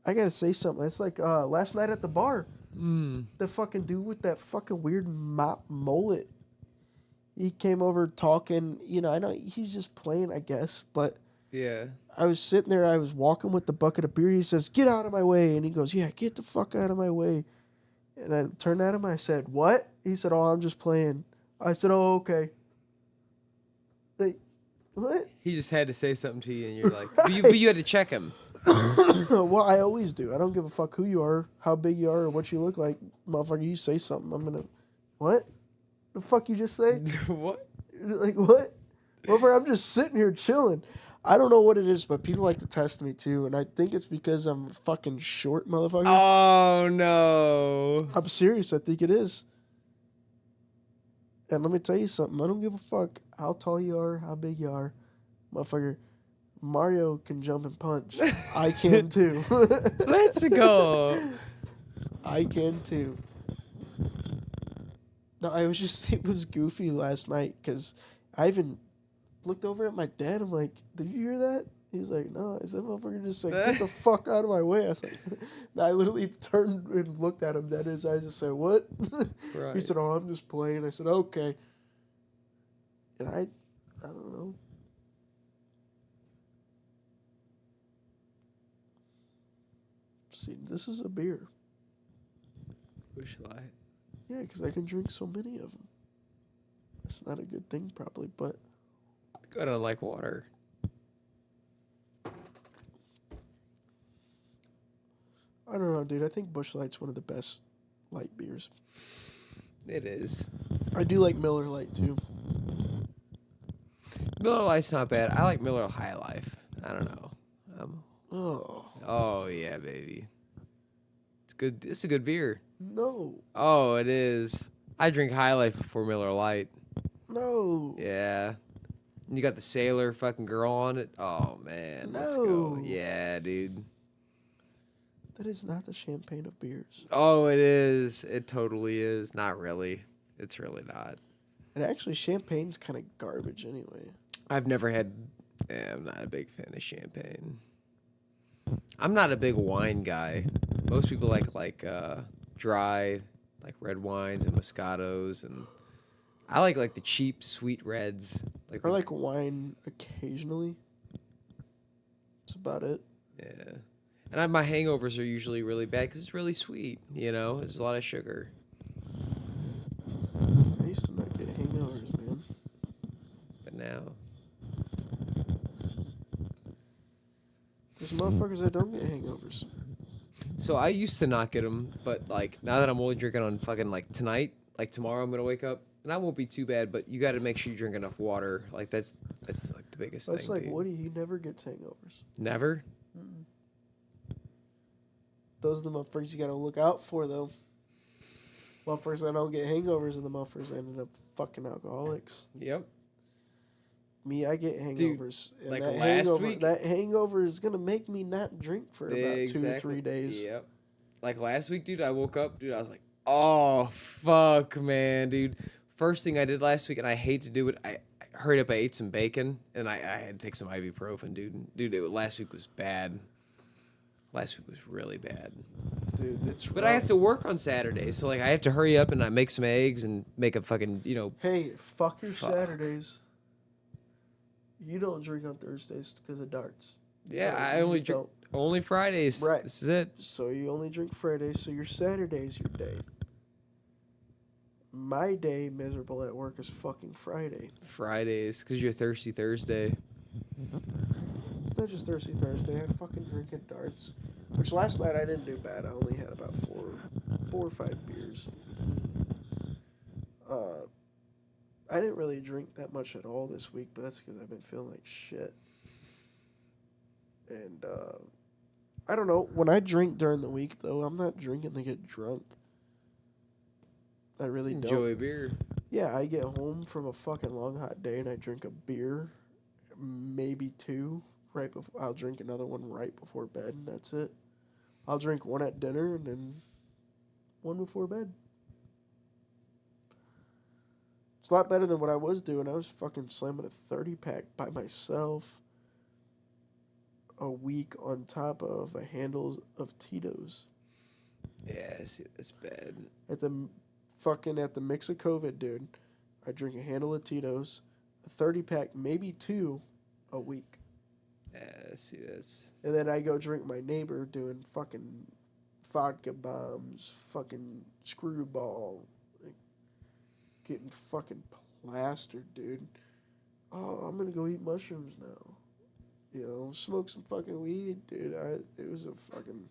Speaker 1: I gotta say something. It's like last night at the bar. The fucking dude with that fucking weird mullet. He came over talking. You know, I know he's just playing, I guess. But
Speaker 2: Yeah.
Speaker 1: I was sitting there. I was walking with the bucket of beer. He says, "Get out of my way." And he goes, "Yeah, get the fuck out of my way." And I turned at him. I said, "What?" He said, "Oh, I'm just playing." I said, "Oh, okay." Like, what?
Speaker 2: He just had to say something to you, and you're like, but you had to check him.
Speaker 1: Well, I always do. I don't give a fuck who you are, how big you are, or what you look like. Motherfucker, you say something, I'm gonna... What? The fuck you just say?
Speaker 2: What?
Speaker 1: Like, what? Motherfucker, I'm just sitting here chilling. I don't know what it is, but people like to test me, too, and I think it's because I'm fucking short, motherfucker.
Speaker 2: Oh, no.
Speaker 1: I'm serious. I think it is. And let me tell you something. I don't give a fuck how tall you are, how big you are. Motherfucker, Mario can jump and punch. I can, too.
Speaker 2: Let's go.
Speaker 1: I can too. No, it was goofy last night because I even looked over at my dad. I'm like, "Did you hear that?" He's like, "No." I said, "Motherfucker, just like get the fuck out of my way." I was like, I literally turned and looked at him dead in his eyes and said, "What?"
Speaker 2: Right.
Speaker 1: He said, "Oh, I'm just playing." I said, "Okay." And I don't know. See, this is a beer.
Speaker 2: Busch Light.
Speaker 1: Yeah, because I can drink so many of them. That's not a good thing, probably, but
Speaker 2: Good on like water.
Speaker 1: I don't know, dude. I think Busch Light's one of the best light beers.
Speaker 2: It is.
Speaker 1: I do like Miller Lite, too.
Speaker 2: Miller Lite's not bad. I like Miller High Life. I don't know.
Speaker 1: Oh,
Speaker 2: Oh, yeah, baby. It's good. It's a good beer.
Speaker 1: no.
Speaker 2: Oh, it is. I drink High Life before Miller Lite.
Speaker 1: No.
Speaker 2: Yeah. And you got the Sailor fucking girl on it. Oh man, let's go.
Speaker 1: No.
Speaker 2: Yeah, dude.
Speaker 1: That is not the champagne of beers.
Speaker 2: Oh, it is. It totally is. Not really. It's really not.
Speaker 1: And actually, champagne's kind of garbage anyway.
Speaker 2: I've never had. Yeah, I'm not a big fan of champagne. I'm not a big wine guy. Most people like dry, like red wines and Moscatos, and I like the cheap sweet reds.
Speaker 1: I
Speaker 2: the-
Speaker 1: like wine occasionally. That's about it.
Speaker 2: yeah. And my hangovers are usually really bad because it's really sweet. You know, there's a lot of sugar.
Speaker 1: I used to not get hangovers, man.
Speaker 2: But now,
Speaker 1: There's motherfuckers that don't get hangovers.
Speaker 2: so I used to not get them, but like now that I'm only drinking on fucking like tonight, like tomorrow I'm gonna wake up and I won't be too bad. But you got to make sure you drink enough water. Like that's like the biggest
Speaker 1: That's
Speaker 2: thing.
Speaker 1: like
Speaker 2: dude.
Speaker 1: Woody. He never gets hangovers.
Speaker 2: Never.
Speaker 1: Those are the motherfuckers you gotta look out for, though. Motherfuckers that don't get hangovers are the motherfuckers that ended up fucking alcoholics.
Speaker 2: Yep.
Speaker 1: Me, I get hangovers. And
Speaker 2: like
Speaker 1: that
Speaker 2: last
Speaker 1: hangover,
Speaker 2: week?
Speaker 1: That hangover is gonna make me not drink for about 2 or
Speaker 2: Exactly.
Speaker 1: 3 days.
Speaker 2: Yep. Like last week, dude, I woke up, dude, I was like, oh, fuck, man, dude. First thing I did last week, and I hate to do it, I hurried up, I ate some bacon, and I had to take some ibuprofen, dude. Dude, last week was bad. Last week was really bad.
Speaker 1: Dude, it's
Speaker 2: But I have to work on Saturday, so like I have to hurry up and I make some eggs and make a fucking,
Speaker 1: Hey, fuck your
Speaker 2: Fuck.
Speaker 1: Saturdays. You don't drink on Thursdays because of darts.
Speaker 2: yeah,
Speaker 1: No,
Speaker 2: I
Speaker 1: you
Speaker 2: only
Speaker 1: just
Speaker 2: drink only Fridays.
Speaker 1: Right.
Speaker 2: This is it.
Speaker 1: So you only drink Fridays, so your Saturday's your day. My day miserable at work is fucking Friday.
Speaker 2: Fridays, because you're thirsty Thursday.
Speaker 1: It's not just Thirsty Thursday. I fucking drink at darts. Which last night I didn't do bad. I only had about four or five beers. I didn't really drink that much at all this week, but that's because I've been feeling like shit. And I don't know. When I drink during the week, though, I'm not drinking to get drunk. I really don't.
Speaker 2: Enjoy a beer.
Speaker 1: Yeah, I get home from a fucking long hot day and I drink a beer, maybe two. Right before I'll drink another one right before bed, and that's it. I'll drink one at dinner and then one before bed. It's a lot better than what I was doing. I was fucking slamming a 30-pack by myself a week on top of a handle of Tito's.
Speaker 2: Yeah, see, that's bad.
Speaker 1: At the mix of COVID, dude, I drink a handle of Tito's, a 30-pack, maybe two, a week.
Speaker 2: Yeah, see, that's
Speaker 1: And then I go drink my neighbor doing fucking vodka bombs, fucking screwball, like, getting fucking plastered, dude. Oh, I'm gonna go eat mushrooms now. You know, smoke some fucking weed, dude. It was a fucking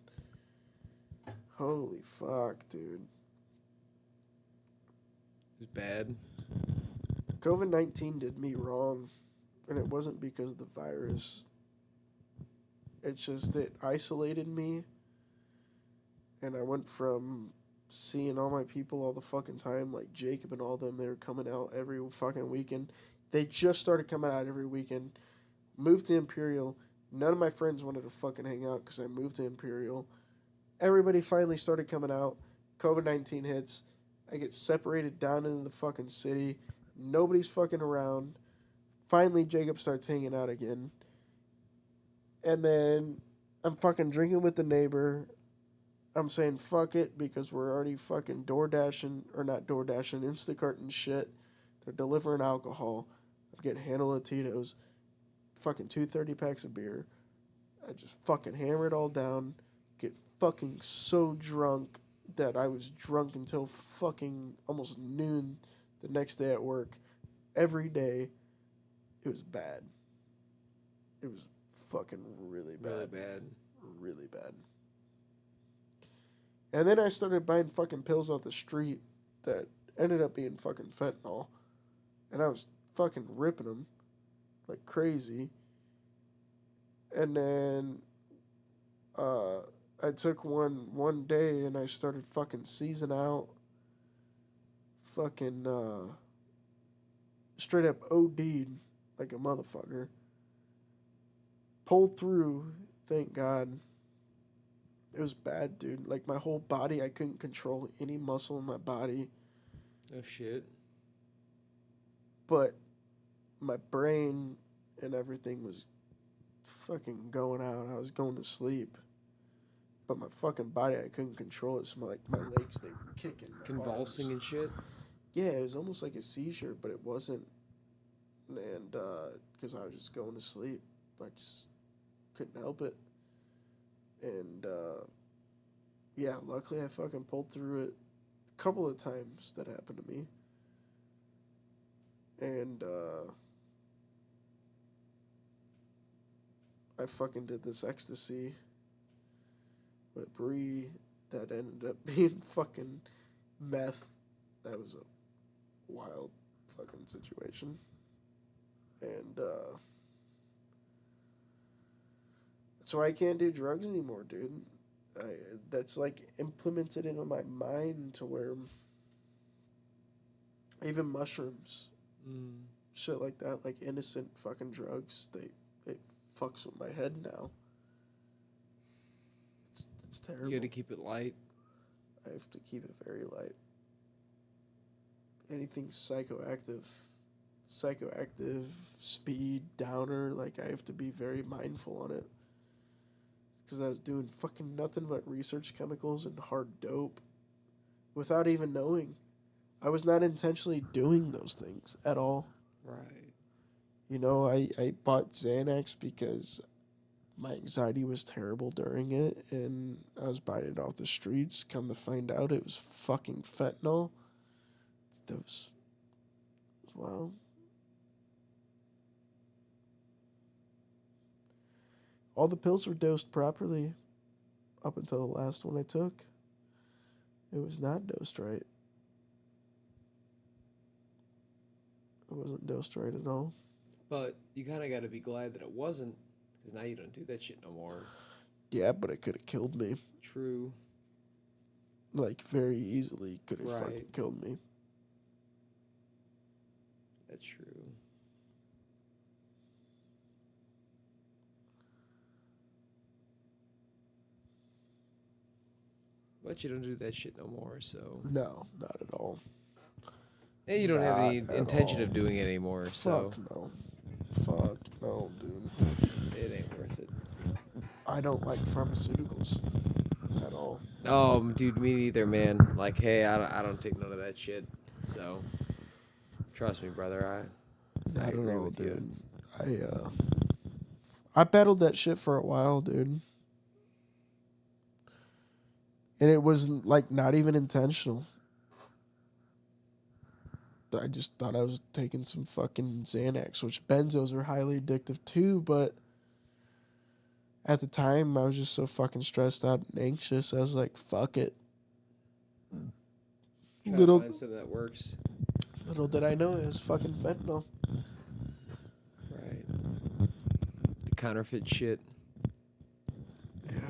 Speaker 1: holy fuck, dude.
Speaker 2: it was bad.
Speaker 1: COVID-19 did me wrong, and it wasn't because of the virus. It's just it isolated me, and I went from seeing all my people all the fucking time, like Jacob and all them. They were coming out every fucking weekend. They just started coming out every weekend. Moved to Imperial. None of my friends wanted to fucking hang out because I moved to Imperial. Everybody finally started coming out. COVID-19 hits. I get separated down into the fucking city. Nobody's fucking around. Finally, Jacob starts hanging out again. And then I'm fucking drinking with the neighbor. I'm saying fuck it because we're already fucking Instacart and shit. They're delivering alcohol. I'm getting a handle of Tito's. Fucking 2 30-packs of beer. I just fucking hammer it all down. Get fucking so drunk that I was drunk until fucking almost noon the next day at work. Every day. It was bad. It was fucking really bad.
Speaker 2: Really bad.
Speaker 1: Really bad. And then I started buying fucking pills off the street that ended up being fucking fentanyl. And I was fucking ripping them like crazy. And then I took one day and I started fucking seizing out. Fucking straight up OD'd like a motherfucker. Pulled through, thank God. It was bad, dude. Like, my whole body, I couldn't control any muscle in my body.
Speaker 2: Oh shit.
Speaker 1: But my brain and everything was fucking going out. I was going to sleep. But my fucking body, I couldn't control it. So my legs, they were kicking. my
Speaker 2: Convulsing
Speaker 1: arms.
Speaker 2: and shit.
Speaker 1: Yeah, it was almost like a seizure, but it wasn't. And because I was just going to sleep. I just couldn't help it. And yeah, luckily I fucking pulled through it a couple of times. That happened to me. And I fucking did this ecstasy with Bree that ended up being fucking meth. That was a wild fucking situation. And so I can't do drugs anymore, dude. That's like implemented into my mind to where even mushrooms, shit like that, like innocent fucking drugs, it fucks with my head now. It's terrible.
Speaker 2: You got to keep it light.
Speaker 1: I have to keep it very light. Anything psychoactive, speed, downer, like I have to be very mindful on it. Because I was doing fucking nothing but research chemicals and hard dope without even knowing. I was not intentionally doing those things at all.
Speaker 2: Right.
Speaker 1: You know, I bought Xanax because my anxiety was terrible during it, and I was buying it off the streets. Come to find out, it was fucking fentanyl. That was, well, all the pills were dosed properly up until the last one I took. It was not dosed right. It wasn't dosed right at all.
Speaker 2: But you kind of got to be glad that it wasn't, because now you don't do that shit no more.
Speaker 1: Yeah, but it could have killed me.
Speaker 2: True.
Speaker 1: Like, very easily could have
Speaker 2: Right.
Speaker 1: fucking killed me.
Speaker 2: That's true. But you don't do that shit no more, so.
Speaker 1: No, not at all.
Speaker 2: And you don't have any
Speaker 1: Not at
Speaker 2: intention
Speaker 1: all.
Speaker 2: of doing it anymore, so.
Speaker 1: Fuck no. Fuck no, dude.
Speaker 2: It ain't worth it.
Speaker 1: I don't like pharmaceuticals at all.
Speaker 2: Oh, dude, me neither, man. Like, hey, I don't take none of that shit. So, trust me, brother. I
Speaker 1: Not at
Speaker 2: agree
Speaker 1: all,
Speaker 2: with you.
Speaker 1: dude. I battled that shit for a while, dude. And it was like not even intentional. I just thought I was taking some fucking Xanax, which benzos are highly addictive too, but at the time I was just so fucking stressed out and anxious. I was like, fuck it.
Speaker 2: Try
Speaker 1: Little
Speaker 2: to find something that works.
Speaker 1: little did I know it was fucking fentanyl.
Speaker 2: Right. The counterfeit shit.
Speaker 1: Yeah.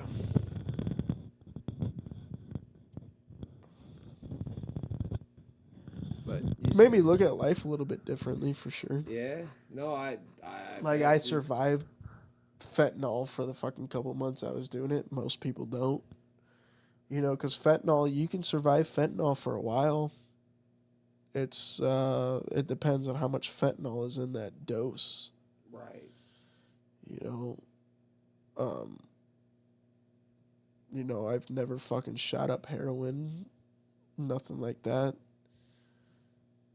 Speaker 2: But
Speaker 1: Made me look at life a little bit differently for sure.
Speaker 2: Yeah. No, I
Speaker 1: Like
Speaker 2: bet,
Speaker 1: I
Speaker 2: dude.
Speaker 1: survived fentanyl for the fucking couple months I was doing it. Most people don't. You know, because fentanyl, you can survive fentanyl for a while. It's it depends on how much fentanyl is in that dose.
Speaker 2: Right.
Speaker 1: You know, I've never fucking shot up heroin, nothing like that.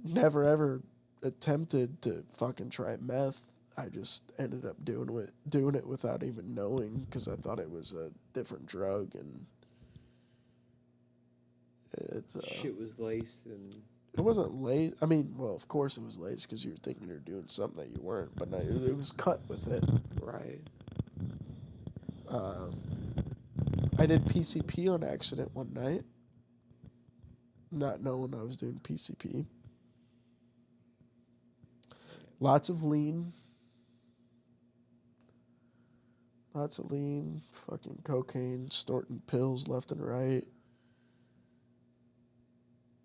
Speaker 1: Never ever attempted to fucking try meth. I just ended up doing it without even knowing because I thought it was a different drug, and it's
Speaker 2: Shit was laced and
Speaker 1: it wasn't laced. I mean, well, of course it was laced because you were thinking you were doing something that you weren't, but no, it was cut with it.
Speaker 2: right.
Speaker 1: I did PCP on accident one night, not knowing I was doing PCP. Lots of lean. Fucking cocaine, snorting pills left and right.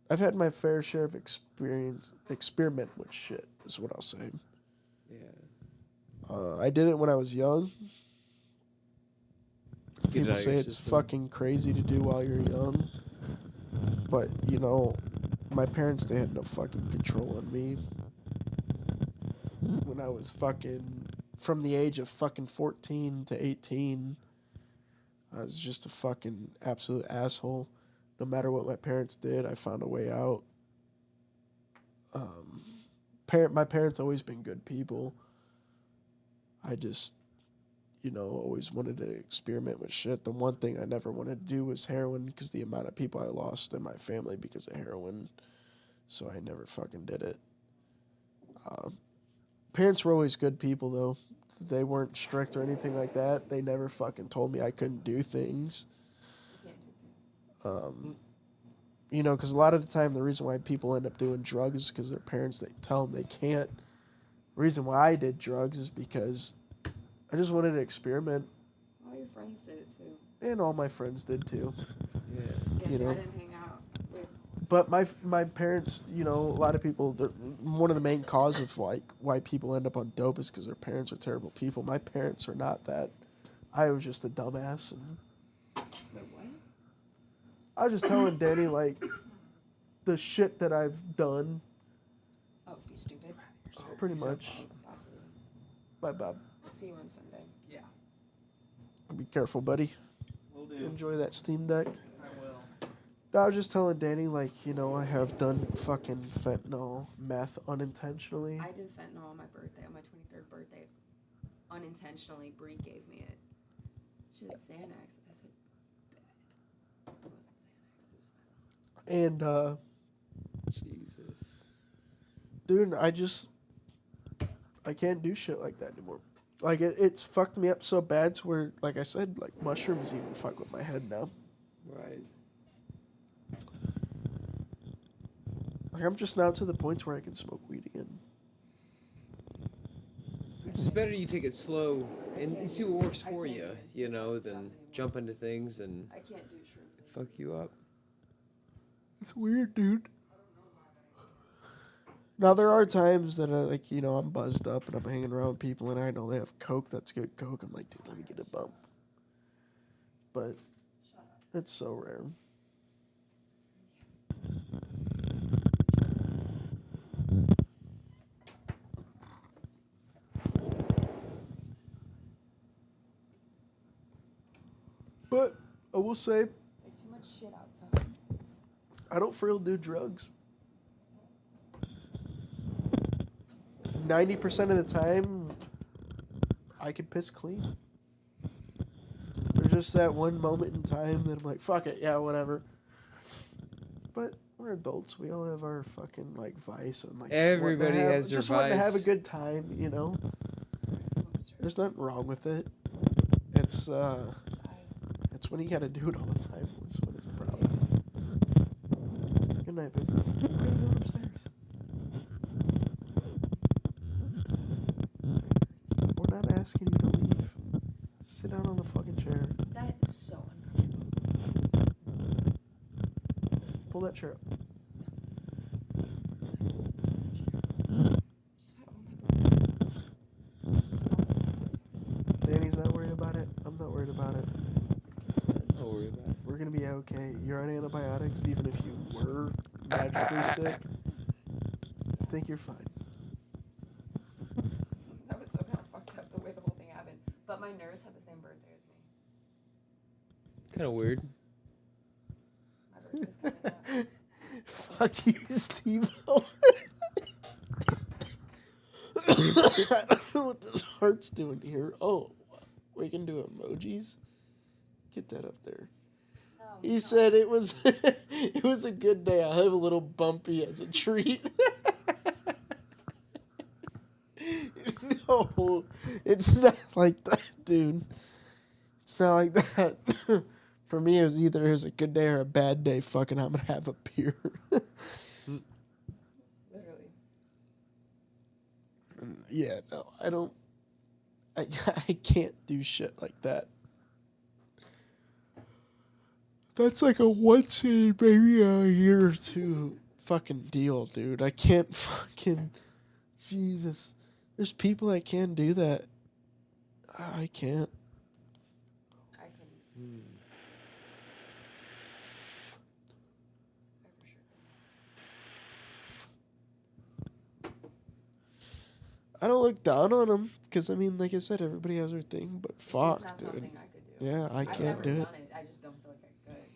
Speaker 1: I've had my fair share of experiment with shit, is what I'll say.
Speaker 2: Yeah.
Speaker 1: I did it when I was young.
Speaker 2: Get it
Speaker 1: People
Speaker 2: out of
Speaker 1: say
Speaker 2: your
Speaker 1: it's
Speaker 2: system.
Speaker 1: fucking crazy to do while you're young. But, you know, my parents, they had no fucking control on me. When I was fucking, from the age of fucking 14 to 18, I was just a fucking absolute asshole. No matter what my parents did, I found a way out. My parents always been good people. I just, you know, always wanted to experiment with shit. The one thing I never wanted to do was heroin because the amount of people I lost in my family because of heroin. So I never fucking did it. Parents were always good people, though. They weren't strict or anything like that. They never fucking told me I couldn't do things.
Speaker 4: You can't do things.
Speaker 1: You know, because a lot of the time the reason why people end up doing drugs is because their parents, they tell them they can't. The reason why I did drugs is because I just wanted to experiment,
Speaker 4: All your friends did it too.
Speaker 1: and all my friends did too.
Speaker 2: Yeah.
Speaker 4: Yeah,
Speaker 1: You
Speaker 4: see,
Speaker 1: know.
Speaker 4: I didn't hang out with.
Speaker 1: But my parents, you know, a lot of people, one of the main causes of like why people end up on dope is because their parents are terrible people. My parents are not that. I was just a dumbass, and
Speaker 4: Wait, what?
Speaker 1: I was just telling Danny like the shit that I've done.
Speaker 4: Oh, be stupid.
Speaker 1: Pretty much.
Speaker 4: Absolutely.
Speaker 1: Bye, Bob.
Speaker 4: We'll see you on Sunday.
Speaker 3: Yeah,
Speaker 1: Be careful, buddy.
Speaker 3: we'll do.
Speaker 1: Enjoy that Steam Deck.
Speaker 3: I will.
Speaker 1: No, I was just telling Danny, like, you know, I have done fucking fentanyl meth unintentionally.
Speaker 4: I did fentanyl on my birthday, on my 23rd birthday. Unintentionally, Bree gave me it. She said Xanax. I said, it wasn't Xanax. It was fentanyl.
Speaker 1: And,
Speaker 2: Jesus.
Speaker 1: dude, I can't do shit like that anymore. Like, it's fucked me up so bad to where, like I said, like, mushrooms even fuck with my head now.
Speaker 2: Right.
Speaker 1: Like, I'm just now to the point where I can smoke weed again.
Speaker 2: It's better you take it slow and you see what works
Speaker 4: I
Speaker 2: for
Speaker 4: can't
Speaker 2: you,
Speaker 4: do
Speaker 2: you know,
Speaker 4: stuff
Speaker 2: than
Speaker 4: anymore.
Speaker 2: jump into things and
Speaker 4: I can't do shrooms.
Speaker 2: fuck you up.
Speaker 1: It's weird, dude. Now, there are times that, like, you know, I'm buzzed up and I'm hanging around with people and I know they have coke that's good coke. I'm like, dude, let me get a bump. But it's so rare. But I will say,
Speaker 4: There's too much shit outside.
Speaker 1: I don't for real do drugs. 90% of the time, I can piss clean. There's just that one moment in time that I'm like, fuck it, yeah, whatever. But we're adults. We all have our fucking, like, vice. And, like,
Speaker 2: Everybody has their
Speaker 1: just wanting to have a
Speaker 2: vice.
Speaker 1: good time, you know? There's nothing wrong with it. It's when you gotta do it all the time is when it's a problem. Good night, baby. We're gonna go upstairs. We're not asking you to leave. Sit down on the fucking chair.
Speaker 4: That is so uncomfortable.
Speaker 1: Pull that chair up.
Speaker 4: Just had all my
Speaker 1: Danny's not worried about it. I'm not worried about it.
Speaker 2: Don't worry about it.
Speaker 1: We're gonna be okay. You're on antibiotics, even if you were magically sick. I think you're fine.
Speaker 4: That was so kind of fucked up the way the whole thing happened. But my nurse had the same birthday as me.
Speaker 2: Kind of weird.
Speaker 4: My birthday's coming up.
Speaker 1: Fuck you, Steve. I don't know what this heart's doing here. Oh, we can do emojis. Get that up there.
Speaker 4: No,
Speaker 1: He said it was it was a good day. I'll have a little bumpy as a treat. No, it's not like that, dude. It's not like that. For me, it was a good day or a bad day. Fucking, I'm gonna have a beer.
Speaker 4: literally.
Speaker 1: Yeah, no, I don't. I can't do shit like that. That's like a once in maybe a year or two fucking deal, dude. I can't fucking. Jesus. There's people that can do that. I can't.
Speaker 4: I couldn't.
Speaker 2: Hmm.
Speaker 4: I for sure couldn't.
Speaker 1: I don't look down on them because I mean, like I said, everybody has their thing. But
Speaker 4: It's
Speaker 1: fuck,
Speaker 4: just not
Speaker 1: dude.
Speaker 4: something I could do.
Speaker 1: Yeah, I
Speaker 4: I've
Speaker 1: can't
Speaker 4: never
Speaker 1: do it.
Speaker 4: done it. I just don't feel like I could.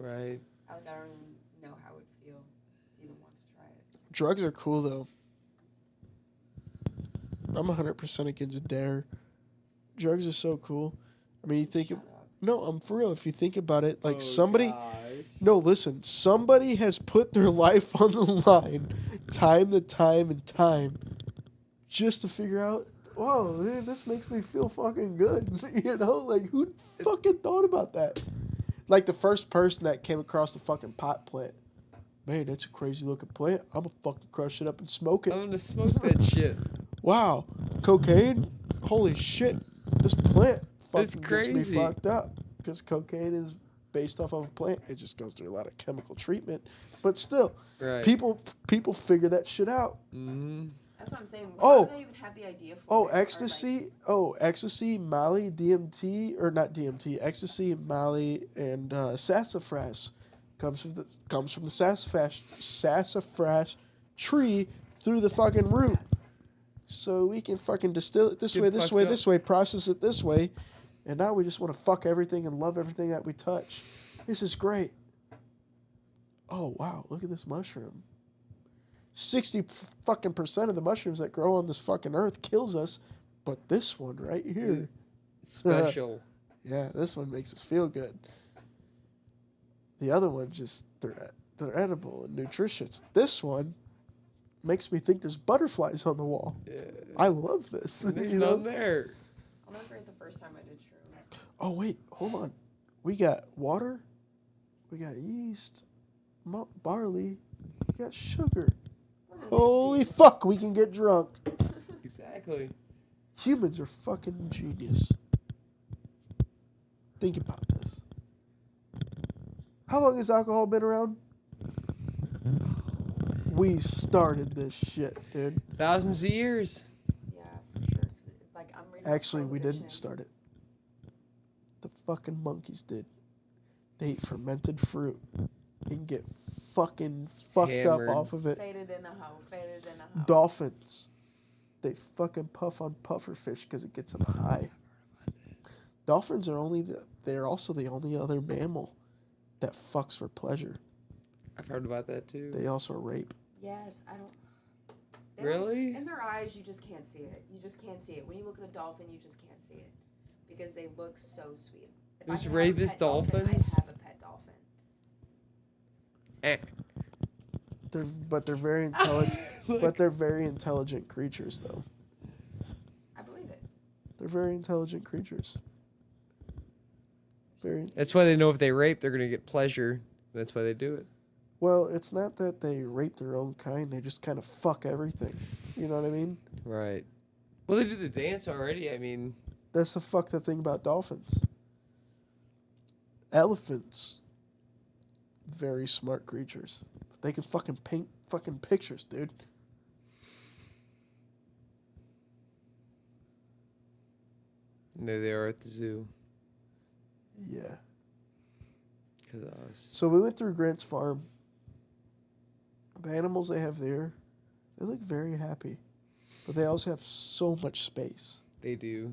Speaker 2: Right.
Speaker 4: I don't even know how it would feel to even want to try it.
Speaker 1: Drugs are cool though. I'm 100% against dare. Drugs are so cool. I mean, you think
Speaker 4: Shut
Speaker 1: of,
Speaker 4: up.
Speaker 1: no, I'm for real. If you think about it, like
Speaker 2: Oh,
Speaker 1: somebody.
Speaker 2: gosh.
Speaker 1: No, listen. Somebody has put their life on the line, time to time and time, just to figure out. Whoa, dude, this makes me feel fucking good. You know, like who fucking thought about that? Like the first person that came across the fucking pot plant. Man, that's a crazy looking plant. I'm gonna fucking crush it up and smoke it.
Speaker 2: I'm gonna smoke that shit.
Speaker 1: Wow, cocaine? Holy shit! This plant
Speaker 2: That's
Speaker 1: fucking gets me
Speaker 2: crazy.
Speaker 1: fucked up because cocaine is based off of a plant. It just goes through a lot of chemical treatment, but still,
Speaker 2: Right.
Speaker 1: people figure that shit out.
Speaker 2: Mm-hmm.
Speaker 4: That's what I'm saying.
Speaker 1: Oh.
Speaker 4: How do they even have the idea for
Speaker 1: Oh,
Speaker 4: it? Or, like,
Speaker 1: ecstasy, Molly, DMT, or not DMT, ecstasy, Molly, and sassafras comes from the sassafras tree through the fucking root.
Speaker 4: yes.
Speaker 1: So we can fucking distill it this
Speaker 2: Get
Speaker 1: way, this
Speaker 2: fucked
Speaker 1: way,
Speaker 2: up.
Speaker 1: this way, process it this way, and now we just want to fuck everything and love everything that we touch. This is great. Oh wow, look at this mushroom. 60% of the mushrooms that grow on this fucking earth kills us, but this one right here,
Speaker 2: Special.
Speaker 1: yeah, this one makes us feel good. The other one just they're edible and nutritious. This one makes me think there's butterflies on the wall.
Speaker 2: Yeah.
Speaker 1: I love this.
Speaker 2: There's
Speaker 1: you know?
Speaker 2: none there.
Speaker 4: I'll never forget the first time I did shrooms.
Speaker 1: Oh wait, hold on. We got water, we got yeast, barley, we got sugar. Holy fuck, we can get drunk.
Speaker 2: Exactly.
Speaker 1: Humans are fucking genius. Think about this. How long has alcohol been around? We started this shit, dude.
Speaker 2: Thousands of years.
Speaker 4: Yeah, for sure. 'Cause like I'm reading.
Speaker 1: Actually, we didn't
Speaker 4: Prohibition.
Speaker 1: start it. The fucking monkeys did. They ate fermented fruit and get fucking fucked
Speaker 2: Hammered.
Speaker 1: up off of it.
Speaker 4: Faded in a hoe. Faded in a hoe.
Speaker 1: Dolphins, they fucking puff on pufferfish because it gets them high. Dolphins are they're also the only other mammal that fucks for pleasure.
Speaker 2: I've heard about that too.
Speaker 1: They also rape.
Speaker 4: Yes, I don't. they
Speaker 2: Really?
Speaker 4: don't- In their eyes, you just can't see it. You just can't see it. When you look at a dolphin, you just can't see it because they look so sweet. If I
Speaker 2: There's
Speaker 4: could have a
Speaker 2: rapist
Speaker 4: pet dolphin,
Speaker 2: dolphins?
Speaker 4: I'd have a pet dolphin.
Speaker 2: Eh.
Speaker 1: They're very intelligent. But they're very intelligent creatures, though.
Speaker 4: I believe it.
Speaker 1: They're very intelligent creatures. Very
Speaker 2: That's why they know if they rape, they're gonna get pleasure. That's why they do it.
Speaker 1: well. It's not that they rape their own kind. They just kind of fuck everything. You know what I mean?
Speaker 2: Right. Well, they do the dance already. I mean,
Speaker 1: That's the fucked up thing about dolphins. Elephants, very smart creatures. They can fucking paint fucking pictures, dude.
Speaker 2: and there they are at the zoo
Speaker 1: Yeah.
Speaker 2: because of us.
Speaker 1: So we went through Grant's farm. The animals they have there, they look very happy. But they also have so much space.
Speaker 2: They do.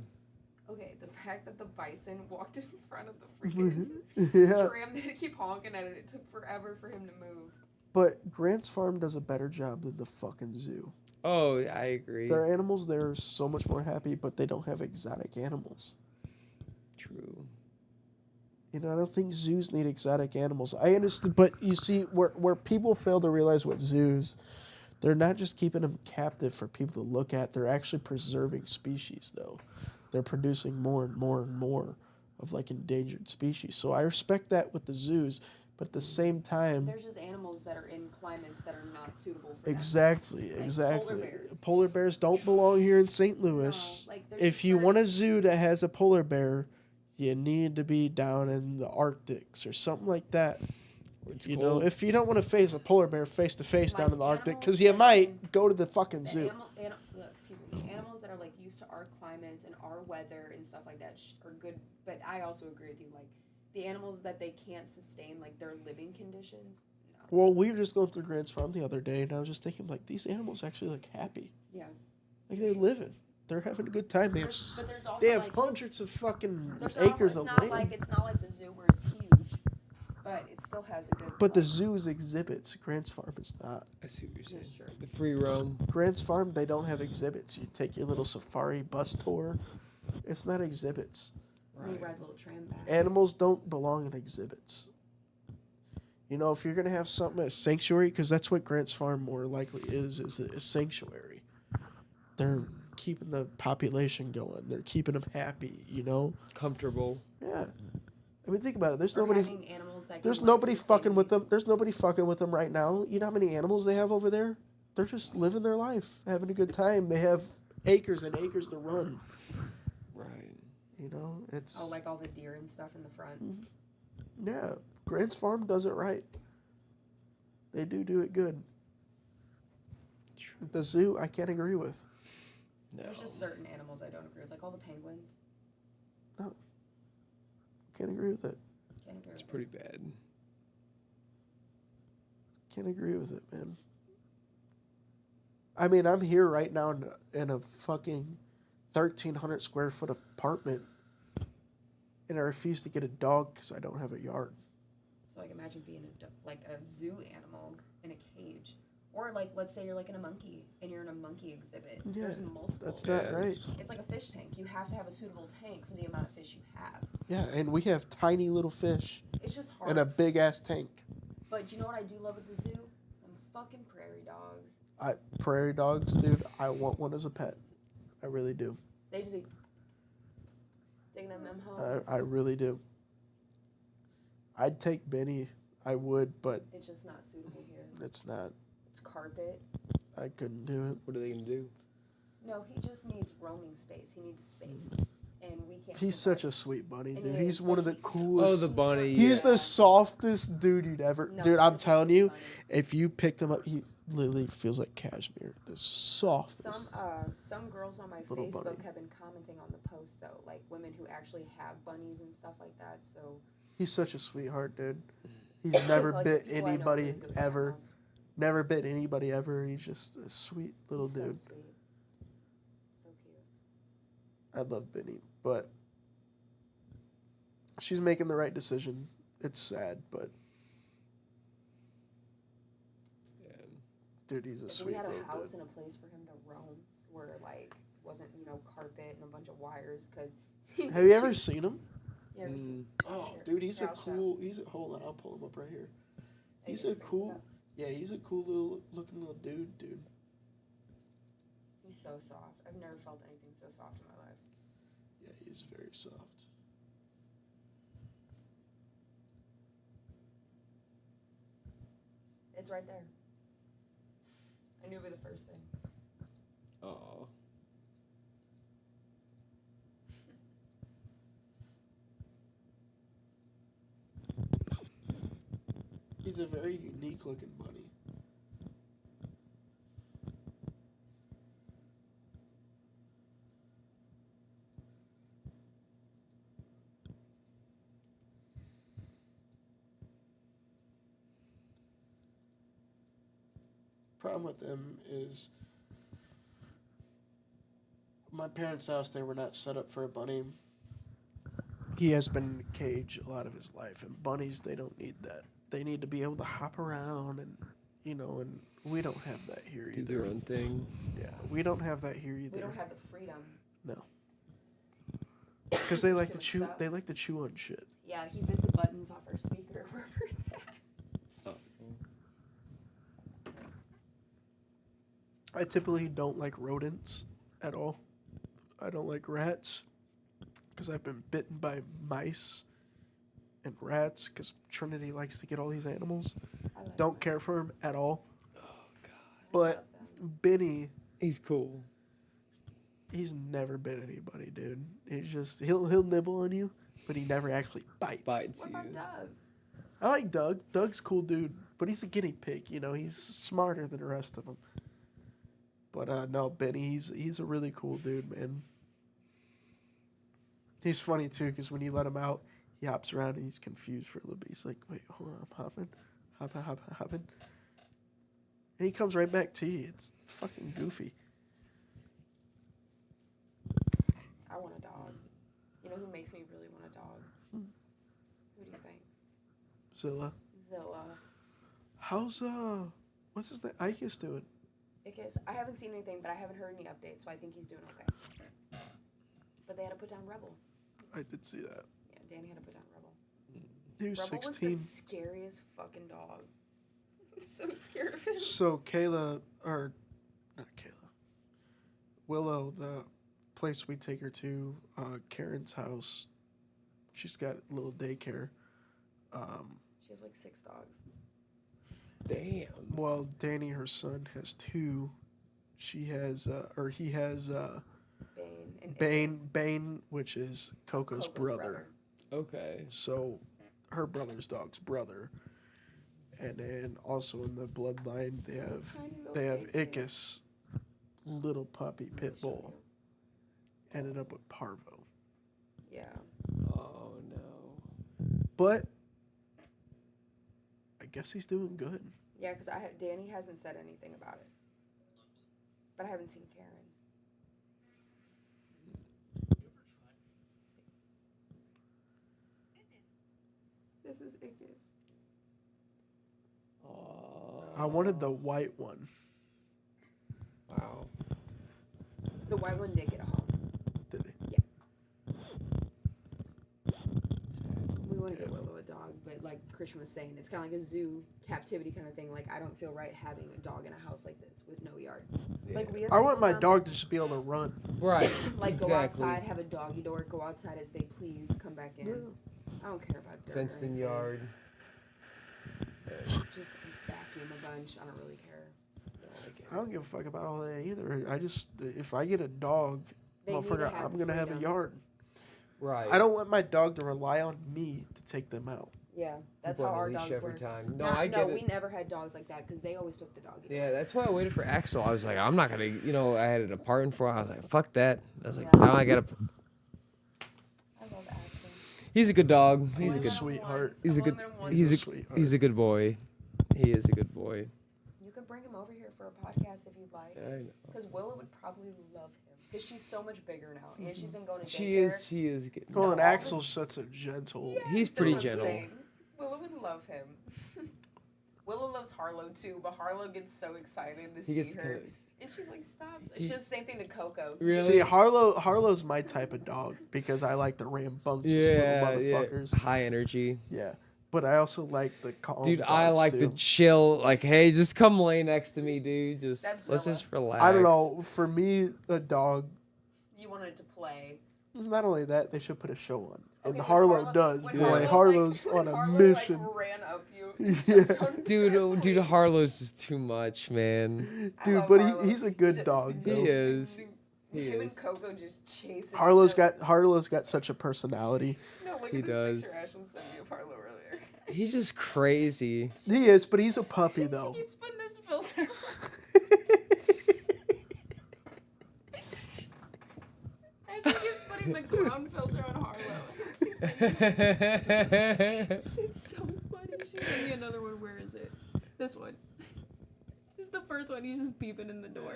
Speaker 4: Okay, the fact that the bison walked in front of the freaking
Speaker 1: Yeah.
Speaker 4: tram, they had to keep honking at it. It took forever for him to move.
Speaker 1: But Grant's farm does a better job than the fucking zoo.
Speaker 2: Oh, I agree.
Speaker 1: Their animals there are so much more happy, but they don't have exotic animals.
Speaker 2: True.
Speaker 1: You know, I don't think zoos need exotic animals. I understand, but you see, where people fail to realize what zoos, they're not just keeping them captive for people to look at. They're actually preserving species, though. They're producing more and more and more of like endangered species. So I respect that with the zoos, but at the same time,
Speaker 4: There's just animals that are in climates that are not suitable for them.
Speaker 1: exactly,
Speaker 4: Like
Speaker 1: exactly.
Speaker 4: polar bears.
Speaker 1: Polar bears don't belong here in St. Louis.
Speaker 4: No, like, there's
Speaker 1: If
Speaker 4: just
Speaker 1: you want a
Speaker 4: certain-
Speaker 1: zoo that has a polar bear, you need to be down in the Arctics or something like that.
Speaker 2: It's
Speaker 1: You
Speaker 2: cold.
Speaker 1: know, if you don't want to face a polar bear face to face
Speaker 4: Like
Speaker 1: down in the Arctic,
Speaker 4: animals
Speaker 1: because you
Speaker 4: that
Speaker 1: might
Speaker 4: can-
Speaker 1: go to the fucking
Speaker 4: The
Speaker 1: zoo.
Speaker 4: excuse me. The animals our climates and our weather and stuff like that are good. But I also agree with you. Like the animals that they can't sustain, like their living conditions. No.
Speaker 1: Well, we were just going through Grant's farm the other day, and I was just thinking, like, these animals actually look happy.
Speaker 4: Yeah.
Speaker 1: Like, they're living. They're having a good time.
Speaker 4: But there's also
Speaker 1: They have
Speaker 4: like,
Speaker 1: hundreds of fucking
Speaker 4: there's
Speaker 1: acres
Speaker 4: it's
Speaker 1: of
Speaker 4: not
Speaker 1: land.
Speaker 4: like it's not like the zoo where it's huge, but it still has a good.
Speaker 1: But the zoo's exhibits. Grant's farm is not.
Speaker 2: I see what you're saying.
Speaker 4: That's true.
Speaker 2: The free roam.
Speaker 1: Grant's farm, they don't have exhibits. You take your little safari bus tour. It's not exhibits.
Speaker 4: And you ride a little tram back.
Speaker 1: Animals don't belong in exhibits. You know, if you're gonna have something at a sanctuary, because that's what Grant's farm more likely is a sanctuary. They're keeping the population going. They're keeping them happy. You know.
Speaker 2: Comfortable.
Speaker 1: Yeah. I mean, think about it. There's
Speaker 4: Or
Speaker 1: nobody.
Speaker 4: having animals that
Speaker 1: There's
Speaker 4: can, like,
Speaker 1: nobody
Speaker 4: sustain
Speaker 1: fucking with
Speaker 4: you.
Speaker 1: them. There's nobody fucking with them right now. You know how many animals they have over there? They're just living their life, having a good time. They have acres and acres to run.
Speaker 2: Right.
Speaker 1: You know, it's
Speaker 4: Oh, like all the deer and stuff in the front.
Speaker 1: yeah. Grant's farm does it right. They do it good. The zoo, I can't agree with.
Speaker 2: No.
Speaker 4: There's just certain animals I don't agree with, like all the penguins.
Speaker 1: No, can't agree with it.
Speaker 4: Can't agree
Speaker 2: It's
Speaker 4: with
Speaker 2: pretty bad.
Speaker 1: Can't agree with it, man. I mean, I'm here right now in a fucking 1,300 square foot apartment, and I refuse to get a dog because I don't have a yard.
Speaker 4: So like imagine being like a zoo animal in a cage, or like let's say you're like in a monkey and you're in a monkey exhibit.
Speaker 1: Yeah,
Speaker 4: There's multiple.
Speaker 1: That's not
Speaker 2: Yeah.
Speaker 1: right.
Speaker 4: It's like a fish tank. You have to have a suitable tank for the amount of fish you have.
Speaker 1: Yeah, and we have tiny little fish
Speaker 4: It's just hard.
Speaker 1: in a big ass tank.
Speaker 4: But you know what I do love at the zoo? Them fucking prairie dogs.
Speaker 1: Prairie dogs, dude. I want one as a pet. I really do.
Speaker 4: They just be digging in them homes.
Speaker 1: I really do. I'd take Benny. I would, but
Speaker 4: It's just not suitable here.
Speaker 1: it's not.
Speaker 4: It's carpet.
Speaker 1: I couldn't do it.
Speaker 2: What are they gonna do?
Speaker 4: No, he just needs roaming space. He needs space, and we can't.
Speaker 1: He's such a sweet bunny,
Speaker 4: And
Speaker 1: dude.
Speaker 4: he
Speaker 1: He's
Speaker 4: is,
Speaker 1: one of
Speaker 4: but
Speaker 1: the
Speaker 4: he-
Speaker 1: coolest.
Speaker 2: Oh, the bunny.
Speaker 1: He's
Speaker 2: yeah.
Speaker 1: the softest dude you'd ever.
Speaker 4: No,
Speaker 1: Dude, I'm
Speaker 4: such a
Speaker 1: telling
Speaker 4: sweet
Speaker 1: you,
Speaker 4: bunny.
Speaker 1: if you picked him up, he literally feels like cashmere. The softest.
Speaker 4: Some girls on my
Speaker 1: Little
Speaker 4: Facebook
Speaker 1: bunny.
Speaker 4: have been commenting on the post though, like women who actually have bunnies and stuff like that. So
Speaker 1: He's such a sweetheart, dude. He's never
Speaker 4: like,
Speaker 1: bit
Speaker 4: people I know
Speaker 1: anybody
Speaker 4: really good with
Speaker 1: ever.
Speaker 4: animals.
Speaker 1: Never bit anybody ever. He's just a sweet little
Speaker 4: He's
Speaker 1: dude.
Speaker 4: So sweet. So cute.
Speaker 1: I love Benny, but she's making the right decision. It's sad, but
Speaker 2: Yeah.
Speaker 1: dude, he's a
Speaker 4: If we
Speaker 1: sweet
Speaker 4: had a
Speaker 1: little
Speaker 4: house
Speaker 1: dude.
Speaker 4: and a place for him to roam, where like wasn't carpet and a bunch of wires, because
Speaker 1: Have you ever seen him?
Speaker 4: Yeah, ever seen-
Speaker 1: Oh,
Speaker 4: Here,
Speaker 1: dude, he's a
Speaker 4: here, I'll show.
Speaker 1: cool. He's a, hold on, I'll pull him up right here.
Speaker 4: Hey,
Speaker 1: He's
Speaker 4: get
Speaker 1: a
Speaker 4: your Facebook
Speaker 1: cool.
Speaker 4: up.
Speaker 1: Yeah, he's a cool little looking little dude.
Speaker 4: He's so soft. I've never felt anything so soft in my life.
Speaker 1: Yeah, he's very soft.
Speaker 4: It's right there. I knew it would be the first thing.
Speaker 2: Oh.
Speaker 1: He's a very unique looking bunny. Problem with them is my parents' house, they were not set up for a bunny. He has been in a cage a lot of his life, and bunnies, they don't need that. They need to be able to hop around, and and we don't have that here
Speaker 2: Do
Speaker 1: either.
Speaker 2: their own thing.
Speaker 1: Yeah, we don't have that here either.
Speaker 4: We don't have the freedom.
Speaker 1: No, because they like
Speaker 4: Too
Speaker 1: to
Speaker 4: much
Speaker 1: chew.
Speaker 4: stuff.
Speaker 1: They like to chew on shit.
Speaker 4: Yeah, he bit the buttons off our speaker wherever it's at.
Speaker 1: I typically don't like rodents at all. I don't like rats because I've been bitten by mice and rats because Trinity likes to get all these animals.
Speaker 4: I like
Speaker 1: Don't
Speaker 4: mice.
Speaker 1: care for him at all.
Speaker 2: Oh God.
Speaker 1: But
Speaker 4: love them.
Speaker 1: Benny,
Speaker 2: He's cool.
Speaker 1: he's never bit anybody, dude. He's just he'll nibble on you, but he never actually bites.
Speaker 2: Bites
Speaker 4: What
Speaker 2: you.
Speaker 4: about Doug?
Speaker 1: I like Doug. Doug's a cool dude, but he's a guinea pig. He's smarter than the rest of them. But no, Benny, he's a really cool dude, man. He's funny too because when you let him out, he hops around and he's confused for a little bit. He's like, "Wait, hold on, I'm hopping. And he comes right back to you. It's fucking goofy.
Speaker 4: I want a dog. You know who makes me really want a dog? Who do you think?
Speaker 1: Zilla.
Speaker 4: Zilla.
Speaker 1: How's what's his name? Ike's doing?
Speaker 4: Because I haven't seen anything, but I haven't heard any updates, so I think he's doing okay. But they had to put down Rebel.
Speaker 1: I did see that.
Speaker 4: Yeah, Danny had to put down Rebel.
Speaker 1: He was
Speaker 4: Rebel
Speaker 1: 16.
Speaker 4: was the scariest fucking dog. I'm so scared of him.
Speaker 1: So Kayla, or not Kayla, Willow, the place we take her to, Karen's house, she's got a little daycare.
Speaker 4: She has like 6 dogs.
Speaker 2: Damn.
Speaker 1: Well, Danny, her son, has 2. She has, or he has,
Speaker 4: Bane and
Speaker 1: Bane,
Speaker 4: Icarus.
Speaker 1: Bane, which is Coco's brother.
Speaker 2: Okay.
Speaker 1: So, her brother's dog's brother. And then also in the bloodline, they have
Speaker 4: Tiny little
Speaker 1: they have
Speaker 4: babies.
Speaker 1: Icus, little puppy pit bull, ended up with Parvo.
Speaker 4: Yeah.
Speaker 2: Oh no.
Speaker 1: But I guess he's doing good.
Speaker 4: Yeah, because Danny hasn't said anything about it. But I haven't seen Karen. This is Ickis.
Speaker 1: I wanted the white one.
Speaker 2: Wow.
Speaker 4: The white one did get a home.
Speaker 1: Did he?
Speaker 4: We want to get Willow a dog, but like Christian was saying, it's kind of like a zoo captivity kind of thing. Like, I don't feel right having a dog in a house like this with no yard. Like, we have
Speaker 1: I want
Speaker 4: people
Speaker 1: my
Speaker 4: come,
Speaker 1: dog to just be able to run.
Speaker 2: Right.
Speaker 4: like, go
Speaker 2: exactly.
Speaker 4: outside, have a doggy door, go outside as they please, come back in. I don't care about dirt. or
Speaker 2: Fenced in
Speaker 4: anything.
Speaker 2: yard.
Speaker 4: Just vacuum a bunch. I don't really care.
Speaker 1: I don't give a fuck about all that either. I just, if I get a dog,
Speaker 4: They need to
Speaker 1: motherfucker,
Speaker 4: have
Speaker 1: I'm going to have a
Speaker 4: freedom.
Speaker 1: yard.
Speaker 2: Right.
Speaker 1: I don't want my dog to rely on me to take them out.
Speaker 4: Yeah, that's
Speaker 2: People
Speaker 4: how
Speaker 2: on a
Speaker 4: our
Speaker 2: leash
Speaker 4: dogs
Speaker 2: every
Speaker 4: were.
Speaker 2: time. No,
Speaker 4: Not-
Speaker 2: I get
Speaker 4: no,
Speaker 2: it.
Speaker 4: we never had dogs like that because they always took the doggy door.
Speaker 2: Yeah, that's why I waited for Axel. I was like, I'm not gonna, I had an apartment for a while. I was like, fuck that. I was like,
Speaker 4: Yeah.
Speaker 2: now I gotta.
Speaker 4: I love Axel.
Speaker 2: He's a good dog. He's a
Speaker 4: Only
Speaker 2: good.
Speaker 4: met him
Speaker 1: sweetheart.
Speaker 4: once.
Speaker 2: He's a
Speaker 4: I've only
Speaker 2: good.
Speaker 4: met him once.
Speaker 2: He's a.
Speaker 1: sweetheart.
Speaker 2: He's a good boy. He is a good boy.
Speaker 4: You could bring him over here for a podcast if you'd like.
Speaker 2: I know.
Speaker 4: Because Willow would probably love him. Because she's so much bigger now. And she's been going to daycare.
Speaker 2: She is. She is. Good.
Speaker 1: Well, and
Speaker 4: No.
Speaker 1: Axel's such a gentle.
Speaker 4: Yes,
Speaker 2: He's
Speaker 4: that's
Speaker 2: pretty
Speaker 4: what I'm
Speaker 2: gentle.
Speaker 4: saying. Willow would love him. Willow loves Harlow too, but Harlow gets so excited to
Speaker 2: He
Speaker 4: see
Speaker 2: gets
Speaker 4: her.
Speaker 2: kind of.
Speaker 4: And she's like, stop.
Speaker 2: He-
Speaker 4: She does the same thing to Coco.
Speaker 2: Really?
Speaker 1: See, Harlow's my type of dog because I like the rambunctious
Speaker 2: Yeah,
Speaker 1: little
Speaker 2: yeah.
Speaker 1: motherfuckers.
Speaker 2: High energy.
Speaker 1: Yeah. But I also like the calm
Speaker 2: Dude, I
Speaker 1: dogs,
Speaker 2: like
Speaker 1: too.
Speaker 2: the chill. Like, hey, just come lay next to me, dude. Just
Speaker 4: That's
Speaker 2: let's
Speaker 4: Zilla.
Speaker 2: just relax.
Speaker 1: I don't know. For me, a dog,
Speaker 4: You wanted to play.
Speaker 1: not only that, they should put a show on. And
Speaker 4: Okay, when
Speaker 1: Harlow does.
Speaker 4: when
Speaker 1: Boy,
Speaker 4: Harlow,
Speaker 1: Harlow's
Speaker 4: like,
Speaker 1: on
Speaker 4: when
Speaker 1: a
Speaker 4: Harlow,
Speaker 1: mission.
Speaker 4: Like, ran up you.
Speaker 1: Yeah.
Speaker 2: Dude, Harlow's just too much, man.
Speaker 4: I
Speaker 1: Dude,
Speaker 4: love
Speaker 1: but
Speaker 4: Harlow.
Speaker 1: he's a good
Speaker 4: just-
Speaker 1: dog,
Speaker 2: He
Speaker 1: though.
Speaker 2: is. He
Speaker 4: Him
Speaker 2: is.
Speaker 4: and Coco just chasing.
Speaker 1: Harlow's
Speaker 4: each other.
Speaker 1: got such a personality.
Speaker 4: No, look
Speaker 2: He
Speaker 4: at this
Speaker 2: does.
Speaker 4: picture Ashlyn sent me of Harlow earlier.
Speaker 2: He's just crazy.
Speaker 1: He is, but he's a puppy, though.
Speaker 4: She keeps putting this filter. Ashley keeps putting the clown filter on Harlow. She's so funny. She gave me another one. Where is it? This one. This is the first one. He's just peeping in the door.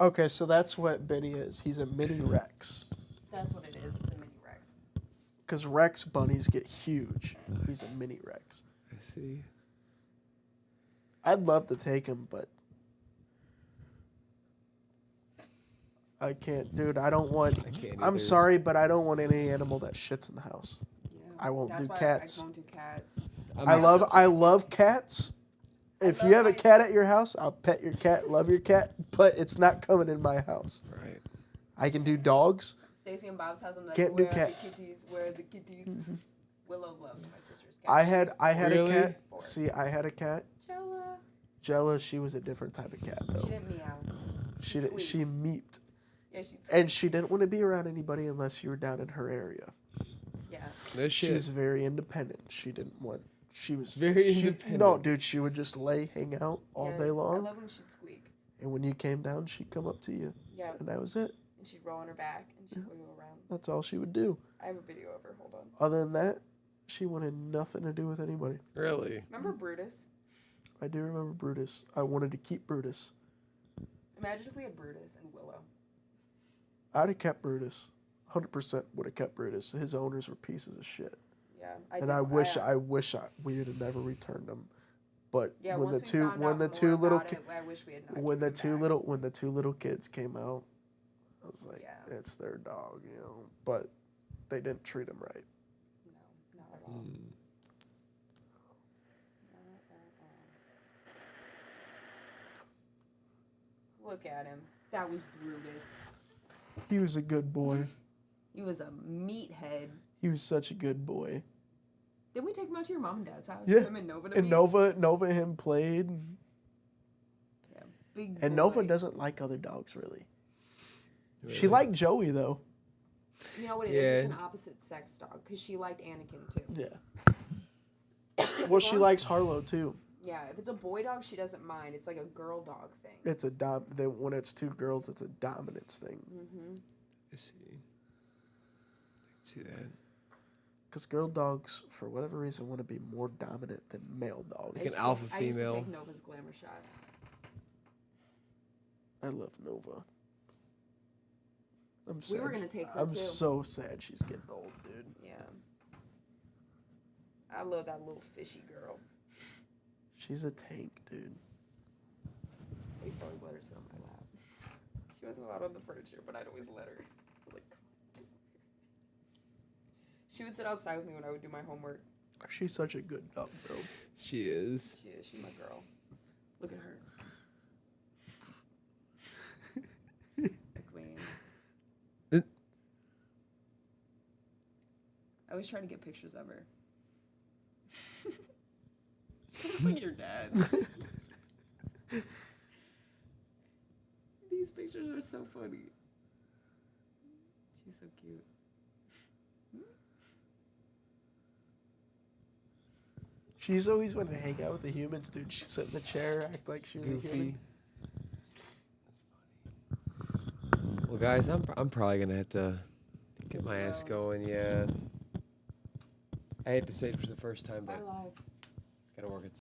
Speaker 1: Okay, so that's what Benny is. He's a mini Rex.
Speaker 4: That's what it is. It's a mini Rex.
Speaker 1: Because Rex bunnies get huge. He's a mini Rex.
Speaker 2: I see.
Speaker 1: I'd love to take him, but I can't. Dude, I don't want.
Speaker 2: I can't
Speaker 1: I'm
Speaker 2: either.
Speaker 1: sorry, but I don't want any animal that shits in the house.
Speaker 4: Yeah.
Speaker 1: I won't
Speaker 4: That's
Speaker 1: do
Speaker 4: why
Speaker 1: cats.
Speaker 4: I won't do cats.
Speaker 1: I love cats. If you have a cat at your house, I'll pet your cat, love your cat, but it's not coming in my house.
Speaker 2: Right.
Speaker 1: I can do dogs.
Speaker 4: Stacy and Bob's house. I'm like,
Speaker 1: Can't do
Speaker 4: where are
Speaker 1: cats.
Speaker 4: the kitties? Where are the kitties? Willow loves my sister's cat.
Speaker 1: I had
Speaker 2: Really?
Speaker 1: a cat.
Speaker 4: Four.
Speaker 1: See, I had a cat.
Speaker 4: Jella.
Speaker 1: Jella, she was a different type of cat
Speaker 4: She
Speaker 1: though.
Speaker 4: didn't meow.
Speaker 1: She
Speaker 4: squeaked.
Speaker 1: she meeped,
Speaker 4: Yeah, she.
Speaker 1: and she didn't want to be around anybody unless you were down in her area.
Speaker 4: Yeah.
Speaker 2: No
Speaker 1: She
Speaker 2: shit.
Speaker 1: was very independent. She didn't want. She was
Speaker 2: Very
Speaker 1: she-
Speaker 2: independent.
Speaker 1: No, dude, she would just hang out all
Speaker 4: Yeah,
Speaker 1: day
Speaker 4: I
Speaker 1: long,
Speaker 4: love when she'd squeak.
Speaker 1: and when you came down, she'd come up to you,
Speaker 4: Yeah.
Speaker 1: and that was it.
Speaker 4: and she'd roll on her back, and she'd wiggle around.
Speaker 1: That's all she would do.
Speaker 4: I have a video of her. Hold on.
Speaker 1: Other than that, she wanted nothing to do with anybody.
Speaker 2: Really?
Speaker 4: Remember Brutus?
Speaker 1: I do remember Brutus. I wanted to keep Brutus.
Speaker 4: Imagine if we had Brutus and Willow.
Speaker 1: I'd have kept Brutus. 100% would have kept Brutus. His owners were pieces of shit.
Speaker 4: Yeah.
Speaker 1: I wish we had never returned him. But
Speaker 4: Yeah,
Speaker 1: when the
Speaker 4: once we
Speaker 1: two
Speaker 4: found
Speaker 1: when
Speaker 4: out
Speaker 1: the
Speaker 4: more
Speaker 1: two little
Speaker 4: about it, I wish we had not
Speaker 1: when the
Speaker 4: taken him back.
Speaker 1: when the two little kids came out, I was like,
Speaker 4: Yeah.
Speaker 1: it's their dog, you know. But they didn't treat him right.
Speaker 4: No, not at all.
Speaker 2: Mm.
Speaker 4: Not at all. Look at him. That was Brutus.
Speaker 1: He was a good boy.
Speaker 4: He was a meathead.
Speaker 1: He was such a good boy.
Speaker 4: Didn't we take him out to your mom and dad's house?
Speaker 1: Yeah.
Speaker 4: Him and Nova. to
Speaker 1: And
Speaker 4: meet?
Speaker 1: Nova and him played.
Speaker 4: Yeah, big.
Speaker 1: And
Speaker 4: boy.
Speaker 1: Nova doesn't like other dogs really. She
Speaker 2: Really?
Speaker 1: liked Joey though.
Speaker 4: You know what it is?
Speaker 2: Yeah.
Speaker 4: It's an opposite sex dog because she liked Anakin too.
Speaker 1: Yeah. Well, she likes Harlow too.
Speaker 4: Yeah, if it's a boy dog, she doesn't mind. It's like a girl dog thing.
Speaker 1: It's when it's two girls, it's a dominance thing.
Speaker 4: Mm-hmm.
Speaker 2: I see. I can see that.
Speaker 1: Because girl dogs, for whatever reason, want to be more dominant than male dogs.
Speaker 2: Like an alpha
Speaker 4: I used to
Speaker 2: female.
Speaker 4: take Nova's glamour shots.
Speaker 1: I love Nova. I'm
Speaker 4: We
Speaker 1: sad.
Speaker 4: were gonna take her
Speaker 1: I'm
Speaker 4: too.
Speaker 1: so sad she's getting old, dude.
Speaker 4: Yeah. I love that little fishy girl.
Speaker 1: She's a tank, dude.
Speaker 4: I used to always let her sit on my lap. She wasn't allowed on the furniture, but I'd always let her. I was like, come on. She would sit outside with me when I would do my homework.
Speaker 1: She's such a good dog, bro.
Speaker 2: She is.
Speaker 4: She is. She's my girl. Look at her. The queen. I always try to get pictures of her. Looks like your dad. These pictures are so funny. She's so cute.
Speaker 1: She's always wanted to hang out with the humans, dude. She'd sit in the chair, act like she was a
Speaker 2: Goofy.
Speaker 1: human.
Speaker 2: That's funny. Well, guys, I'm probably gonna have to get my ass going. Yeah. I hate to say it for the first time,
Speaker 4: Bye,
Speaker 2: but
Speaker 4: live.
Speaker 2: gotta work it.